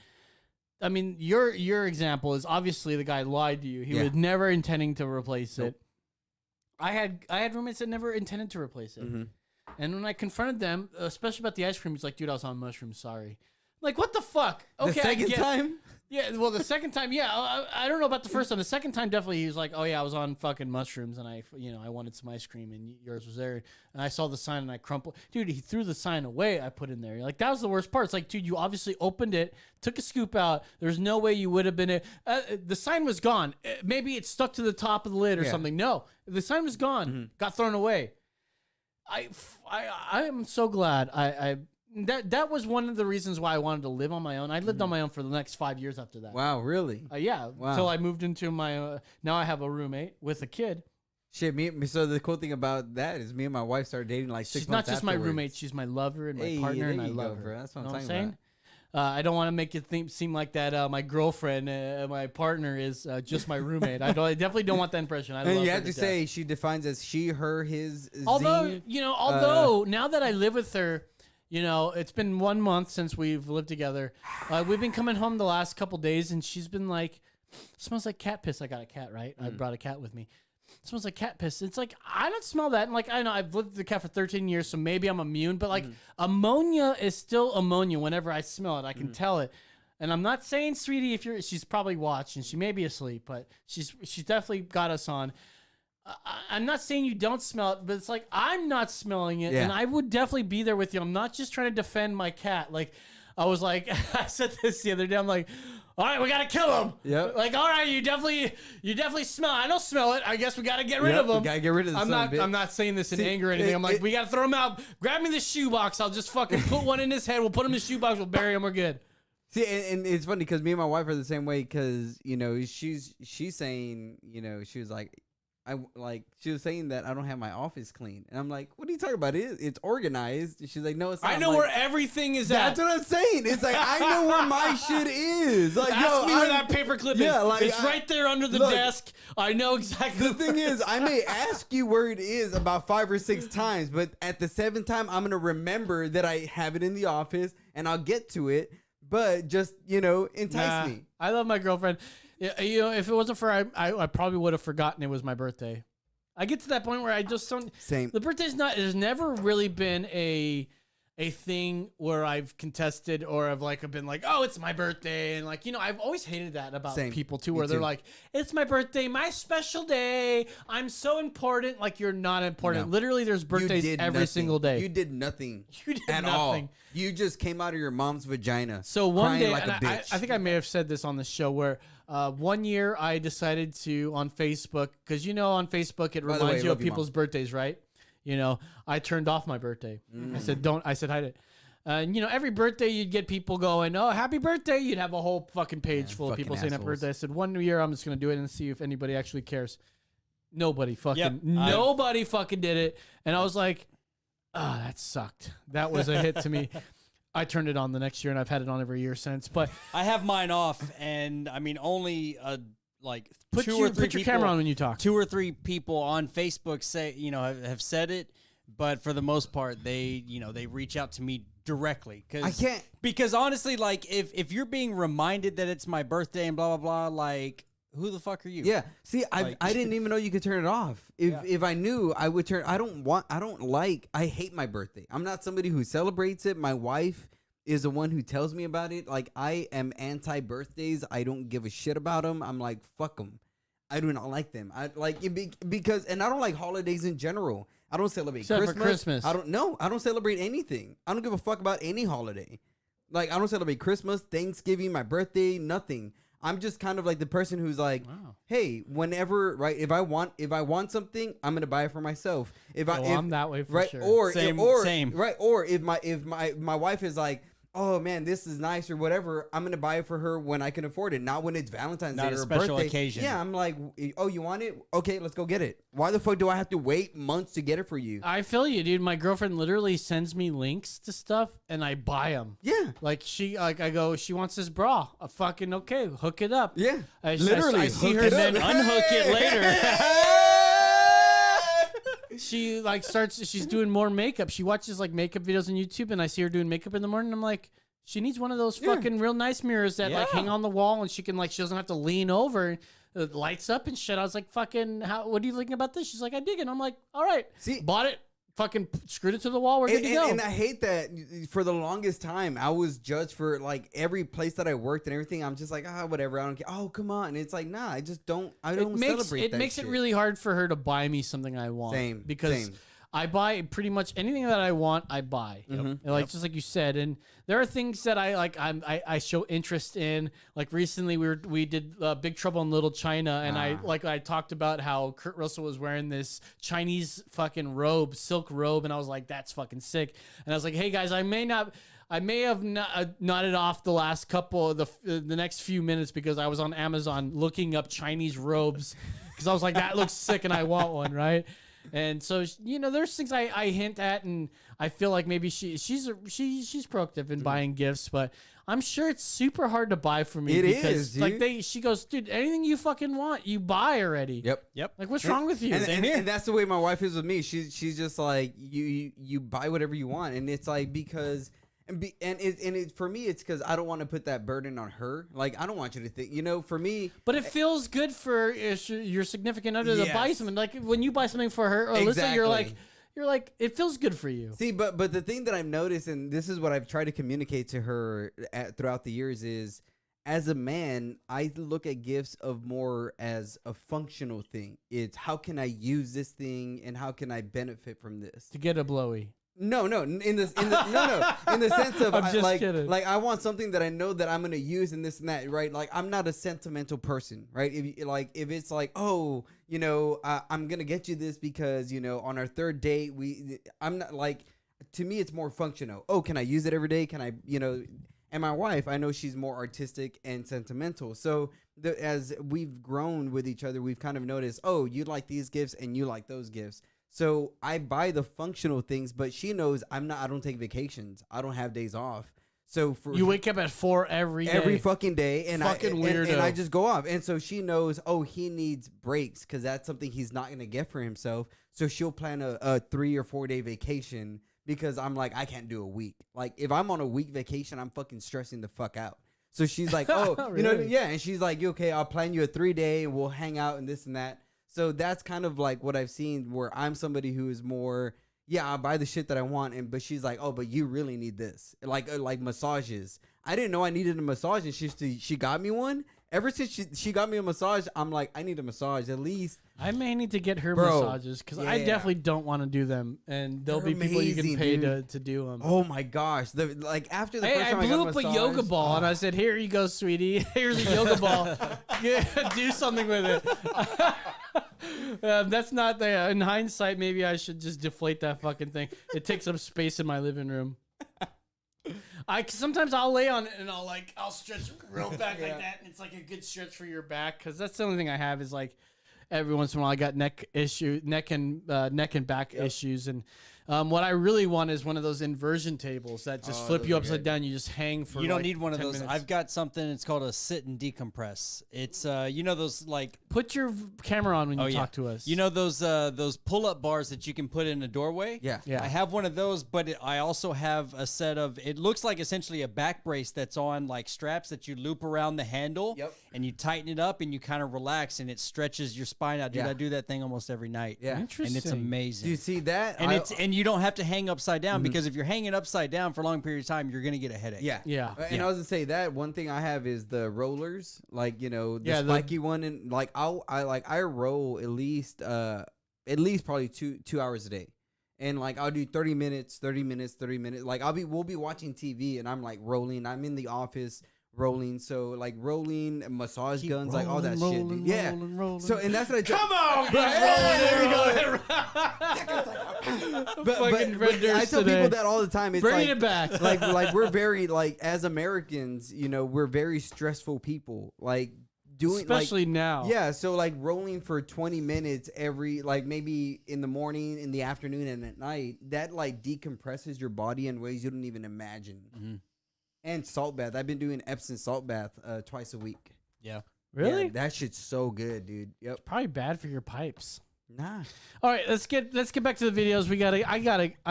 I mean, your example is obviously the guy lied to you. He was never intending to replace it. I had roommates that never intended to replace it. And when I confronted them, especially about the ice cream, he's like, dude, I was on mushrooms, sorry. I'm like, what the fuck? Okay,
the second time?
Yeah, well, the second time, yeah. I don't know about the first time. The second time, definitely, he was like, oh, yeah, I was on fucking mushrooms, and I wanted some ice cream, and yours was there. And I saw the sign, and I crumpled. Dude, he threw the sign away I put in there. Like, that was the worst part. It's like, dude, you obviously opened it, took a scoop out. There's no way you would have been the sign was gone. Maybe it stuck to the top of the lid or something. No, the sign was gone. Got thrown away. I am so glad that was one of the reasons why I wanted to live on my own. I lived on my own for the next 5 years after that.
Wow, really?
Yeah.
Wow.
Until I moved into my, now I have a roommate with a kid.
Shit, so the cool thing about that is me and my wife started dating like 6 months
She's not just
afterwards.
my roommate, she's my lover and my partner, and I love her.
Bro. That's what
I'm
saying.
About. I don't want to make it seem like that my girlfriend, my partner is just my roommate. I definitely don't want that impression.
And you have to say she defines as she, her, his,
although,
zine.
Although now that I live with her, it's been 1 month since we've lived together. We've been coming home the last couple days, and she's been like, smells like cat piss. I got a cat, right? I brought a cat with me. It smells like cat piss. It's like, I don't smell that. And like, I know I've lived with the cat for 13 years, so maybe I'm immune, but like ammonia is still ammonia whenever I smell it. I can tell it. And I'm not saying, sweetie, she's probably watching. She may be asleep, but she's definitely got us on. I'm not saying you don't smell it, but it's like, I'm not smelling it, and I would definitely be there with you. I'm not just trying to defend my cat. Like, I was like, I said this the other day. I'm like, all right, we gotta kill him.
Yep.
Like, all right, you definitely smell. I don't smell it. I guess we gotta get rid of him.
We gotta get rid of
I'm not saying this in anger or anything. I'm like, we gotta throw him out. Grab me the shoebox. I'll just fucking put one in his head. We'll put him in the shoebox. We'll bury him. We're good.
See, and it's funny because me and my wife are the same way because she's saying she was like. She was saying that I don't have my office clean, and I'm like, "What are you talking about? It's organized." And she's like, "No, it's not."
I know where everything is at.
That's what I'm saying. It's like I know where my shit is. Like,
ask me where that paperclip is.
Like,
it's right there under the desk. I know exactly.
The thing is, I may ask you where it is about 5 or 6 times, but at the 7th time, I'm gonna remember that I have it in the office, and I'll get to it. But just entice me.
I love my girlfriend. If it wasn't for her, I probably would have forgotten it was my birthday. I get to that point where I just don't.
Same.
The birthday's not. There's never really been a thing where I've contested or I've been like, oh, it's my birthday, and I've always hated that about people too, where they're like, it's my birthday, my special day. I'm so important. Like, you're not important.
No.
Literally, there's birthdays every single day.
You did nothing.
You did
at
nothing.
all. You just came out of your mom's vagina.
So one day,
like a bitch.
I think I may have said this on the show where 1 year I decided to on Facebook, because on Facebook it reminds you of people's birthdays, right? I turned off my birthday. I said hide it. And every birthday you'd get people going, oh, happy birthday. You'd have a whole fucking page full of people saying happy birthday. I said 1 year I'm just gonna do it and see if anybody actually cares. Nobody fucking did it. And I was like, oh, that sucked. That was a hit to me. I turned it on the next year, and I've had it on every year since. But
I have mine off, and I mean, only
put your camera on when you talk.
2 or 3 people on Facebook say have said it, but for the most part, they reach out to me directly because honestly, if you're being reminded that it's my birthday and blah blah blah, who the fuck are you?
Yeah. See,
Like-
I didn't even know you could turn it off. If I knew, I would turn. I hate my birthday. I'm not somebody who celebrates it. My wife is the one who tells me about it. Like, I am anti birthdays. I don't give a shit about them. I'm like, fuck them. I do not like them. I like it because, and I don't like holidays in general. I don't celebrate
Except for Christmas.
I don't celebrate anything. I don't give a fuck about any holiday. Like, I don't celebrate Christmas, Thanksgiving, my birthday, nothing. I'm just kind of like the person who's like, hey, whenever, right? If I want something, I'm gonna buy it for myself.
I'm that way for sure.
Or
Same.
right? Or if my wife is like, oh man, this is nice or whatever, I'm gonna buy it for her when I can afford it, not when it's Valentine's
Not
Day
a
or
special
birthday.
occasion.
Yeah, I'm like, oh, you want it? Okay, let's go get it. Why the fuck do I have to wait months to get it for you?
I feel you, dude. My girlfriend literally sends me links to stuff, and I buy them.
Yeah.
Like I go, she wants this bra. I fucking okay, hook it up.
Yeah.
Literally, I see
hook
her
it
then
up.
unhook it later. She like she's doing more makeup. She watches like makeup videos on YouTube, and I see her doing makeup in the morning. I'm like, she needs one of those fucking real nice mirrors that like hang on the wall, and she doesn't have to lean over. It lights up and shit. I was like, fucking, what are you thinking about this? She's like, I dig it. I'm like, all right.
See,
bought it, fucking screwed it to the wall. We're good to go.
And I hate that for the longest time, I was judged for like every place that I worked and everything. I'm just like, whatever. I don't care. Oh, come on. And it's like, nah, I just don't, celebrate that.
It makes
shit.
it really hard for her to buy me something I want.
Same.
Because I buy pretty much anything that I want, I buy. And like just like you said, and there are things that I like. I show interest in. Like recently, we did Big Trouble in Little China, and I talked about how Kurt Russell was wearing this Chinese fucking robe, silk robe, and I was like, that's fucking sick. And I was like, hey guys, I may have nodded off the last couple of the next few minutes because I was on Amazon looking up Chinese robes because I was like, that looks sick, and I want one, right? And so, you know, there's things I hint at, and I feel like maybe she's proactive in buying gifts, but I'm sure it's super hard to buy for me.
It
because,
is, dude.
like she goes, dude, anything you fucking want, you buy already.
Yep.
Like, what's wrong with you?
And that's the way my wife is with me. She's just like, you buy whatever you want, and it's like because. For me, it's because I don't want to put that burden on her. Like, I don't want you to think, for me.
But it feels good for your significant other to buy something. Like when you buy something for her, or let's say you're like, it feels good for you.
See, but the thing that I've noticed, and this is what I've tried to communicate to her throughout the years, is as a man, I look at gifts of more as a functional thing. It's how can I use this thing, and how can I benefit from this?
To get a blowy.
No, in the sense of
I'm just kidding.
Like I want something that I know that I'm gonna use and this and that, right? Like I'm not a sentimental person, right? If it's like, oh, I'm gonna get you this because on our third date I'm not like, to me it's more functional. Oh, can I use it every day? Can I, and my wife, I know she's more artistic and sentimental. So as we've grown with each other, we've kind of noticed, oh, you like these gifts and you like those gifts. So I buy the functional things, but she knows I don't take vacations. I don't have days off. So
you wake up at 4 every
fucking day, and
weirdo.
And I just go off. And so she knows, oh, he needs breaks because that's something he's not gonna get for himself. So she'll plan a 3 or 4 day vacation because I'm like, I can't do a week. Like if I'm on a week vacation, I'm fucking stressing the fuck out. So she's like, oh,
really?
Yeah. And she's like, okay, I'll plan you a 3 day and we'll hang out and this and that. So that's kind of like what I've seen where I'm somebody who is more, I'll buy the shit that I want. But she's like, oh, but you really need this. Like massages. I didn't know I needed a massage, and she got me one. Ever since she got me a massage, I'm like, I need a massage at least.
I may need to get her massages because I definitely don't want to do them, and there'll be people you can pay to do them.
Oh my gosh! After the first time
I blew up a yoga ball, and I said, "Here you go, sweetie. Here's a yoga ball. Do something with it." That's not the. In hindsight, maybe I should just deflate that fucking thing. It takes up space in my living room. Sometimes I'll lay on it and I'll stretch real back like that, and it's like a good stretch for your back because that's the only thing I have is like every once in a while I got neck and back issues, and What I really want is one of those inversion tables that just flip you upside down. You just hang for.
You don't
like
need one of
10
those.
minutes.
I've got something. It's called a sit and decompress. It's you know those like
Put your camera on when you talk to us.
You know those pull up bars that you can put in a doorway.
Yeah.
I have one of those, but I also have a set of. It looks like essentially a back brace that's on like straps that you loop around the handle.
Yep.
And you tighten it up and you kind of relax and it stretches your spine out. Dude,
Yeah.
I do that thing almost every night.
Yeah.
Interesting.
And it's amazing.
Do you see that?
And and you don't have to hang upside down because if you're hanging upside down for a long period of time, you're gonna get a headache.
Yeah.
Yeah.
And I was gonna say that one thing I have is the rollers, like the spiky one, and like I roll at least probably two hours a day, and like I'll do 30 minutes. Like we'll be watching TV and I'm like rolling. I'm in the office rolling, so like rolling, massage guns, like all that shit. Dude. Yeah.
Rolling.
So and that's what I do.
Come on,
But I tell people that all the time. It's
Bring
like,
it back.
like we're very like as Americans, we're very stressful people. Like doing
especially now.
Yeah, so like rolling for 20 minutes every like maybe in the morning, in the afternoon, and at night, that like decompresses your body in ways you don't even imagine.
Mm-hmm.
And salt bath. I've been doing Epsom salt bath twice a week.
Yeah.
Really?
Yeah, that shit's so good, dude. Yep.
Probably bad for your pipes.
Nah.
All right, let's get back to the videos. I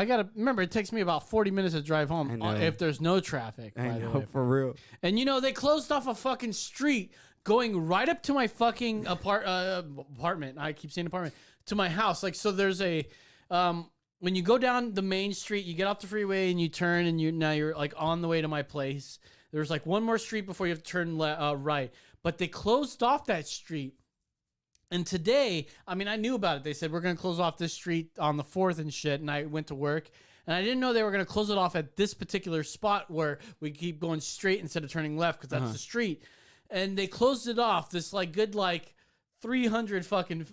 gotta remember it takes me about 40 minutes to drive home
I know.
if there's no traffic.
I
by the
know,
way.
for real.
And they closed off a fucking street going right up to my fucking apartment. I keep saying apartment, to my house. Like, so there's a when you go down the main street, you get off the freeway and you turn, and you're like on the way to my place. There's like one more street before you have to turn right, but they closed off that street. And today, I mean, I knew about it. They said, we're going to close off this street on the 4th and shit. And I went to work, and I didn't know they were going to close it off at this particular spot where we keep going straight instead of turning left, because that's the street. And they closed it off this like good, like 300 fucking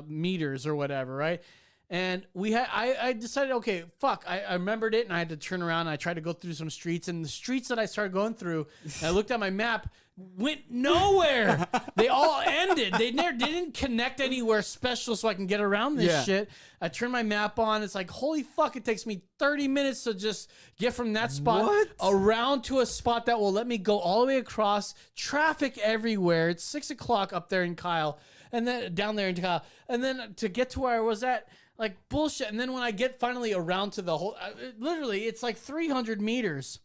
meters or whatever, right? And I decided, okay, fuck. I remembered it, and I had to turn around, and I tried to go through some streets, and the streets that I started going through, and I looked at my map, went nowhere. They all ended. They didn't connect anywhere special so I can get around this shit. I turned my map on. It's like, holy fuck, it takes me 30 minutes to just get from that spot around to a spot that will let me go all the way across. Traffic everywhere. It's 6 o'clock up there in Kyle, and then down there in Kyle. And then to get to where I was at, like bullshit. And then when I get finally around to the whole, literally, it's like 300 meters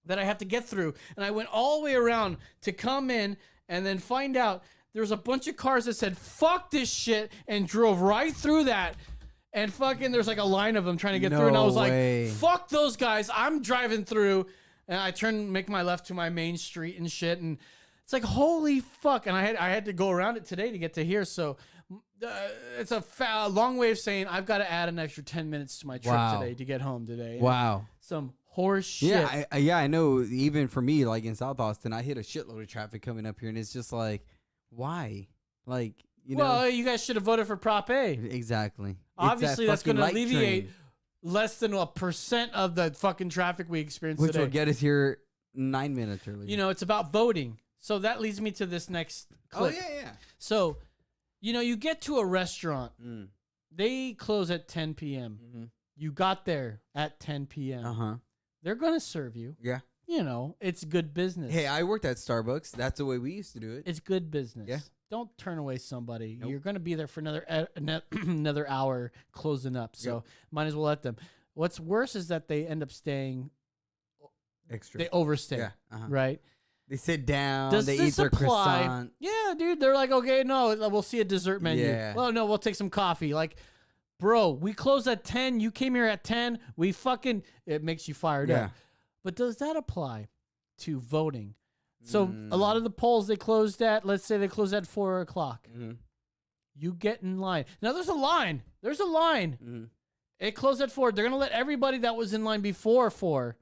that I have to get through. And I went all the way around to come in and then find out there's a bunch of cars that said, fuck this shit, and drove right through that. And fucking, there's like a line of them trying to get through. And I was like, fuck those guys. I'm driving through. And I make my left to my main street and shit. And it's like, holy fuck. And I had to go around it today to get to here. So it's a long way of saying I've got to add an extra 10 minutes to my trip today to get home today.
Wow.
Some horse shit.
Yeah, I know. Even for me, like in South Austin, I hit a shitload of traffic coming up here, and it's just like, why? Like,
well, you guys should have voted for Prop A.
Exactly.
Obviously, that's going to alleviate less than 1% of the fucking traffic we experience
today. Which will get us here 9 minutes early.
It's about voting. So that leads me to this next clip.
Oh, yeah.
So, you get to a restaurant. They close at 10 p.m.
Mm-hmm.
You got there at 10 p.m.
Uh-huh.
They're going to serve you.
Yeah.
It's good business.
Hey, I worked at Starbucks. That's the way we used to do it.
It's good business.
Yeah.
Don't turn away somebody.
Nope.
You're going to be there for another hour closing up. So might as well let them. What's worse is that they end up staying
extra.
They overstay.
Yeah.
Right?
They sit down.
Does
they
this
eat their
apply?
croissant.
Yeah, dude. They're like, okay, no, we'll see a dessert menu.
Yeah.
Well, no, we'll take some coffee. Like, bro, we closed at 10. You came here at 10. It makes you fired up. But does that apply to voting? So a lot of the polls they closed at, let's say they closed at 4 o'clock.
Mm-hmm.
You get in line. Now there's a line. Mm-hmm. It closed at 4. They're going to let everybody that was in line before 4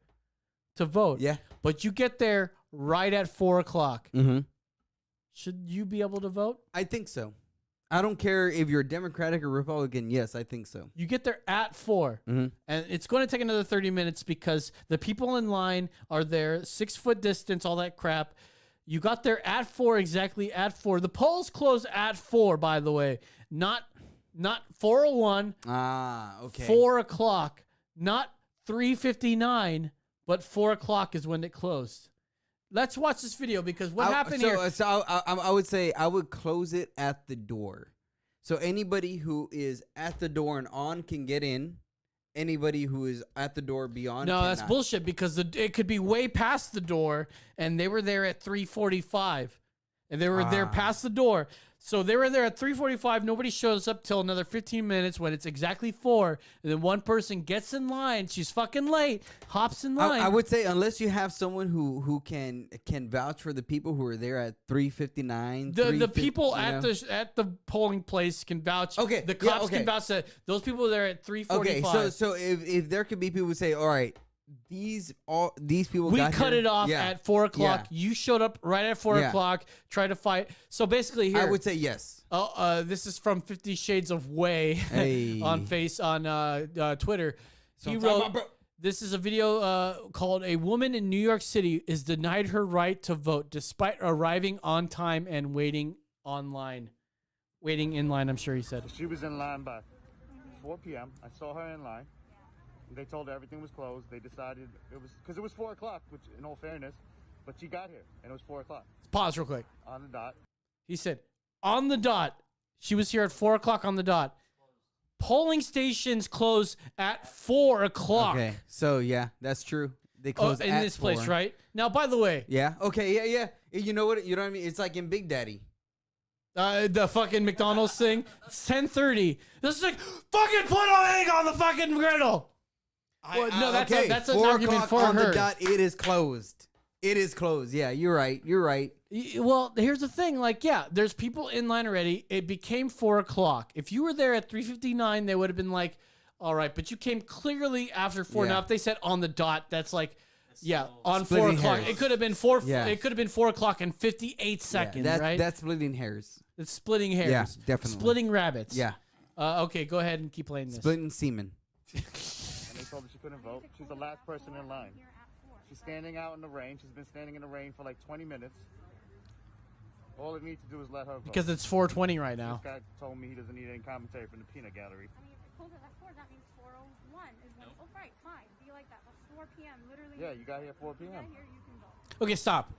to vote.
Yeah.
But you get there right at 4 o'clock.
Mm-hmm.
Should you be able to vote?
I think so. I don't care if you're Democratic or Republican. Yes, I think so.
You get there at 4, and it's going to take another 30 minutes because the people in line are there, 6 foot distance, all that crap. You got there at 4, exactly at 4. The polls close at 4, by the way. Not not 4:01.
Okay.
4 o'clock, not 3:59, but 4 o'clock is when it closed. Let's watch this video because what happened here.
So I would say I would close it at the door. So anybody who is at the door and on can get in. Anybody who is at the door beyond.
No,
cannot.
that's bullshit because it could be way past the door, and they were there at 3:45, and they were there past the door. So they were there at 3:45. Nobody shows up till another 15 minutes when it's exactly 4. And then one person gets in line. She's fucking late. Hops in line.
I would say unless you have someone who can vouch for the people who are there at 3:59.
The people at the polling place can vouch.
Okay,
The cops can vouch that those people are there at 3:45.
Okay, so if there could be people who say, all right, these people
we
got
cut
here.
it off
Yeah.
at 4 o'clock.
Yeah.
You showed up right at 4
Yeah.
o'clock. Try to fight. So basically, here
I would say yes.
this is from 50 Shades of Way
Hey.
on Twitter. He wrote, "This is a video called "A Woman in New York City is denied her right to vote despite arriving on time and waiting online." Waiting in line, I'm sure he said.
She was in line by 4 p.m. I saw her in line. They told her everything was closed. They decided it was because it was 4 o'clock, which, in all fairness, but she got here and it was 4 o'clock.
Pause real quick.
On the dot.
He said, on the dot. She was here at 4 o'clock on the dot. Polling stations close at 4 o'clock.
Okay, so yeah, that's true. They close
in
at
this
4.
place, right? Now, by the way.
Yeah. Okay. Yeah. You know what I mean? It's like in Big Daddy.
The fucking McDonald's thing. It's 10:30. This is like, fucking put an egg on the fucking griddle. Well, no, that's an
4
argument
o'clock
for
on
her.
the dot. It is closed. It is closed. Yeah, you're right.
Well, here's the thing. Like, yeah, there's people in line already. It became 4 o'clock. If you were there at 3:59, they would have been like, all right, but you came clearly after 4.
Yeah.
Now, if they said on the dot, that's like, on 4
Splitting
o'clock.
hairs.
It could have been 4.
Yeah.
It could have been 4 o'clock and 58 seconds, right?
That's splitting hairs.
It's splitting hairs.
Yeah, definitely.
Splitting rabbits.
Yeah.
Okay, go ahead and keep playing this.
Splitting semen.
And they told her she couldn't vote. She's the last person in line. She's standing out in the rain. She's been standing in the rain for like 20 minutes. All it needs to do is let her vote.
Because it's 4:20 right now.
This guy told me he doesn't need any commentary from the peanut gallery.
I mean, if it closes at 4, that means 4:01 is when. Oh, right, fine. Be like that. But 4 p.m. literally.
Yeah, you got here at 4 p.m.
You got here, you can vote.
Okay, stop.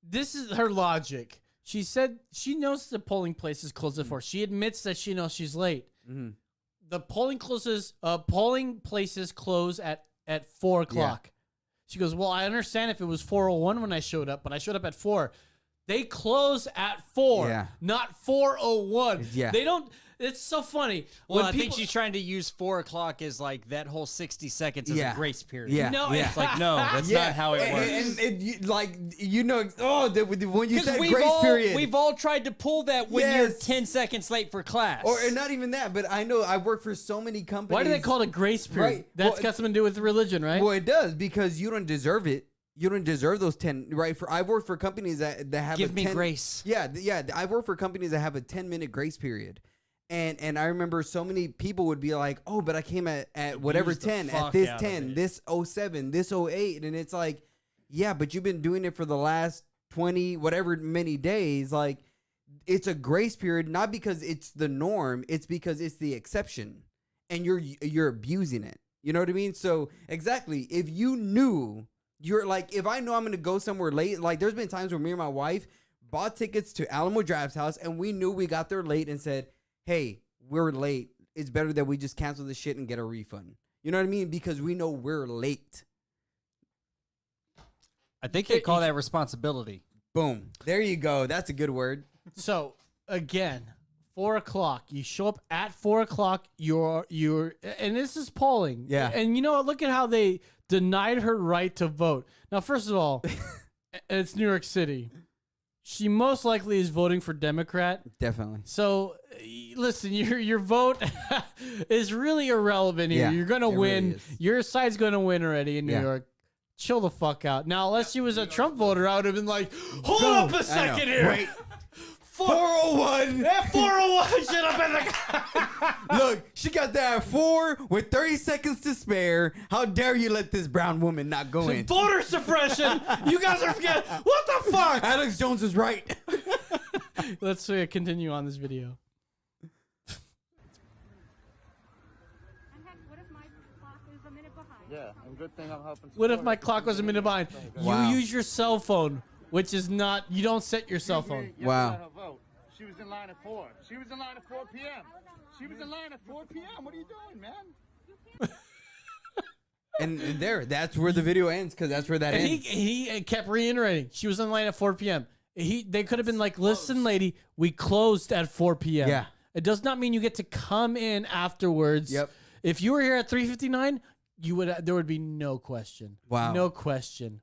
This is her logic. She said she knows the polling place is closed at 4. She admits that she knows she's late.
Mm-hmm.
The polling places close at 4 o'clock. Yeah. She goes, well, I understand if it was 4:01 when I showed up, but I showed up at 4. They close at 4, not 4:01.
Yeah.
They don't. It's so funny.
Well, I think she's trying to use 4 o'clock as like that whole 60 seconds as a grace period.
Yeah.
No,
it's like, no, that's not how it works.
When you said grace period.
We've all tried to pull that when you're 10 seconds late for class.
Or not even that, but I know I work for so many companies.
Why do they call it a grace period?
Right.
That's got something to do with religion, right?
Well, it does, because you don't deserve it. You don't deserve those 10, right? I work for companies that have
Give me grace.
Yeah. I work for companies that have a 10-minute grace period. And I remember so many people would be like, oh, but I came at whatever 10, at this 10, this 07, this 08. And it's like, yeah, but you've been doing it for the last 20, whatever many days. Like, it's a grace period, not because it's the norm. It's because it's the exception. And you're abusing it. You know what I mean? So, exactly. If you knew, you're like, if I know I'm going to go somewhere late, like there's been times where me and my wife bought tickets to Alamo Draft's house and we knew we got there late and said, hey, we're late. It's better that we just cancel this shit and get a refund. You know what I mean? Because we know we're late.
I think they call that responsibility.
Boom. There you go. That's a good word.
So, again, 4 o'clock. You show up at 4 o'clock. You're, and this is polling.
Yeah.
And you know what? Look at how they denied her right to vote. Now, first of all, it's New York City. She most likely is voting for Democrat.
Definitely.
So, listen, your vote is really irrelevant here.
Yeah,
You're going to win.
Really
your side's going to win already in New York. Chill the fuck out. Now, unless she was a Trump voter, I would have been like, hold up a second here.
Wait. 401.
That 401 shit up in the...
Look, she got there at 4 with 30 seconds to spare. How dare you let this brown woman not go in?
Voter suppression. You guys are forgetting. What the fuck?
Alex Jones is right.
Let's continue on this video.
good thing I'm helping.
What if
support
my
her.
clock was a minute behind?
Wow.
You use your cell phone, which is not. You don't set your cell phone.
Wow.
Her vote. She was in line at 4. She was in line at 4 p.m. She was in line at 4 p.m. What are you doing, man?
And that's where the video ends, because that's where that
And
ends.
he kept reiterating. She was in line at 4 p.m. They could have been like, listen, lady, we closed at 4 p.m.
Yeah.
It does not mean you get to come in afterwards.
Yep.
If you were here at 3:59, there would be no question.
Wow.
No question.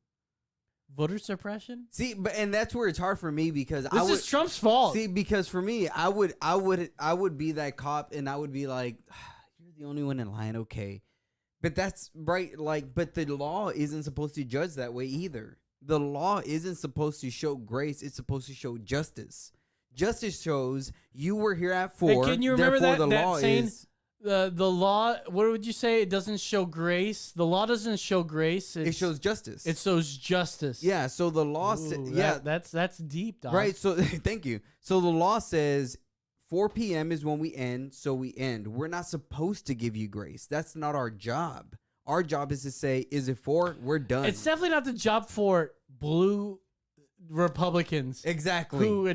Voter suppression?
See, and that's where it's hard for me, because
This is Trump's fault.
See, because for me, I would be that cop, and I would be like, you're the only one in line, okay. But that's right, like, but the law isn't supposed to judge that way either. The law isn't supposed to show grace, it's supposed to show justice. Justice shows you were here at 4.
Hey, can you remember
therefore
that
the law
saying?
is
The law. What would you say? It doesn't show grace. The law doesn't show grace.
it shows justice.
It shows justice.
Yeah, so the law
Ooh, that's deep, dog.
right, so thank you. So the law says 4 p.m. is when we end, so we end. We're not supposed to give you grace. That's not our job. Our job is to say, is it 4? We're done.
It's definitely not the job for blue Republicans.
Exactly.
Who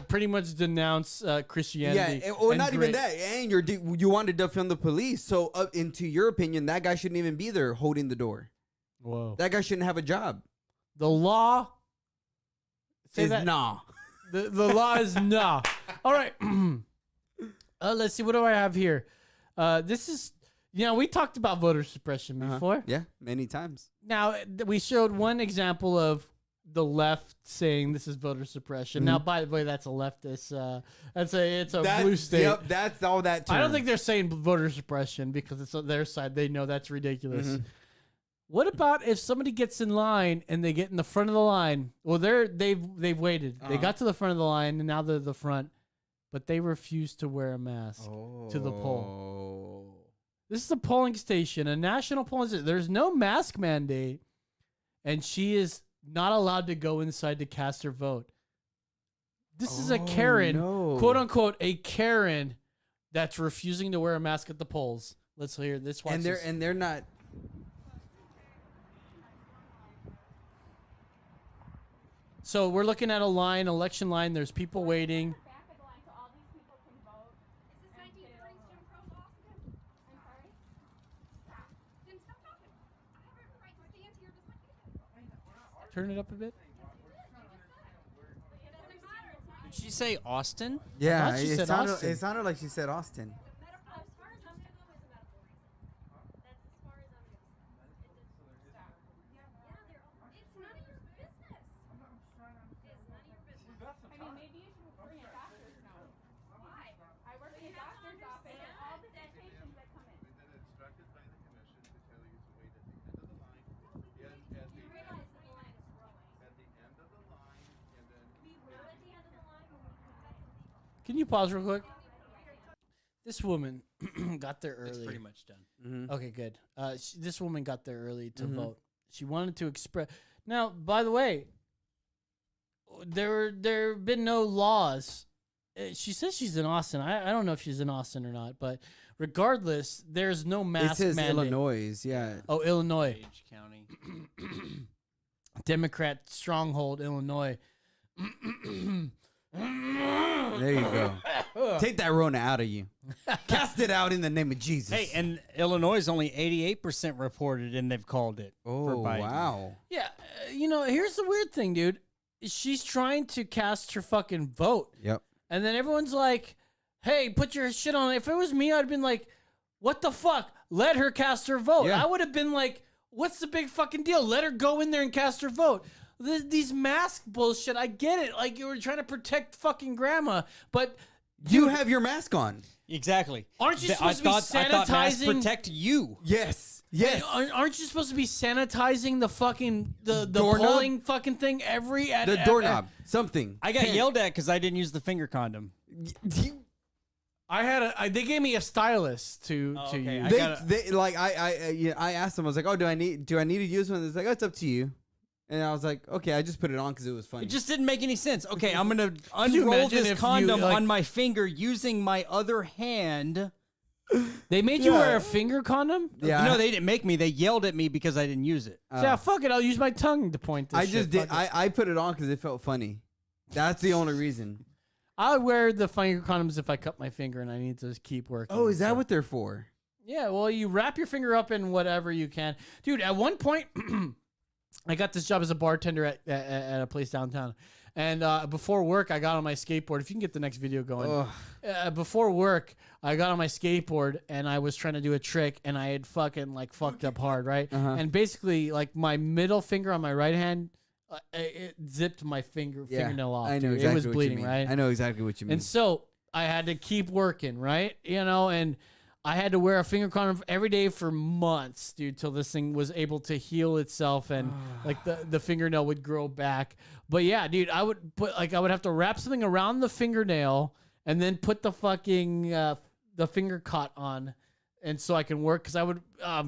pretty much denounce Christianity.
Yeah, or
and
not even
grace.
that. And you want to defund the police. So, into your opinion, that guy shouldn't even be there holding the door.
Whoa.
That guy shouldn't have a job.
The law
Is nah.
The law is nah. All right. Let's see. What do I have here? This is, we talked about voter suppression before.
Yeah, many times.
Now, we showed one example of the left saying this is voter suppression. Now, by the way, that's a leftist. It's a blue state.
Yep, that's all that term.
I don't think they're saying voter suppression because it's on their side. They know that's ridiculous. What about if somebody gets in line and they get in the front of the line? Well, they've waited. They got to the front of the line and now they're the front, but they refuse to wear a mask to the poll. This is a polling station, a national polling station. There's no mask mandate, and she is not allowed to go inside to cast her vote. This is a Karen, quote unquote, a Karen that's refusing to wear a mask at the polls. Let's hear this. Watch this.
And they're not.
So we're looking at a line, election line. There's people waiting. Turn it up a bit.
Did she say Austin?
Yeah,
thought she
it
said
sounded,
Austin.
it sounded like she said Austin.
Can you pause real quick? This woman got there early.
It's pretty much done.
Okay, good. This woman got there early to vote. She wanted to express. Now, by the way, there have been no laws. She says she's in Austin. I don't know if she's in Austin or not, but regardless, there's no mask
It says
mandate.
Illinois, yeah.
Oh, Illinois.
Page County.
Democrat stronghold, Illinois.
There you go. Take that Rona out of you. Cast it out in the name of Jesus.
Hey, and Illinois is only 88% reported, and they've called it. for Biden.
Wow.
Yeah, here's the weird thing, dude. She's trying to cast her fucking vote.
Yep.
And then everyone's like, hey, put your shit on. If it was me, I'd have been like, what the fuck? Let her cast her vote.
Yeah.
I would have been like, what's the big fucking deal? Let her go in there and cast her vote. These mask bullshit, I get it. Like, you were trying to protect fucking grandma, but
You have your mask on.
Exactly.
Aren't you supposed
I
to be
thought masks
sanitizing?
protect you.
Yes. Yes.
Hey, aren't you supposed to be sanitizing the fucking the
Doorknob?
polling fucking thing
The doorknob. Something.
I got yelled at because I didn't use the finger condom.
They gave me a stylus to
okay.
use.
I asked them. I was like, "Oh, do I need to use one?" It's like, "Oh, it's up to you." And I was like, "Okay, I just put it on because it was funny."
It just didn't make any sense. Okay, I'm gonna
you
unroll
imagine
this
if
condom
you, like-
on my finger using my other hand
They made you wear a finger condom?
Yeah.
No, they didn't make me. They yelled at me because I didn't use it.
Yeah, fuck it. I'll use my tongue to point this
I
shit.
just did.
Fuck it.
I put it on because it felt funny. That's the only reason.
I wear the finger condoms if I cut my finger and I need to keep working.
Oh, is that what they're for?
Yeah, well, you wrap your finger up in whatever you can. Dude, at one point, I got this job as a bartender at a place downtown. And before work, I got on my skateboard. If you can get the next video going. Before work, I got on my skateboard and I was trying to do a trick and I had fucking like fucked up hard, right?
Uh-huh.
And basically, like my middle finger on my right hand, it zipped my fingernail off.
I know
dude.
exactly
It was
what
bleeding,
you mean.
right?
I know exactly what you mean.
And so I had to keep working, right? You know, and I had to wear a finger condom every day for months, dude, till this thing was able to heal itself and like the fingernail would grow back. But yeah, dude, I would have to wrap something around the fingernail and then put the fucking the finger cot on, and so I can work because I would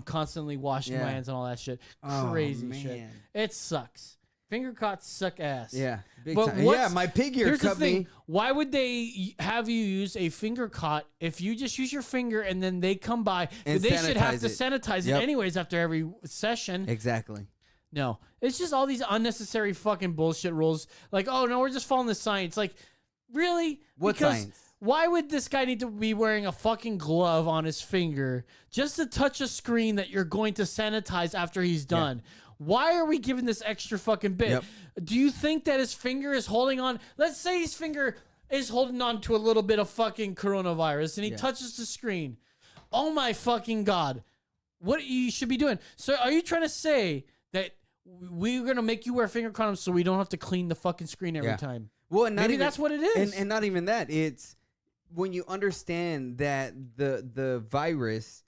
constantly washing my hands and all that shit. Crazy shit. It sucks. Finger cots suck ass.
Yeah, big
but
time. Yeah, my pig ear
here's the
cut
thing.
me.
Why would they have you use a finger cot if you just use your finger and then they come by?
And
They should have
sanitize
to
it.
sanitize it
Yep.
anyways after every session.
Exactly.
No, it's just all these unnecessary fucking bullshit rules. Like, oh no, we're just following the science. Like, really?
What
Because
science?
Why would this guy need to be wearing a fucking glove on his finger just to touch a screen that you're going to sanitize after he's done? Why are we giving this extra fucking bit?
Yep.
Do you think that his finger is holding on? Let's say his finger is holding on to a little bit of fucking coronavirus and he touches the screen. Oh my fucking God. What you should be doing. So are you trying to say that we're going to make you wear finger condoms so we don't have to clean the fucking screen every time?
Well, and
Maybe that's what it is.
And not even that. It's when you understand that the virus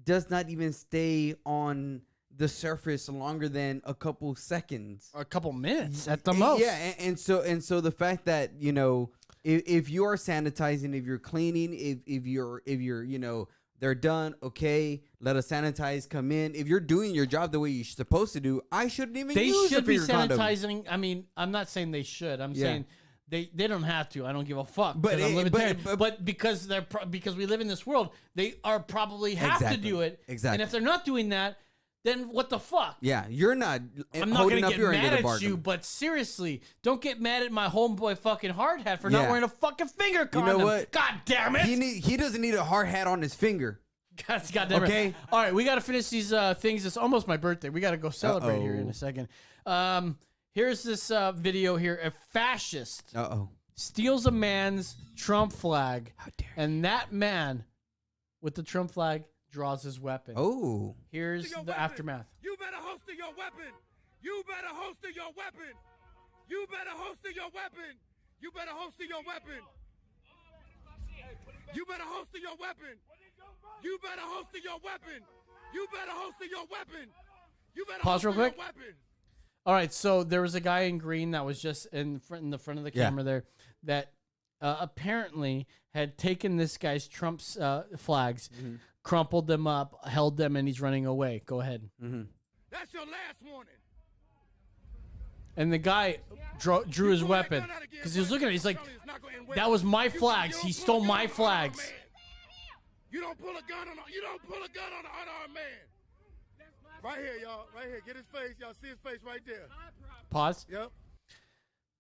does not even stay on the surface longer than a couple seconds
or a couple minutes at the most.
Yeah, and so the fact that, you know, if you are sanitizing, if you're cleaning, if you're you know, they're done, okay, let us sanitize, come in. If you're doing your job the way you're supposed to do, I shouldn't even use
They should
a
be
finger condom.
sanitizing. I mean, I'm not saying they should. I'm saying they don't have to. I don't give a fuck.
But
I'm libertarian.
but-
But because because we live in this world, they are probably have to
Exactly.
do it.
Exactly.
And if they're not doing that, then what the fuck?
Yeah, you're not
I'm not
holding
gonna
up
get
your end of
mad
the
at
bargain.
you, but seriously, don't get mad at my homeboy fucking hard hat for not
Yeah.
wearing a fucking finger
You
condom.
know what?
God damn it!
He doesn't need a hard hat on his finger.
God damn it.
Okay.
All right, we got to finish these things. It's almost my birthday. We got to go celebrate here in
Uh-oh.
a second. Here's this video here. A fascist steals a man's Trump flag. How dare and that man with the Trump flag draws his weapon.
Oh.
Here's the aftermath.
You better holster your weapon. You better holster your weapon. You better holster your weapon. You better holster your weapon. You better holster your weapon. You better holster your weapon. You better holster your weapon. You better
Pause real
holster your
quick.
weapon.
All right, so there was a guy in green that was just in the front of the camera there that apparently had taken this guy's Trump's flags, crumpled them up, held them, and he's running away. Go ahead.
That's your last warning.
And the guy drew his weapon because he was looking at it. He's like, that was my flags. He stole my flags.
You don't pull a gun on an unarmed man. Right here, y'all. Right here. Get his face. Y'all see his face right there.
Pause.
Yep.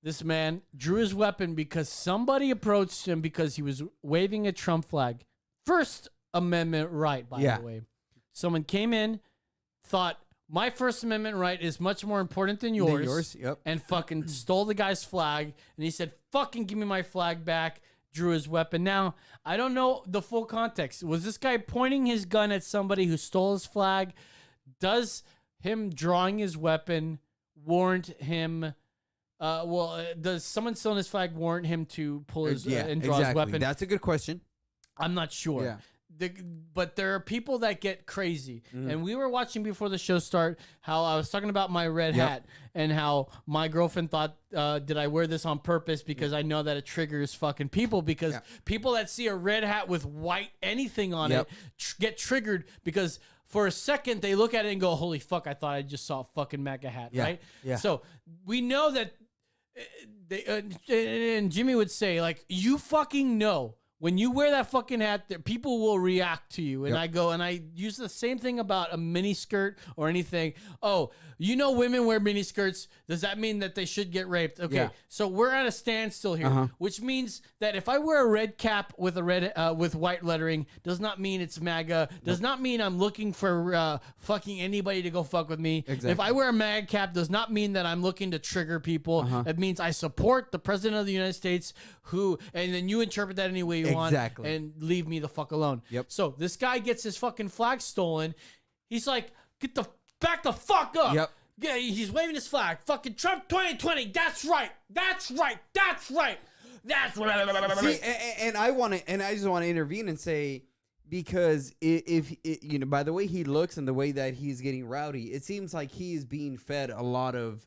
This man drew his weapon because somebody approached him because he was waving a Trump flag. First Amendment right, by the way. Someone came in, thought, my First Amendment right is much more important than yours.
Yep.
And fucking stole the guy's flag. And he said, fucking give me my flag back. Drew his weapon. Now, I don't know the full context. Was this guy pointing his gun at somebody who stole his flag? Does him drawing his weapon warrant him? Does someone stealing his flag warrant him to pull his and draw his weapon?
That's a good question.
I'm not sure.
Yeah.
But there are people that get crazy. And we were watching before the show start how I was talking about my red hat and how my girlfriend thought, did I wear this on purpose? Because I know that it triggers fucking people because people that see a red hat with white anything on it get triggered because for a second they look at it and go, holy fuck, I thought I just saw a fucking MAGA hat, right?
Yeah.
So we know that and Jimmy would say, like, you fucking know when you wear that fucking hat, people will react to you. And
Yep.
I go and I use the same thing about a mini skirt or anything. Oh, you know, women wear mini skirts. Does that mean that they should get raped? Okay,
Yeah.
so we're at a standstill here, which means that if I wear a red cap with a red with white lettering, does not mean it's MAGA. Does not mean I'm looking for fucking anybody to go fuck with me.
Exactly.
If I wear a MAGA cap, does not mean that I'm looking to trigger people. It means I support the president of the United States, and then you interpret that any way you want, and leave me the fuck alone.
Yep.
So this guy gets his fucking flag stolen. He's like, back the fuck up.
Yep.
Yeah, he's waving his flag. Fucking Trump 2020. That's right. That's right. That's right. That's right.
See, and I just want to intervene and say, because if you know, by the way he looks and the way that he's getting rowdy, it seems like he's being fed a lot of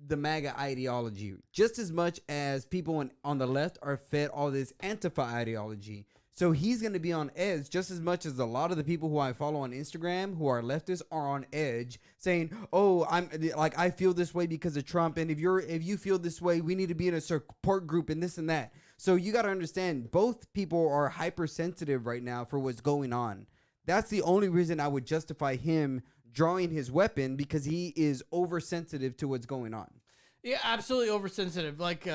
the MAGA ideology, just as much as people on the left are fed all this Antifa ideology. So he's going to be on edge just as much as a lot of the people who I follow on Instagram who are leftists are on edge, saying, "Oh, I feel this way because of Trump, and if you feel this way, we need to be in a support group and this and that." So you got to understand, both people are hypersensitive right now for what's going on. That's the only reason I would justify him drawing his weapon, because he is oversensitive to what's going on.
Yeah, absolutely oversensitive. Like,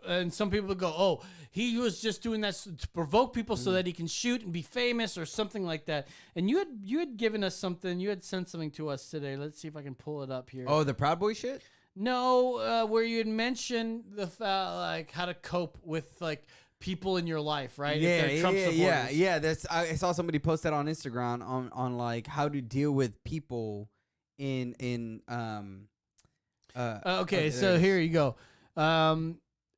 and some people go, "Oh, he was just doing that to provoke people so that he can shoot and be famous or something like that." And you had given us something. You had sent something to us today. Let's see if I can pull it up here.
Oh, the Proud Boy shit?
No, where you had mentioned like how to cope with like people in your life, right? If they're Trump supporters.
That's I saw somebody post that on Instagram on like how to deal with people in
okay, so here you go.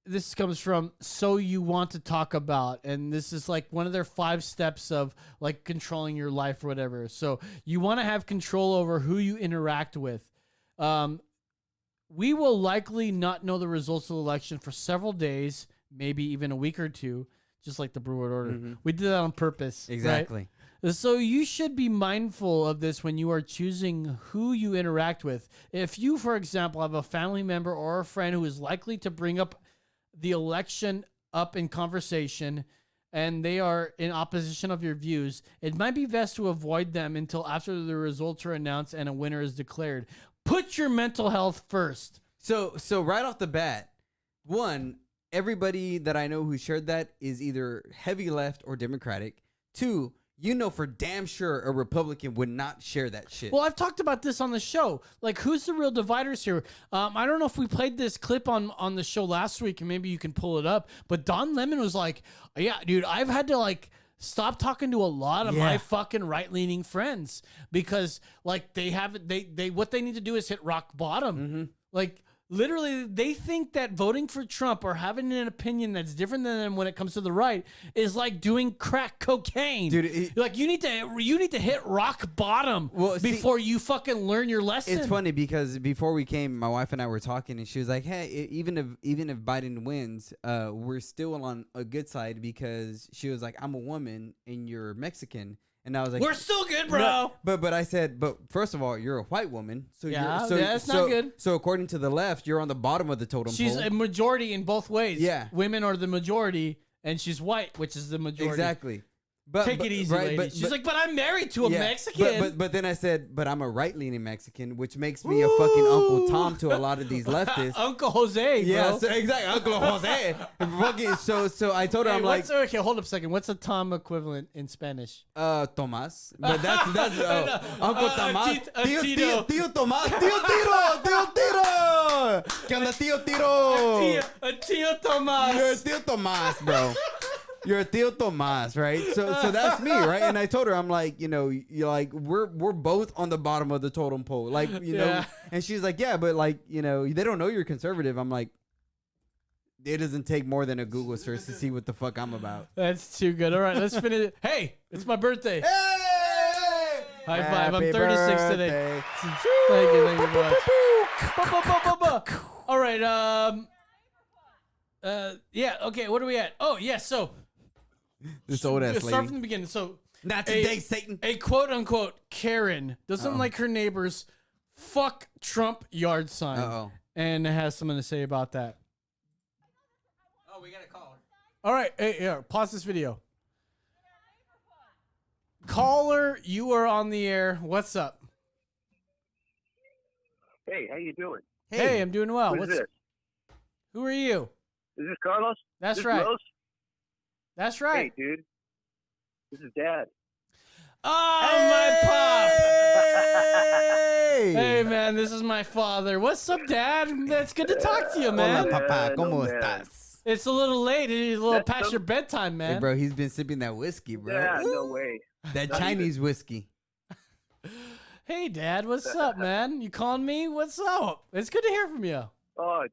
This comes from So You Want to Talk About, and this is like one of their 5 steps of like controlling your life or whatever. So you want to have control over who you interact with. We will likely not know the results of the election for several days, maybe even a week or two, just like the Brewer Order. We did that on purpose.
Exactly.
Right? So you should be mindful of this when you are choosing who you interact with. If you, for example, have a family member or a friend who is likely to bring up the election up in conversation and they are in opposition of your views, it might be best to avoid them until after the results are announced and a winner is declared. Put your mental health first.
So right off the bat, one, everybody that I know who shared that is either heavy left or Democratic. 2, you know for damn sure a Republican would not share that shit.
Well, I've talked about this on the show. Like, who's the real dividers here? I don't know if we played this clip on the show last week, and maybe you can pull it up. But Don Lemon was like, "Yeah, dude, I've had to like stop talking to a lot of my fucking right-leaning friends because like they what they need to do is hit rock bottom. Like." Literally, they think that voting for Trump or having an opinion that's different than them when it comes to the right is like doing crack cocaine. Dude, like you need to hit rock bottom before you fucking learn your lesson.
It's funny because before we came, my wife and I were talking, and she was like, "Hey, even if Biden wins, we're still on a good side," because she was like, "I'm a woman and you're Mexican." And I was like,
"We're still good, bro."
No, but I said, but first of all, you're a white woman, so
that's not good.
So according to the left, you're on the bottom of the totem pole.
She's a majority in both ways.
Yeah,
women are the majority, and she's white, which is the majority.
Exactly.
Take it easy, lady. She's like, but I'm married to a Mexican.
But then I said, but I'm a right-leaning Mexican, which makes me a fucking Uncle Tom to a lot of these leftists.
Uncle Jose, bro.
Yeah, so, exactly, Uncle Jose. Fucking, so I told her, I'm like,
okay, hold up a second. What's a Tom equivalent in Spanish?
Tomas. But that's Uncle Tomas. Tío Tomas. Tío Tiro. ¿Qué onda, Tío Tiro?
Tío Tomas.
You're a Tío Tomas, bro. You're a Tío Tomas, right? So that's me, right? And I told her, I'm like, you're like, we're both on the bottom of the totem pole, like, you know. And she's like, yeah, but like, they don't know you're conservative. I'm like, it doesn't take more than a Google search to see what the fuck I'm about.
That's too good. All right, let's finish it. Hey, it's my birthday.
Hey!
High five. I'm 36 today. Thank you much. All right. Yeah. Okay. What are we at? Oh, yeah. So.
This old ass lady.
Start from the beginning. So.
Not today, Satan.
A quote unquote Karen doesn't like her neighbor's fuck Trump yard sign. And has something to say about that.
Oh, we got a caller.
All right. Hey, here, pause this video. Caller, you are on the air. What's up?
Hey, how you doing?
Hey, I'm doing well.
Who's this?
Who are you?
Is this Carlos?
That's
this
right.
Los?
That's right.
Hey, dude. This is Dad.
Oh, my pop. Hey, man, this is my father. What's up, Dad? It's good to talk to you, man.
Hola, papá.
No,
¿Cómo
man.
estás?
It's a little late. It's a little
That's
past your bedtime, man.
Hey, bro, he's been sipping that whiskey, bro.
Yeah, no way.
That
Not
Chinese whiskey.
Hey, Dad, what's up, man? You calling me? What's up? It's good to hear from you.
Oh,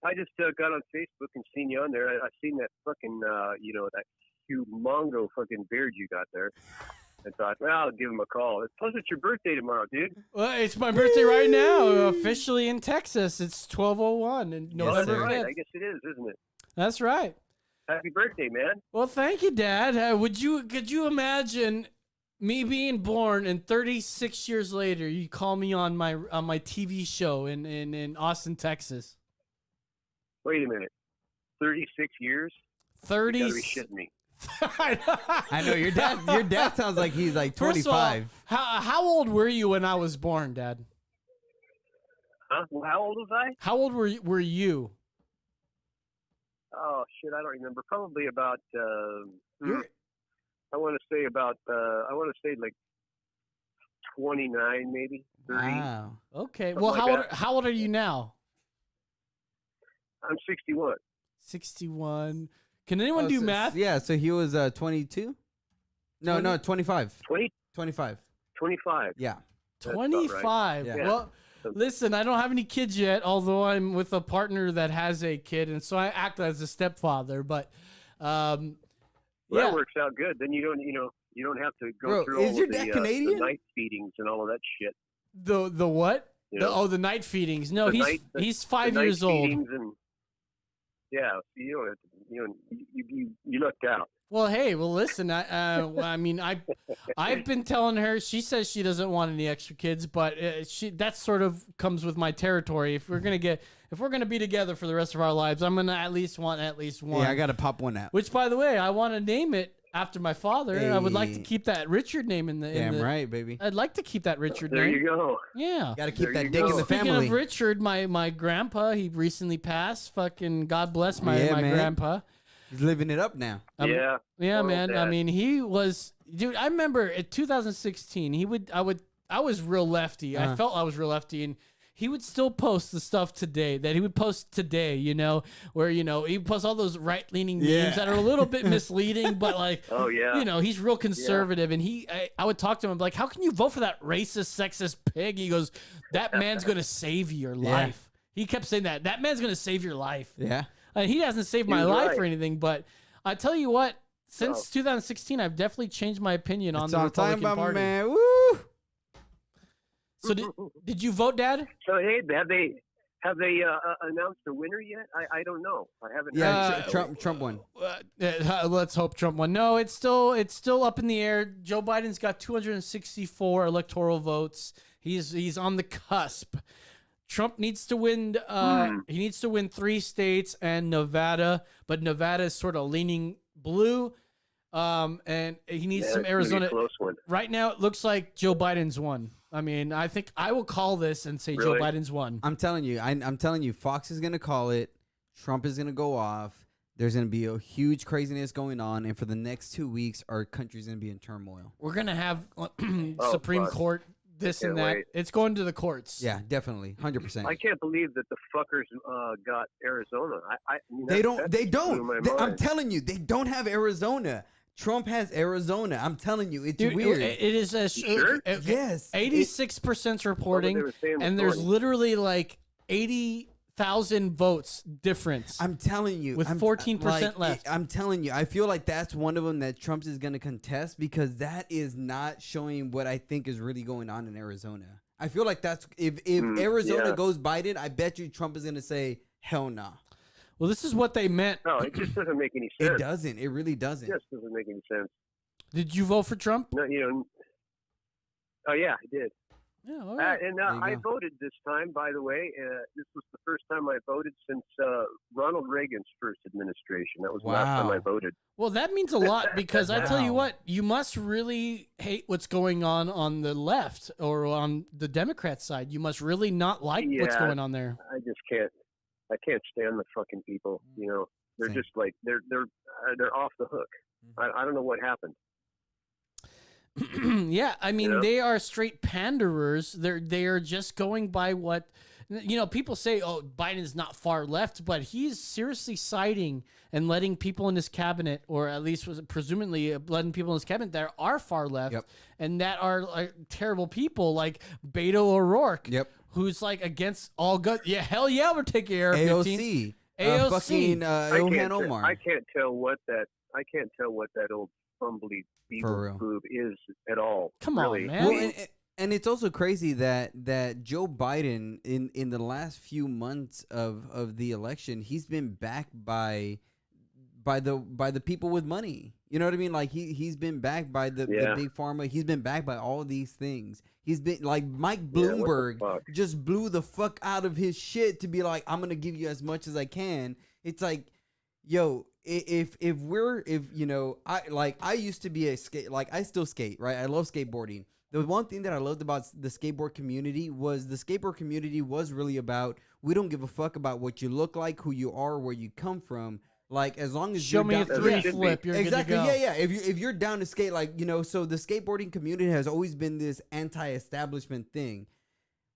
I just got on Facebook and seen you on there. I seen that fucking, that humongo fucking beard you got there. I thought, well, I'll give him a call. Plus, it's your birthday tomorrow, dude.
Well, it's my birthday right now, officially in Texas. It's 12:01 and November
That's
5th.
right. I guess it is, isn't it?
That's right.
Happy birthday, man.
Well, thank you, Dad. Could you imagine me being born and 36 years later, you call me on my TV show in Austin, Texas?
Wait a minute. 36 years?
30.
You gotta be shitting me.
I know your dad. Your dad sounds like he's like
First of all,
25.
how old were you when I was born, Dad?
Huh? Well, how old was I?
How old were you?
Oh, shit, I don't remember. Probably about, I want to say like 29, maybe 30.
Wow.
Okay.
Something
Well,
like
how old are you now?
I'm 61.
61. Can anyone do math?
Yeah, so he was 22? No,
20?
25.
20?
25.
25.
Yeah.
That's about right.
25.
Yeah.
Well, listen, I don't have any kids yet, although I'm with a partner that has a kid, and so I act as a stepfather. But
Well,
yeah,
that works out good. Then you don't have to go
Bro,
through
is
all
your
of
dad
the
Canadian?
night feedings and all of that shit.
the what?
You know?
The night feedings. No,
The
he's
the
5
night
years old.
feedings and, yeah, so you don't have to, you lucked out.
Well, hey, listen. I mean, I've been telling her. She says she doesn't want any extra kids, but that sort of comes with my territory. If we're gonna be together for the rest of our lives, I'm gonna at least want one.
Yeah, I gotta pop one out.
Which, by the way, I want to name it after my father.
Hey.
I would like to keep that Richard name in the.
Damn right, baby.
I'd like to keep that Richard
There
name.
you go.
Yeah.
Gotta keep
There
that
you
dick
go.
in the
Speaking
family.
of Richard, my grandpa, he recently passed. Fucking God bless my
Yeah, man.
grandpa.
He's living it up now.
Yeah.
Yeah,
Poor
man.
old
I
dad.
mean, he was, dude. I remember in 2016, I was real lefty. I felt I was real lefty, and he would still post the stuff today that he would post today. Where he would post all those right leaning memes that are a little bit misleading, but like,
Oh, yeah.
he's real conservative, and I would talk to him like, how can you vote for that racist, sexist pig? He goes, that man's gonna save your life. He kept saying that man's gonna save your life.
Yeah.
He hasn't saved my
was
life
right.
or anything, but I tell you what, since 2016, I've definitely changed my opinion on
That's
the
what I'm talking
Republican
about,
Party.
man. Woo!
So did you vote, Dad?
So hey, have they announced a winner yet? I don't know. I haven't.
Yeah, Trump won.
Let's hope Trump won. No, it's still up in the air. Joe Biden's got 264 electoral votes. He's on the cusp. Trump needs to win. He needs to win 3 states and Nevada, but Nevada is sort of leaning blue. And he needs some
it's gonna be a
Arizona.
close one.
Right now, it looks like Joe Biden's won. I mean, I think I will call this and say
Really?
Joe Biden's won.
I'm telling you. I'm telling you. Fox is gonna call it. Trump is gonna go off. There's gonna be a huge craziness going on, and for the next 2 weeks, our country's gonna be in turmoil.
We're gonna have Supreme
fuck.
Court, this and
Can't
that.
wait.
It's going to the courts.
Yeah, definitely, 100%.
I can't believe that the fuckers got Arizona. I mean,
They
that
don't. They
blew my
don't. I'm
mind.
telling you, they don't have Arizona. Trump has Arizona. I'm telling you, it's
Dude,
weird.
it is a
sure?
Yes.
86% reporting,
What were they saying
and
this
there's
morning?
literally like 80,000 votes difference.
I'm telling you,
With 14% left.
I'm telling you, I feel like that's one of them that Trump is going to contest because that is not showing what I think is really going on in Arizona. I feel like that's if Arizona
yeah.
goes Biden, I bet you Trump is going to say hell nah.
Well, this is what they meant.
No, it just doesn't make any sense.
It doesn't. It really doesn't.
It just doesn't make any sense.
Did you vote for Trump?
No, Oh yeah, I did.
Yeah, all right.
I voted this time, by the way. This was the first time I voted since Ronald Reagan's first administration. That was the last time I voted.
Well, that means a lot because I tell you what, you must really hate what's going on the left or on the Democrat side. You must really not like what's going on there.
I just can't. I can't stand the fucking people. You know, they're just like they're off the hook. I don't know what happened.
Yeah, I mean, they are straight panderers. They are just going by what, people say, oh, Biden's not far left, but he's seriously siding and letting people in his cabinet, or at least was presumably letting people in his cabinet that are far left and that are like terrible people like Beto O'Rourke, who's like against all guns. Yeah, hell yeah, we're taking AR-15.
AOC. Fucking Ilhan Omar.
I can't tell what that old fumbly beaver boob is at all.
Come on, man.
Well, and it's also crazy that Joe Biden in the last few months of the election, he's been backed by the people with money. You know what I mean? Like he's been backed by the big pharma. He's been backed by all these things. He's been like Mike Bloomberg just blew the fuck out of his shit to be like, I'm gonna give you as much as I can. It's like, yo, if I used to be a skate, like I still skate, right? I love skateboarding. The one thing that I loved about the skateboard community was the skateboard community was really about, we don't give a fuck about what you look like, who you are, where you come from. Like, as long as
show me a 3-flip, you're
exactly,
good to go.
Yeah. If you're down to skate, like, so the skateboarding community has always been this anti-establishment thing.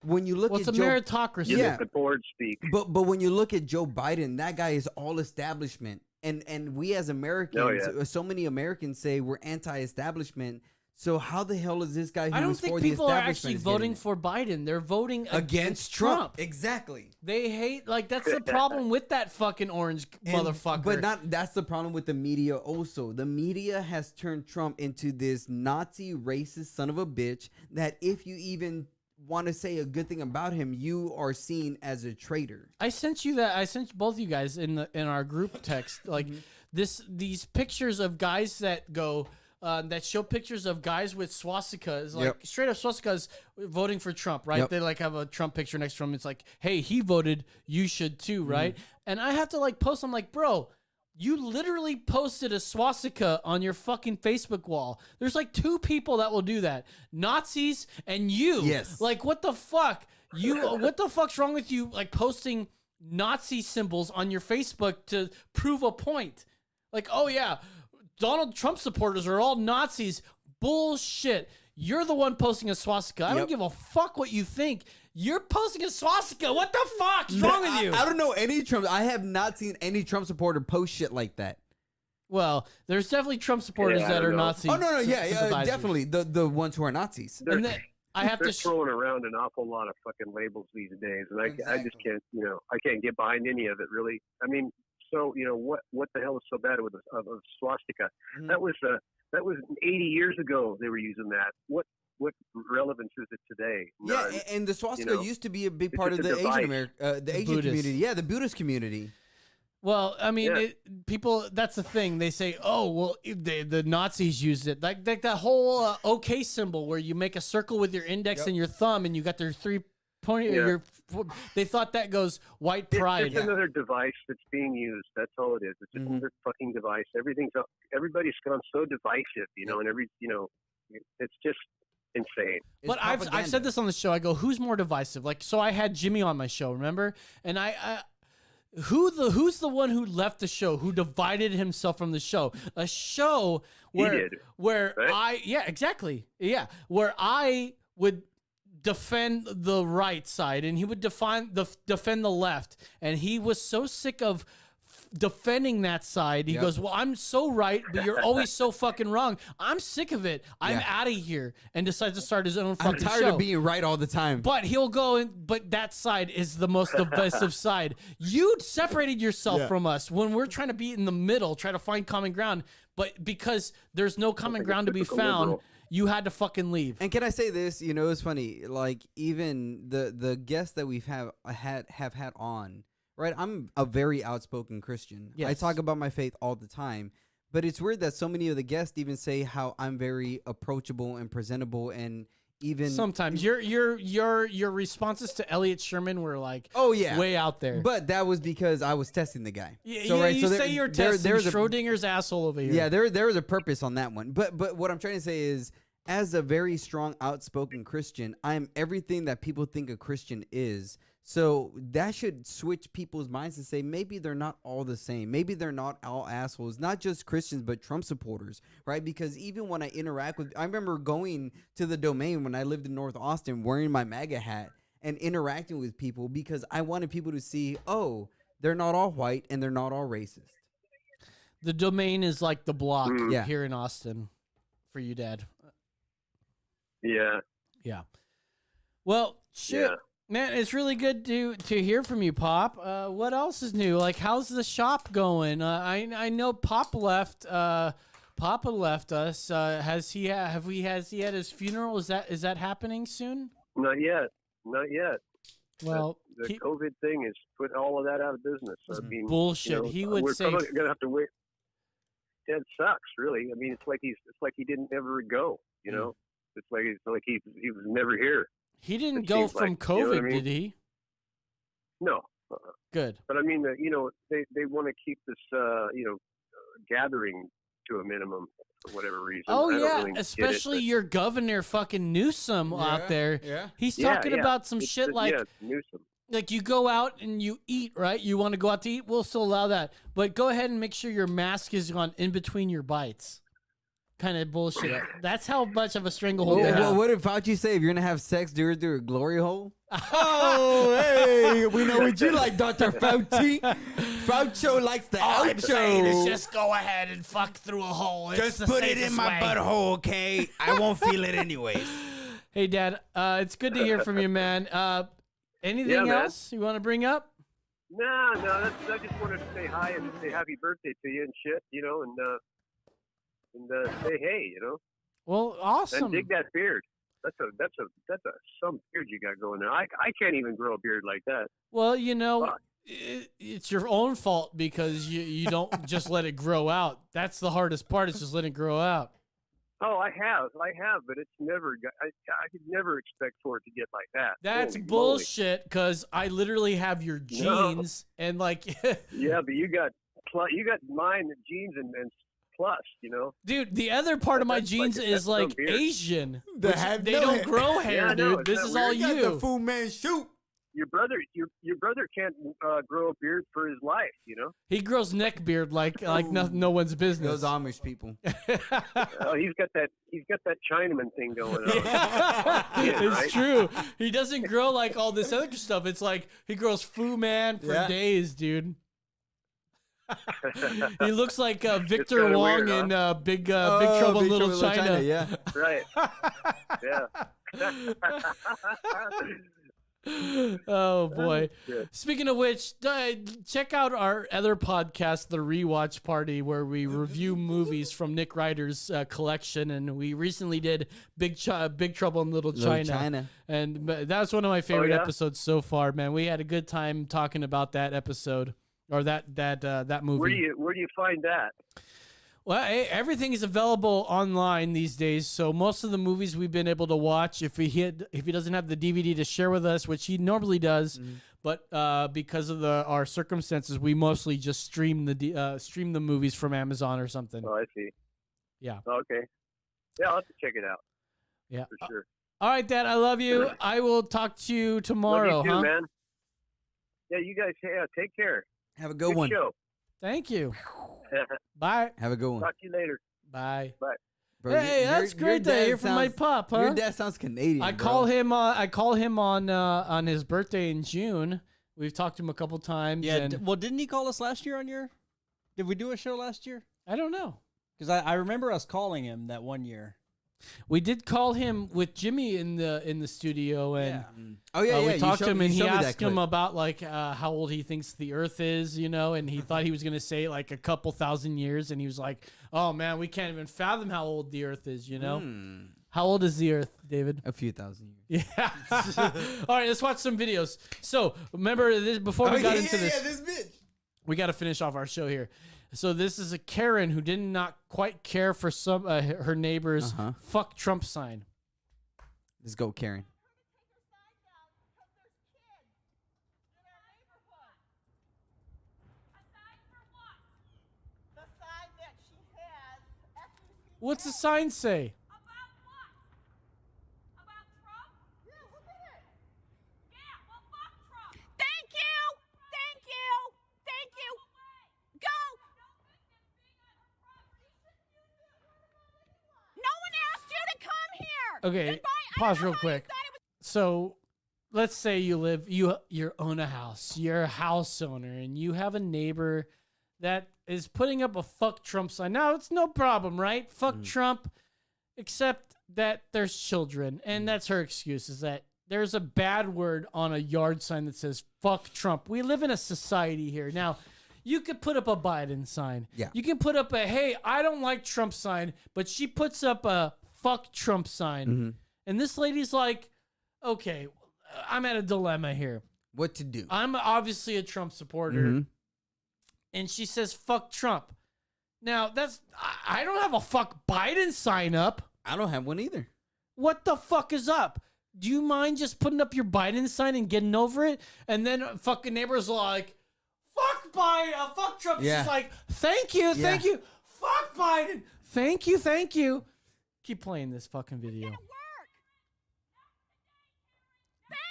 When you look
it's
at
a meritocracy.
Yeah, the board speak.
But when you look at Joe Biden, that guy is all establishment, and we as Americans, so many Americans say we're anti-establishment. So how the hell is this guy who
I don't
is
think
for the
people are
establishment
actually voting for Biden. They're voting against Trump.
Exactly.
They hate, like, that's the problem with that fucking orange motherfucker.
But that's the problem with the media also. The media has turned Trump into this Nazi racist son of a bitch that if you even want to say a good thing about him, you are seen as a traitor.
I sent both you guys in our group text, like these pictures of guys that go, that show pictures of guys with swastikas, like straight up swastikas voting for Trump, right? They like have a Trump picture next to him. It's like, hey, he voted, you should too, right? And I have to like post, I'm like, bro, you literally posted a swastika on your fucking Facebook wall. There's like 2 people that will do that. Nazis and you.
Yes.
Like, what the fuck? What the fuck's wrong with you, like, posting Nazi symbols on your Facebook to prove a point? Like, oh yeah, Donald Trump supporters are all Nazis. Bullshit. You're the one posting a swastika. I don't give a fuck what you think. You're posting a swastika. What the fuck's wrong with you?
I don't know any Trump. I have not seen any Trump supporter post shit like that.
Well, there's definitely Trump supporters that are Nazis.
Oh no, definitely the ones who are Nazis.
They're throwing around an awful lot of fucking labels these days, and I just can't, I can't get behind any of it really. I mean, so what the hell is so bad with a swastika? That was 80 years ago they were using that. What relevance is it today? None.
Yeah, and the swastika used to be a big part of the Asian community. Yeah, the Buddhist community.
Well, I mean, people, that's the thing. They say, oh, well, the Nazis used it. Like that whole OK symbol where you make a circle with your index and your thumb and you got their 3 point. They thought that goes white pride.
It's another device that's being used. That's all it is. It's just another fucking device. Everybody's gone so divisive, and it's just insane.
But I've said this on the show. I go, who's more divisive? Like, so I had Jimmy on my show, remember? And who's the one who left the show, who divided himself from the show? A show where right? where I would defend the right side and he would defend the left, and he was so sick of defending that side. He goes, well, I'm so right, but you're always so fucking wrong. I'm sick of it. I'm out of here, and decides to start his own fucking show.
I'm tired of being right all the time.
But he'll go but that side is the most divisive side. You separated yourself from us when we're trying to be in the middle, try to find common ground, but because there's no common ground to be found, you had to fucking leave.
And can I say this? It's funny. Like, even the guests that we've have had on, right? I'm a very outspoken Christian. Yes. I talk about my faith all the time. But it's weird that so many of the guests even say how I'm very approachable and presentable and even
sometimes your responses to Elliot Sherman were like,
oh yeah,
way out there.
But that was because I was testing the guy.
Yeah, so you say you're testing Schrodinger's asshole over here.
Yeah, there was a purpose on that one. But what I'm trying to say is, as a very strong, outspoken Christian, I'm everything that people think a Christian is. So that should switch people's minds to say maybe they're not all the same. Maybe they're not all assholes, not just Christians, but Trump supporters, right? Because even when I interact with, I remember going to the Domain when I lived in North Austin wearing my MAGA hat and interacting with people because I wanted people to see, oh, they're not all white and they're not all racist.
The Domain is like the block here in Austin for you, Dad.
Yeah.
Yeah. Well, shit. Yeah. Man, it's really good to hear from you, Pop. What else is new? Like, how's the shop going? I know Pop left. Papa left us. Has he had his funeral? Is that happening soon?
Not yet.
Well,
the COVID thing has put all of that out of business. I mean,
bullshit. He would
we're
say
probably gonna have to wait. That sucks, really. I mean, it's like he didn't ever go. You know, it's like he was never here.
He didn't go from COVID, you know what I mean? Did he?
No.
Good.
But I mean, they want to keep this, gathering to a minimum for whatever reason.
Oh yeah, really especially your governor, fucking Newsom, out there.
Yeah.
He's talking about some shit like
Newsom.
Like you go out and you eat, right? You want to go out to eat? We'll still allow that, but go ahead and make sure your mask is on in between your bites. Kind of bullshit. That's how much of a stranglehold.
Well, what did Fauci say? If you're gonna have sex, do it through a glory hole. Oh, hey, we know what you like, Dr. Fauci. Fauci likes the
All I'm saying is
outro.
just go ahead and fuck through a hole. It's
Just
the
put it in
safest
my
way.
butthole, okay? I won't feel it anyways.
Hey, Dad. It's good to hear from you, man. Anything
man.
else you want to bring up?
No. I just wanted to say hi and say happy birthday to you and shit, and say hey,
Well, awesome.
And dig that beard. That's some beard you got going there. I can't even grow a beard like that.
Well, it's your own fault because you don't just let it grow out. That's the hardest part. Is just letting it grow out.
Oh, I have, but it's never. I could never expect for it to get like that.
That's
Holy
bullshit. Because I literally have your genes and like.
Yeah, but you got mine, the genes and plus,
Dude, the other part of my genes is like Asian. They don't grow hair,
Yeah,
dude. This is all you.
The Fu Manchu.
Your brother can't grow a beard for his life,
He grows neck beard like no one's business.
Those Amish people.
Oh, he's got that Chinaman thing going on.
It's
right?
true. He doesn't grow like all this other stuff. It's like he grows Fu Man for days, dude. He looks like Victor
kinda
Wong
weird,
in Big Trouble in Little China.
Yeah.
Right. Yeah.
Oh boy!
Good.
Speaking of which, check out our other podcast, The Rewatch Party, where we review movies from Nick Ryder's collection, and we recently did Big Trouble in Little China, and that was one of my favorite episodes so far. Man, we had a good time talking about that episode or that movie.
Where do you find that?
Well, everything is available online these days. So most of the movies we've been able to watch, if he doesn't have the DVD to share with us, which he normally does, but because of our circumstances, we mostly just stream the movies from Amazon or something.
Oh, I see.
Yeah.
Okay. Yeah, I'll have to check it out.
Yeah.
For sure.
All right, Dad. I love you. I will talk to you tomorrow.
Love you too, man. Yeah, you guys. Take care.
Have a good one.
Show.
Thank you. Bye.
Have a good one.
Talk to you later.
Bye.
Bye.
Bro,
Hey, that's great to hear from my pup, huh?
Your dad sounds Canadian.
I call him on his birthday in June. We've talked to him a couple times.
Yeah.
and
Well, didn't he call us last year Did we do a show last year?
I don't know.
Because I remember us calling him that one year.
We did call him with Jimmy in the studio, and
we
talked to him, and he asked him about like how old he thinks the Earth is, and he thought he was gonna say like a couple thousand years, and he was like, "Oh man, we can't even fathom how old the Earth is," How old is the Earth, David?
A few thousand years.
Yeah. All right, let's watch some videos. So remember this before we got into this.
Yeah, this bitch.
We got to finish off our show here. So this is a Karen who did not quite care for some her neighbor's "fuck Trump" sign.
Let's go, Karen.
What's the sign say?
Thank you. Thank you. Thank you. Go. No one asked you to come here.
Okay,
Goodbye.
pause real quick. So, let's say you own a house. You're a house owner, and you have a neighbor that is putting up a "fuck Trump" sign. Now, it's no problem, right? Fuck Trump, except that there's children, and that's her excuse, is that there's a bad word on a yard sign that says "fuck Trump." We live in a society here. Now, you could put up a Biden sign.
Yeah.
You can put up a "hey, I don't like Trump" sign, but she puts up a "fuck Trump" sign. And this lady's like, okay, I'm at a dilemma here.
What to do?
I'm obviously a Trump supporter. And she says, "fuck Trump." Now, I don't have a "fuck Biden" sign up.
I don't have one either.
What the fuck is up? Do you mind just putting up your Biden sign and getting over it? And then fucking neighbors are like, "fuck Biden, fuck Trump."
Yeah.
She's like, "Thank you, thank you. Fuck Biden. Thank you, thank you." Keep playing this fucking video.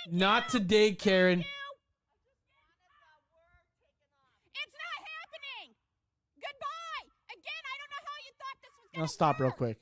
Not today, Karen.
It's not happening. Goodbye. Again, I don't know how you thought this was
Now stop real quick.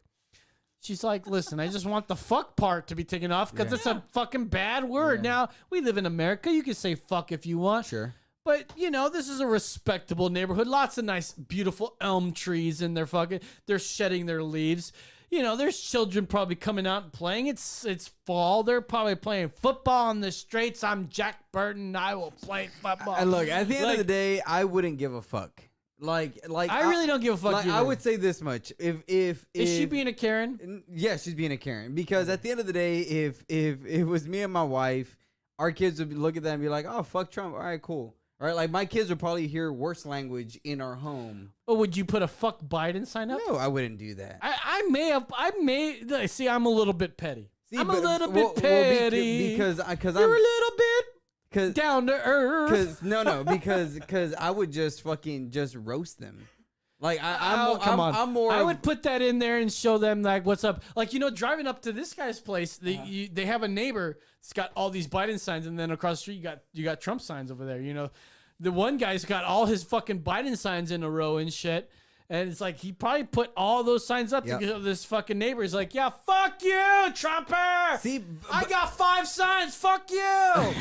She's like, "listen, I just want the fuck part to be taken off because it's a fucking bad word." Now, we live in America. You can say fuck if you want.
Sure.
But, you know, this is a respectable neighborhood. Lots of nice, beautiful elm trees and they're shedding their leaves. You know, there's children probably coming out and playing. It's fall. They're probably playing football on the streets. I'm Jack Burton. I will play football.
And look, at the end of the day, I wouldn't give a fuck. Like
I really don't give a fuck.
Like, I would say this much: if
is she being a Karen?
Yeah, she's being a Karen. Because at the end of the day, if it was me and my wife, our kids would look at that and be like, "Oh, fuck Trump." All right, cool. All right, like my kids would probably hear worse language in our home.
Or would you put a "fuck Biden" sign up?
No, I wouldn't do that.
I may see. I'm a little bit petty. I'm a little bit petty
because
you're a little bit down to earth.
Because I would just fucking roast them. Like I'm more.
I would put that in there and show them like what's up. Like, you know, driving up to this guy's place, they have a neighbor that's got all these Biden signs, and then across the street you got Trump signs over there. You know, the one guy's got all his fucking Biden signs in a row and shit. And it's like he probably put all those signs up to give this fucking neighbor. He's like, "Yeah, fuck you, Trumper. See, I got 5 signs. Fuck you."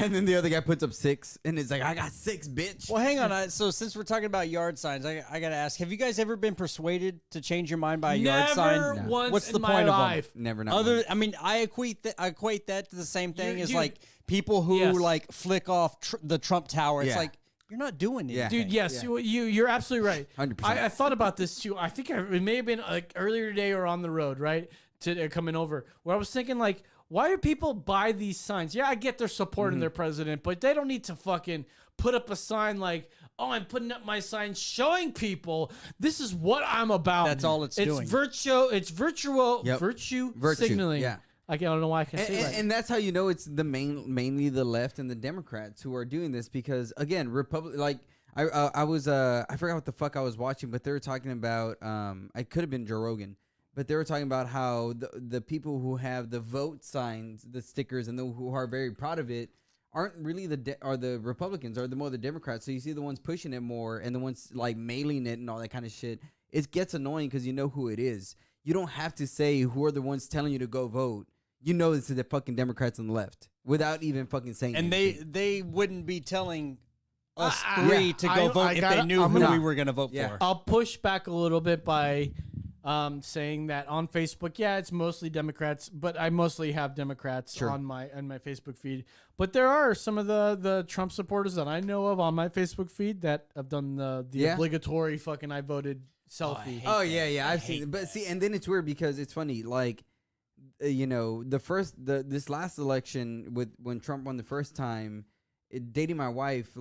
And then the other guy puts up 6, and it's like, "I got 6, bitch."
Well, hang on. So since we're talking about yard signs, I gotta ask: have you guys ever been persuaded to change your mind by a yard sign?
Never once
What's the
in my
point
life.
of them?
Never.
I mean, I equate that to the same thing as
dude,
like people who
yes.
like flick off the Trump Tower. It's
Yeah.
like, you're not doing it,
Dude. Yes, you're absolutely right.
100%.
I thought about this too. I think it may have been like earlier today or on the road, right, to coming over, where I was thinking like, why do people buy these signs? Yeah, I get they're supporting their president, but they don't need to fucking put up a sign like, "Oh, I'm putting up my sign showing people this is what I'm about."
That's all it's doing.
It's virtual virtue signaling.
Yeah.
I don't know why I can say that.
And that's how you know it's mainly the left and the Democrats who are doing this, because again, I forgot what the fuck I was watching, but they were talking about I could have been Joe Rogan, but they were talking about how the people who have the vote signs, the stickers, and who are very proud of it aren't really the Republicans, or more the Democrats. So you see the ones pushing it more and the ones like mailing it and all that kind of shit. It gets annoying because you know who it is. You don't have to say who are the ones telling you to go vote. You know it's the fucking Democrats on the left without even fucking saying
and
anything.
they wouldn't be telling us three to go vote if they knew who we were going to vote for.
I'll push back a little bit by saying that on Facebook, it's mostly Democrats, but I mostly have Democrats on my Facebook feed. But there are some of the Trump supporters that I know of on my Facebook feed that have done the obligatory fucking "I voted" selfie.
I've seen it. But see, and then it's weird because it's funny, like, you know, this last election when Trump won the first time, dating my wife,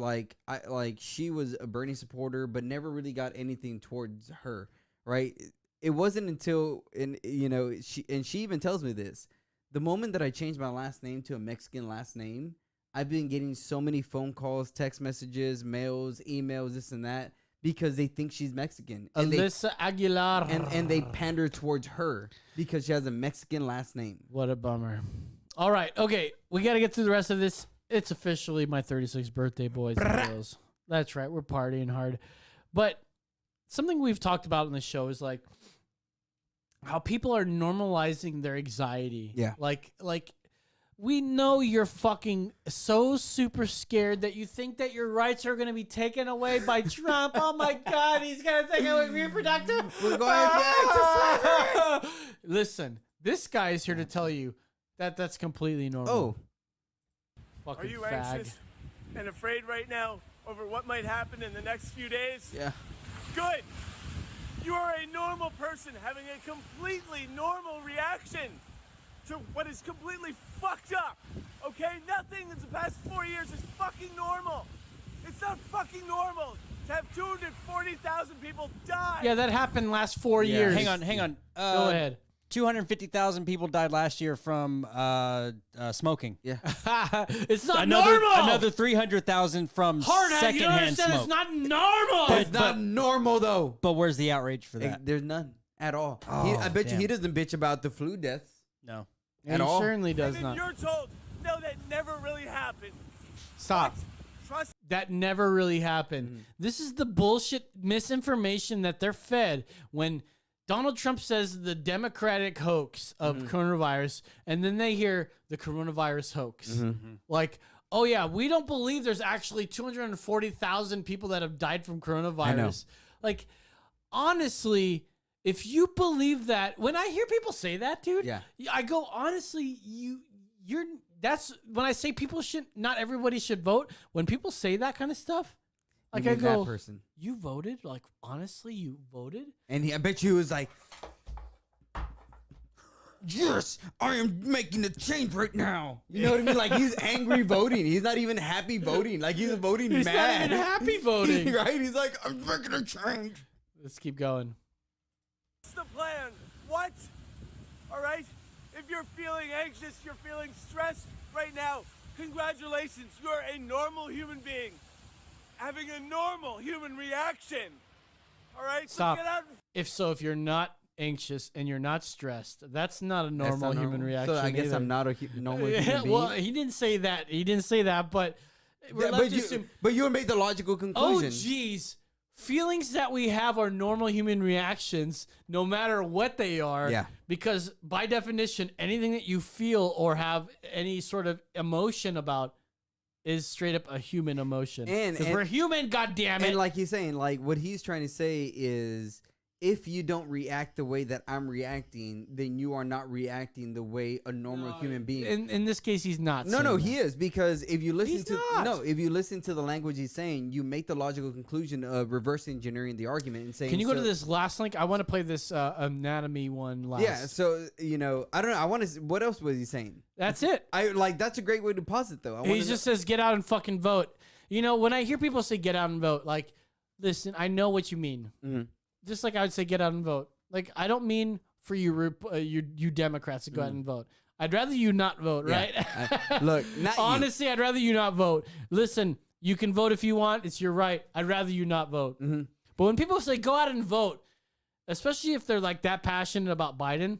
she was a Bernie supporter, but never really got anything towards her, right? It wasn't until she even tells me this, the moment that I changed my last name to a Mexican last name, I've been getting so many phone calls, text messages, mails, emails, this and that, because they think she's Mexican. And
Alyssa Aguilar.
And they pander towards her because she has a Mexican last name.
What a bummer. All right. Okay. We got to get through the rest of this. It's officially my 36th birthday, boys and girls. That's right. We're partying hard. But something we've talked about on the show is like how people are normalizing their anxiety.
Yeah.
Like we know you're fucking so super scared that you think that your rights are going to be taken away by Trump. Oh my God, he's going to take away reproductive.
We're going back to slavery.
Listen, this guy is here to tell you that that's completely normal.
Oh.
Fucking
Are you
fag.
anxious and afraid right now over what might happen in the next few days?
Yeah.
Good. You are a normal person having a completely normal reaction to what is completely fucked up. Okay? Nothing in the past 4 years is fucking normal. It's not fucking normal to have 240,000 people die.
Yeah, that happened last 4 years.
Hang on.
Go ahead.
250,000 people died last year from smoking.
Yeah.
It's not normal.
Another 300,000 from secondhand smoke.
It's not normal.
It's not normal, though.
But where's the outrage for that?
There's none at all.
Oh,
I bet you
damn.
he doesn't bitch about the flu deaths.
No.
At
he
all.
certainly does
And if
not.
you're told, no, that never really happened.
Stop.
Trust.
That never really happened. This is the bullshit misinformation that they're fed when Donald Trump says the Democratic hoax of coronavirus, and then they hear the coronavirus hoax. Like, oh yeah, we don't believe there's actually 240,000 people that have died from coronavirus. Like, honestly, if you believe that, when I hear people say that, dude, I go, honestly, you're that's when I say people should, not everybody should vote. When people say that kind of stuff, like I go,
that person.
You voted? Like, honestly, you voted?
And I bet you he was like, yes, I am making a change right now. You know what I mean? Like, he's angry voting. He's not even happy voting. Like, he's voting
He's
mad.
not even happy voting.
Right? He's like, I'm making a change.
Let's keep going.
What's the plan? What? All right? If you're feeling anxious, you're feeling stressed right now, congratulations. You're a normal human being having a normal human reaction. All right?
Stop.
So get out.
If you're not anxious and you're not stressed, that's not a normal human reaction.
So I guess
either.
I'm not a normal human being.
Well, he didn't say that. He didn't say that, but we're allowed to assume.
But you made the logical conclusion.
Oh, geez. Feelings that we have are normal human reactions, no matter what they are.
Yeah.
Because by definition, anything that you feel or have any sort of emotion about is straight up a human emotion. Because we're human, goddammit.
And like he's saying, like what he's trying to say is, if you don't react the way that I'm reacting, then you are not reacting the way a normal human being.
In this case, he's not.
No, he is, because if you listen
He's
if you listen to the language he's saying, you make the logical conclusion of reverse engineering the argument and saying.
Can you go to this last link? I want to play this anatomy one last.
Yeah. So I don't know. I want to. What else was he saying?
That's it.
That's a great way to pause it though.
He just says, "Get out and fucking vote." You know, when I hear people say, "Get out and vote," like, listen, I know what you mean.
Mm-hmm.
Just like I would say, get out and vote. Like, I don't mean for you Democrats to go out and vote. I'd rather you not vote, right?
Look, not
honestly, I'd rather you not vote. Listen, you can vote if you want. It's your right. I'd rather you not vote.
Mm-hmm.
But when people say go out and vote, especially if they're like that passionate about Biden,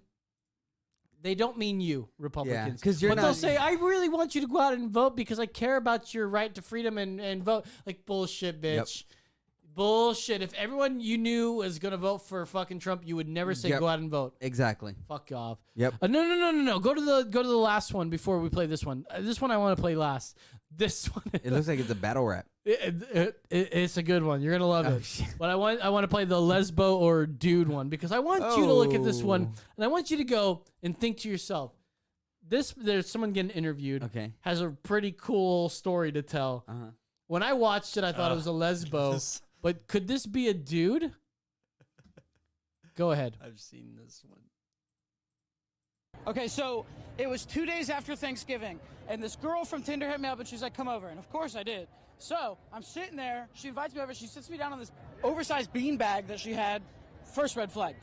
they don't mean you, Republicans.
Yeah, 'cause you're
but
not-
they'll say, I really want you to go out and vote because I care about your right to freedom and vote. Like, bullshit, bitch.
Yep.
Bullshit. If everyone you knew was going to vote for fucking Trump, you would never say go out and vote.
Exactly.
Fuck off.
Yep.
No. Go to the last one before we play this one. This one I want to play last. This one.
It looks like it's a battle rap.
It's a good one. You're gonna love it.
Shit.
But I want to play the lesbo or dude one because I want you to look at this one and I want you to go and think to yourself. There's someone getting interviewed.
Okay.
Has a pretty cool story to tell.
Uh-huh.
When I watched it, I thought it was a lesbo. But could this be a dude? Go ahead.
I've seen this one.
Okay, so it was 2 days after Thanksgiving, and this girl from Tinder hit me up, and she's like, come over. And of course I did. So I'm sitting there. She invites me over. She sits me down on this oversized bean bag that she had. First red flag.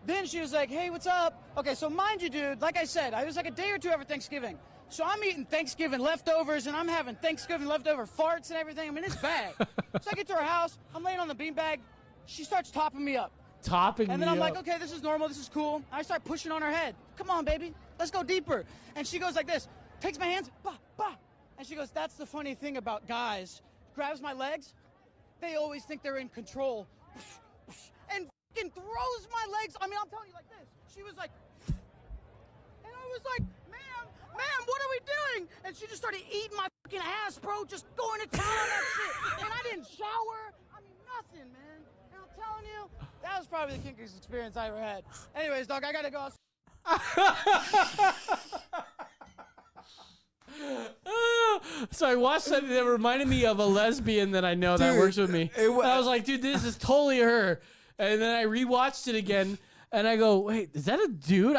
Then she was like, hey, what's up? Okay, so mind you, dude, like I said, it was like a day or two after Thanksgiving. So I'm eating Thanksgiving leftovers, and I'm having Thanksgiving leftover farts and everything. I mean, it's bad. So I get to her house. I'm laying on the beanbag. She starts topping me up. And then I'm like, okay, this is normal. This is cool. I start pushing on her head. Come on, baby. Let's go deeper. And she goes like this. Takes my hands. Bah, bah. And she goes, that's the funny thing about guys. Grabs my legs. They always think they're in control. And fucking throws my legs. I mean, I'm telling you like this. She was like, and I was like, ma'am, what are we doing? And she just started eating my fucking ass, bro. Just going to town on that shit. And I didn't shower. I mean, nothing, man. And I'm telling you, that was probably the kinkiest experience I ever had. Anyways, dog, I gotta go.
So I watched something that reminded me of a lesbian that I know that works with me. And I was like, dude, this is totally her. And then I rewatched it again, and I go, wait, is that a dude?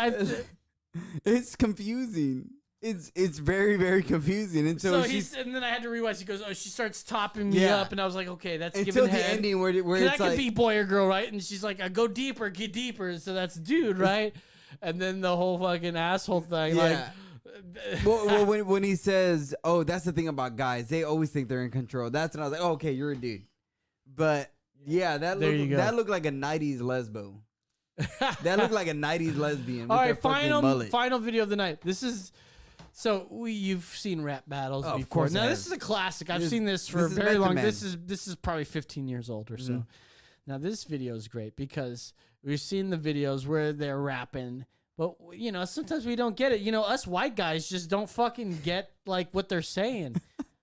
It's confusing. It's very, very confusing. And so
and then I had to rewatch. He goes, oh, she starts topping me up, and I was like, okay, that's
until
giving
the
head.
ending where
that
it's
could
like,
be boy or girl, right? And she's like, go deeper, get deeper. So that's dude, right? And then the whole fucking asshole thing, like.
well, when he says, "Oh, that's the thing about guys; they always think they're in control." That's when I was like, oh, "Okay, you're a dude." But yeah, that looked like a '90s lesbo. That looked like a '90s lesbian. With
All right,
mullet.
final video of the night. This is you've seen rap battles before.
Of course,
now this is a classic. I've seen this for a very long. This is probably 15 years old or so.
Mm-hmm.
Now this video is great because we've seen the videos where they're rapping. But, sometimes we don't get it. Us white guys just don't fucking get, what they're saying.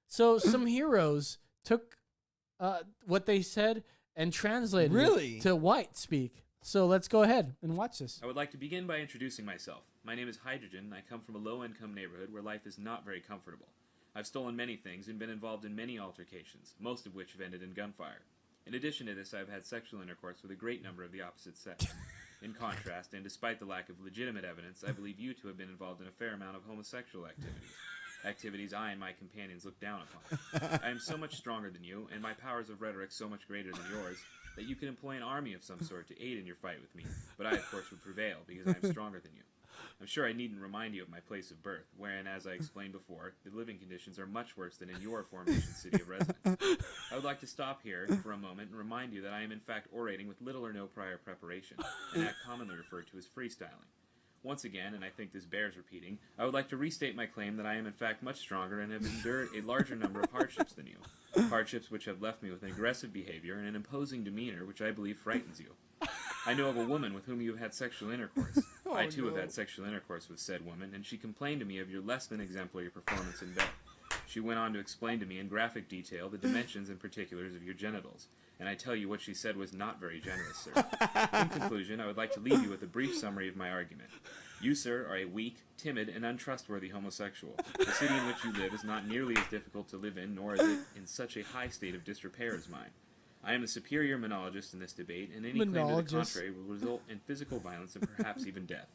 So some heroes took what they said and translated it to white speak. So let's go ahead and watch this.
I would like to begin by introducing myself. My name is Hydrogen, and I come from a low-income neighborhood where life is not very comfortable. I've stolen many things and been involved in many altercations, most of which have ended in gunfire. In addition to this, I've had sexual intercourse with a great number of the opposite sex. In contrast, and despite the lack of legitimate evidence, I believe you two have been involved in a fair amount of homosexual activities I and my companions look down upon. I am so much stronger than you, and my powers of rhetoric so much greater than yours, that you can employ an army of some sort to aid in your fight with me, but I, of course, would prevail, because I am stronger than you. I'm sure I needn't remind you of my place of birth, wherein, as I explained before, the living conditions are much worse than in your formation city of residence. I would like to stop here for a moment and remind you that I am in fact orating with little or no prior preparation, an act commonly referred to as freestyling. Once again, and I think this bears repeating, I would like to restate my claim that I am in fact much stronger and have endured a larger number of hardships than you. Hardships which have left me with an aggressive behavior and an imposing demeanor which I believe frightens you. I know of a woman with whom you have had sexual intercourse. I too have had sexual intercourse with said woman, and she complained to me of your less than exemplary performance in bed. She went on to explain to me in graphic detail the dimensions and particulars of your genitals, and I tell you what she said was not very generous, sir. In conclusion, I would like to leave you with a brief summary of my argument. You, sir, are a weak, timid, and untrustworthy homosexual. The city in which you live is not nearly as difficult to live in, nor is it in such a high state of disrepair as mine. I am the superior monologist in this debate, and any claim to the contrary will result in physical violence and perhaps even death.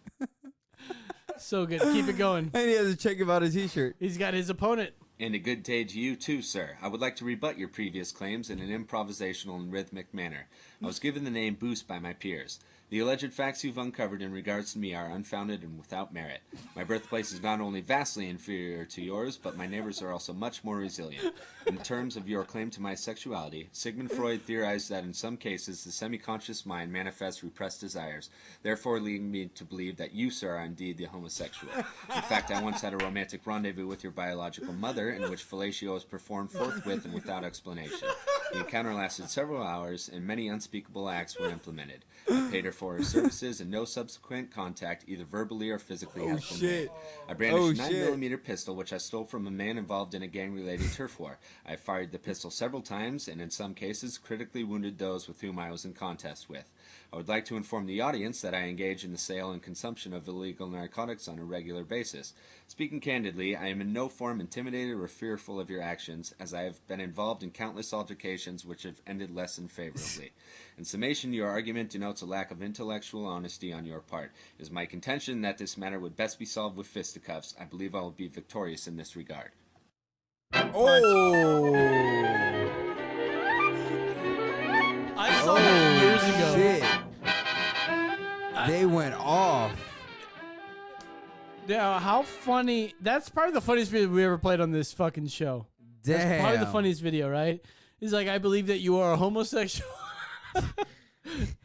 So good. Keep it going.
And he has to check about his t-shirt.
He's got his opponent.
And a good day to you too, sir. I would like to rebut your previous claims in an improvisational and rhythmic manner. I was given the name Boost by my peers. The alleged facts you've uncovered in regards to me are unfounded and without merit. My birthplace is not only vastly inferior to yours, but my neighbors are also much more resilient. In terms of your claim to my sexuality, Sigmund Freud theorized that in some cases the semi-conscious mind manifests repressed desires, therefore leading me to believe that you, sir, are indeed the homosexual. In fact, I once had a romantic rendezvous with your biological mother in which fellatio was performed forthwith and without explanation. The encounter lasted several hours, and many unspeakable acts were implemented. I paid her for her services, and no subsequent contact, either verbally or physically, has been made. I brandished a 9mm pistol, which I stole from a man involved in a gang-related turf war. I fired the pistol several times, and in some cases, critically wounded those with whom I was in contest with. I would like to inform the audience that I engage in the sale and consumption of illegal narcotics on a regular basis. Speaking candidly, I am in no form intimidated or fearful of your actions, as I have been involved in countless altercations which have ended less than favorably. In summation, your argument denotes a lack of intellectual honesty on your part. It is my contention that this matter would best be solved with fisticuffs. I believe I will be victorious in this regard.
Oh!
I saw that years ago.
Shit.
how funny. That's probably the funniest video we ever played on this fucking show. That's probably the funniest video, right? He's like, I believe that you are a homosexual.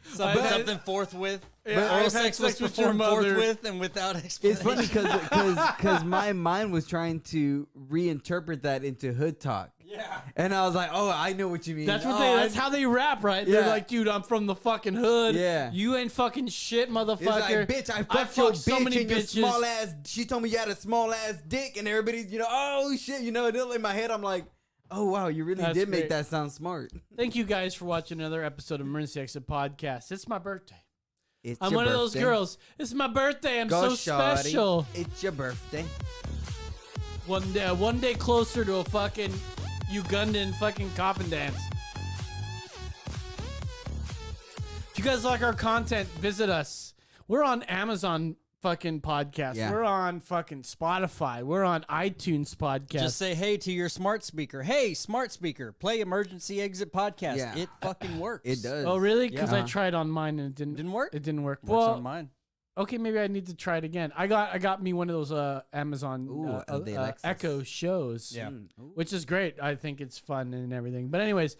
Something forthwith.
Yeah,
oral
I've had
sex was
sex with your
performed
mother.
forthwith and without
It's
explanation.
funny because my mind was trying to reinterpret that into hood talk.
Yeah.
And I was like, oh, I know what you mean.
That's that's how they rap, right?
Yeah.
They're like, dude, I'm from the fucking hood.
Yeah.
You ain't fucking shit, motherfucker.
It's like, bitch, I fucked your
so
bitch
many
and your
bitches.
small ass. She told me you had a small ass dick, and everybody's, oh shit, in my head, I'm like, oh wow, you really
That's
did make
great.
that sound smart.
Thank you guys for watching another episode of Emergency Exit Podcast. It's my birthday. I'm
your
one of those
birthday.
girls. It's my birthday. I'm
Go,
so
shawty.
special.
It's your birthday.
One day closer to a fucking Ugandan fucking coffin dance. If you guys like our content, visit us. We're on Amazon fucking podcast.
Yeah.
We're on fucking Spotify. We're on iTunes podcast.
Just say hey to your smart speaker. Hey, smart speaker, play Emergency Exit Podcast.
Yeah.
It fucking works.
It does.
Oh, really? Because I
Yeah.
tried on mine and it didn't
work.
It didn't work.
Works
Well,
on mine.
okay, maybe I need to try it again. I got me one of those Amazon
the Alexas.
Echo shows.
Yeah.
Which is great. I think it's fun and everything. But anyways,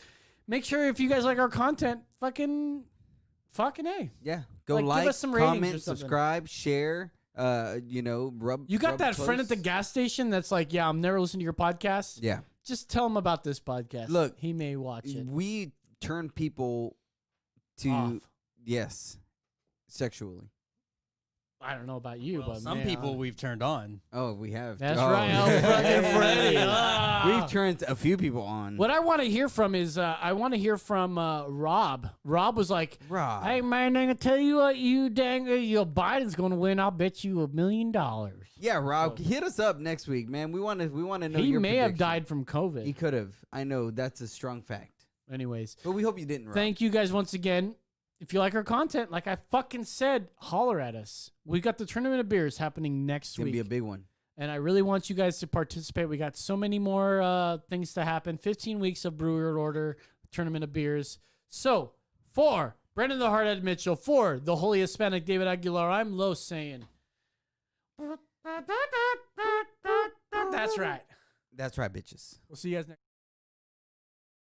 make sure if you guys like our content, fucking A.
Yeah. Go
Like,
like,
give us some ratings or
comment,
something.
subscribe, share. Rub.
You got
rub
that friend at the
close.
gas station that's like, yeah, I'm never listening to your podcast.
Yeah.
Just tell him about this podcast.
Look,
he may watch it.
We turn people to
Off.
yes, sexually.
I don't know about you, but
Some
man,
people we've turned on.
Oh, we have.
That's
Oh.
right. Oh, fucking Freddie. Ah.
We've turned a few people on.
What I want to hear from is I want to hear from Rob. Rob was like,
Rob.
"Hey man, I'm gonna tell you what, you Biden's gonna win. I'll bet you $1 million."
Yeah, Rob, hit us up next week, man. We want to know
He
your
may have
prediction.
died from COVID.
He could have. I know that's a strong fact.
Anyways,
But we hope you didn't. Rob.
thank you guys once again. If you like our content, like I fucking said, holler at us. We got the Tournament of Beers happening next
It's gonna
week.
be a big one.
And I really want you guys to participate. We got so many more things to happen. 15 weeks of Brewer Order, Tournament of Beers. So, for Brendan the Hardhead Mitchell, for the Holy Hispanic David Aguilar, I'm Lo saying. That's right.
That's right, bitches.
We'll see you guys next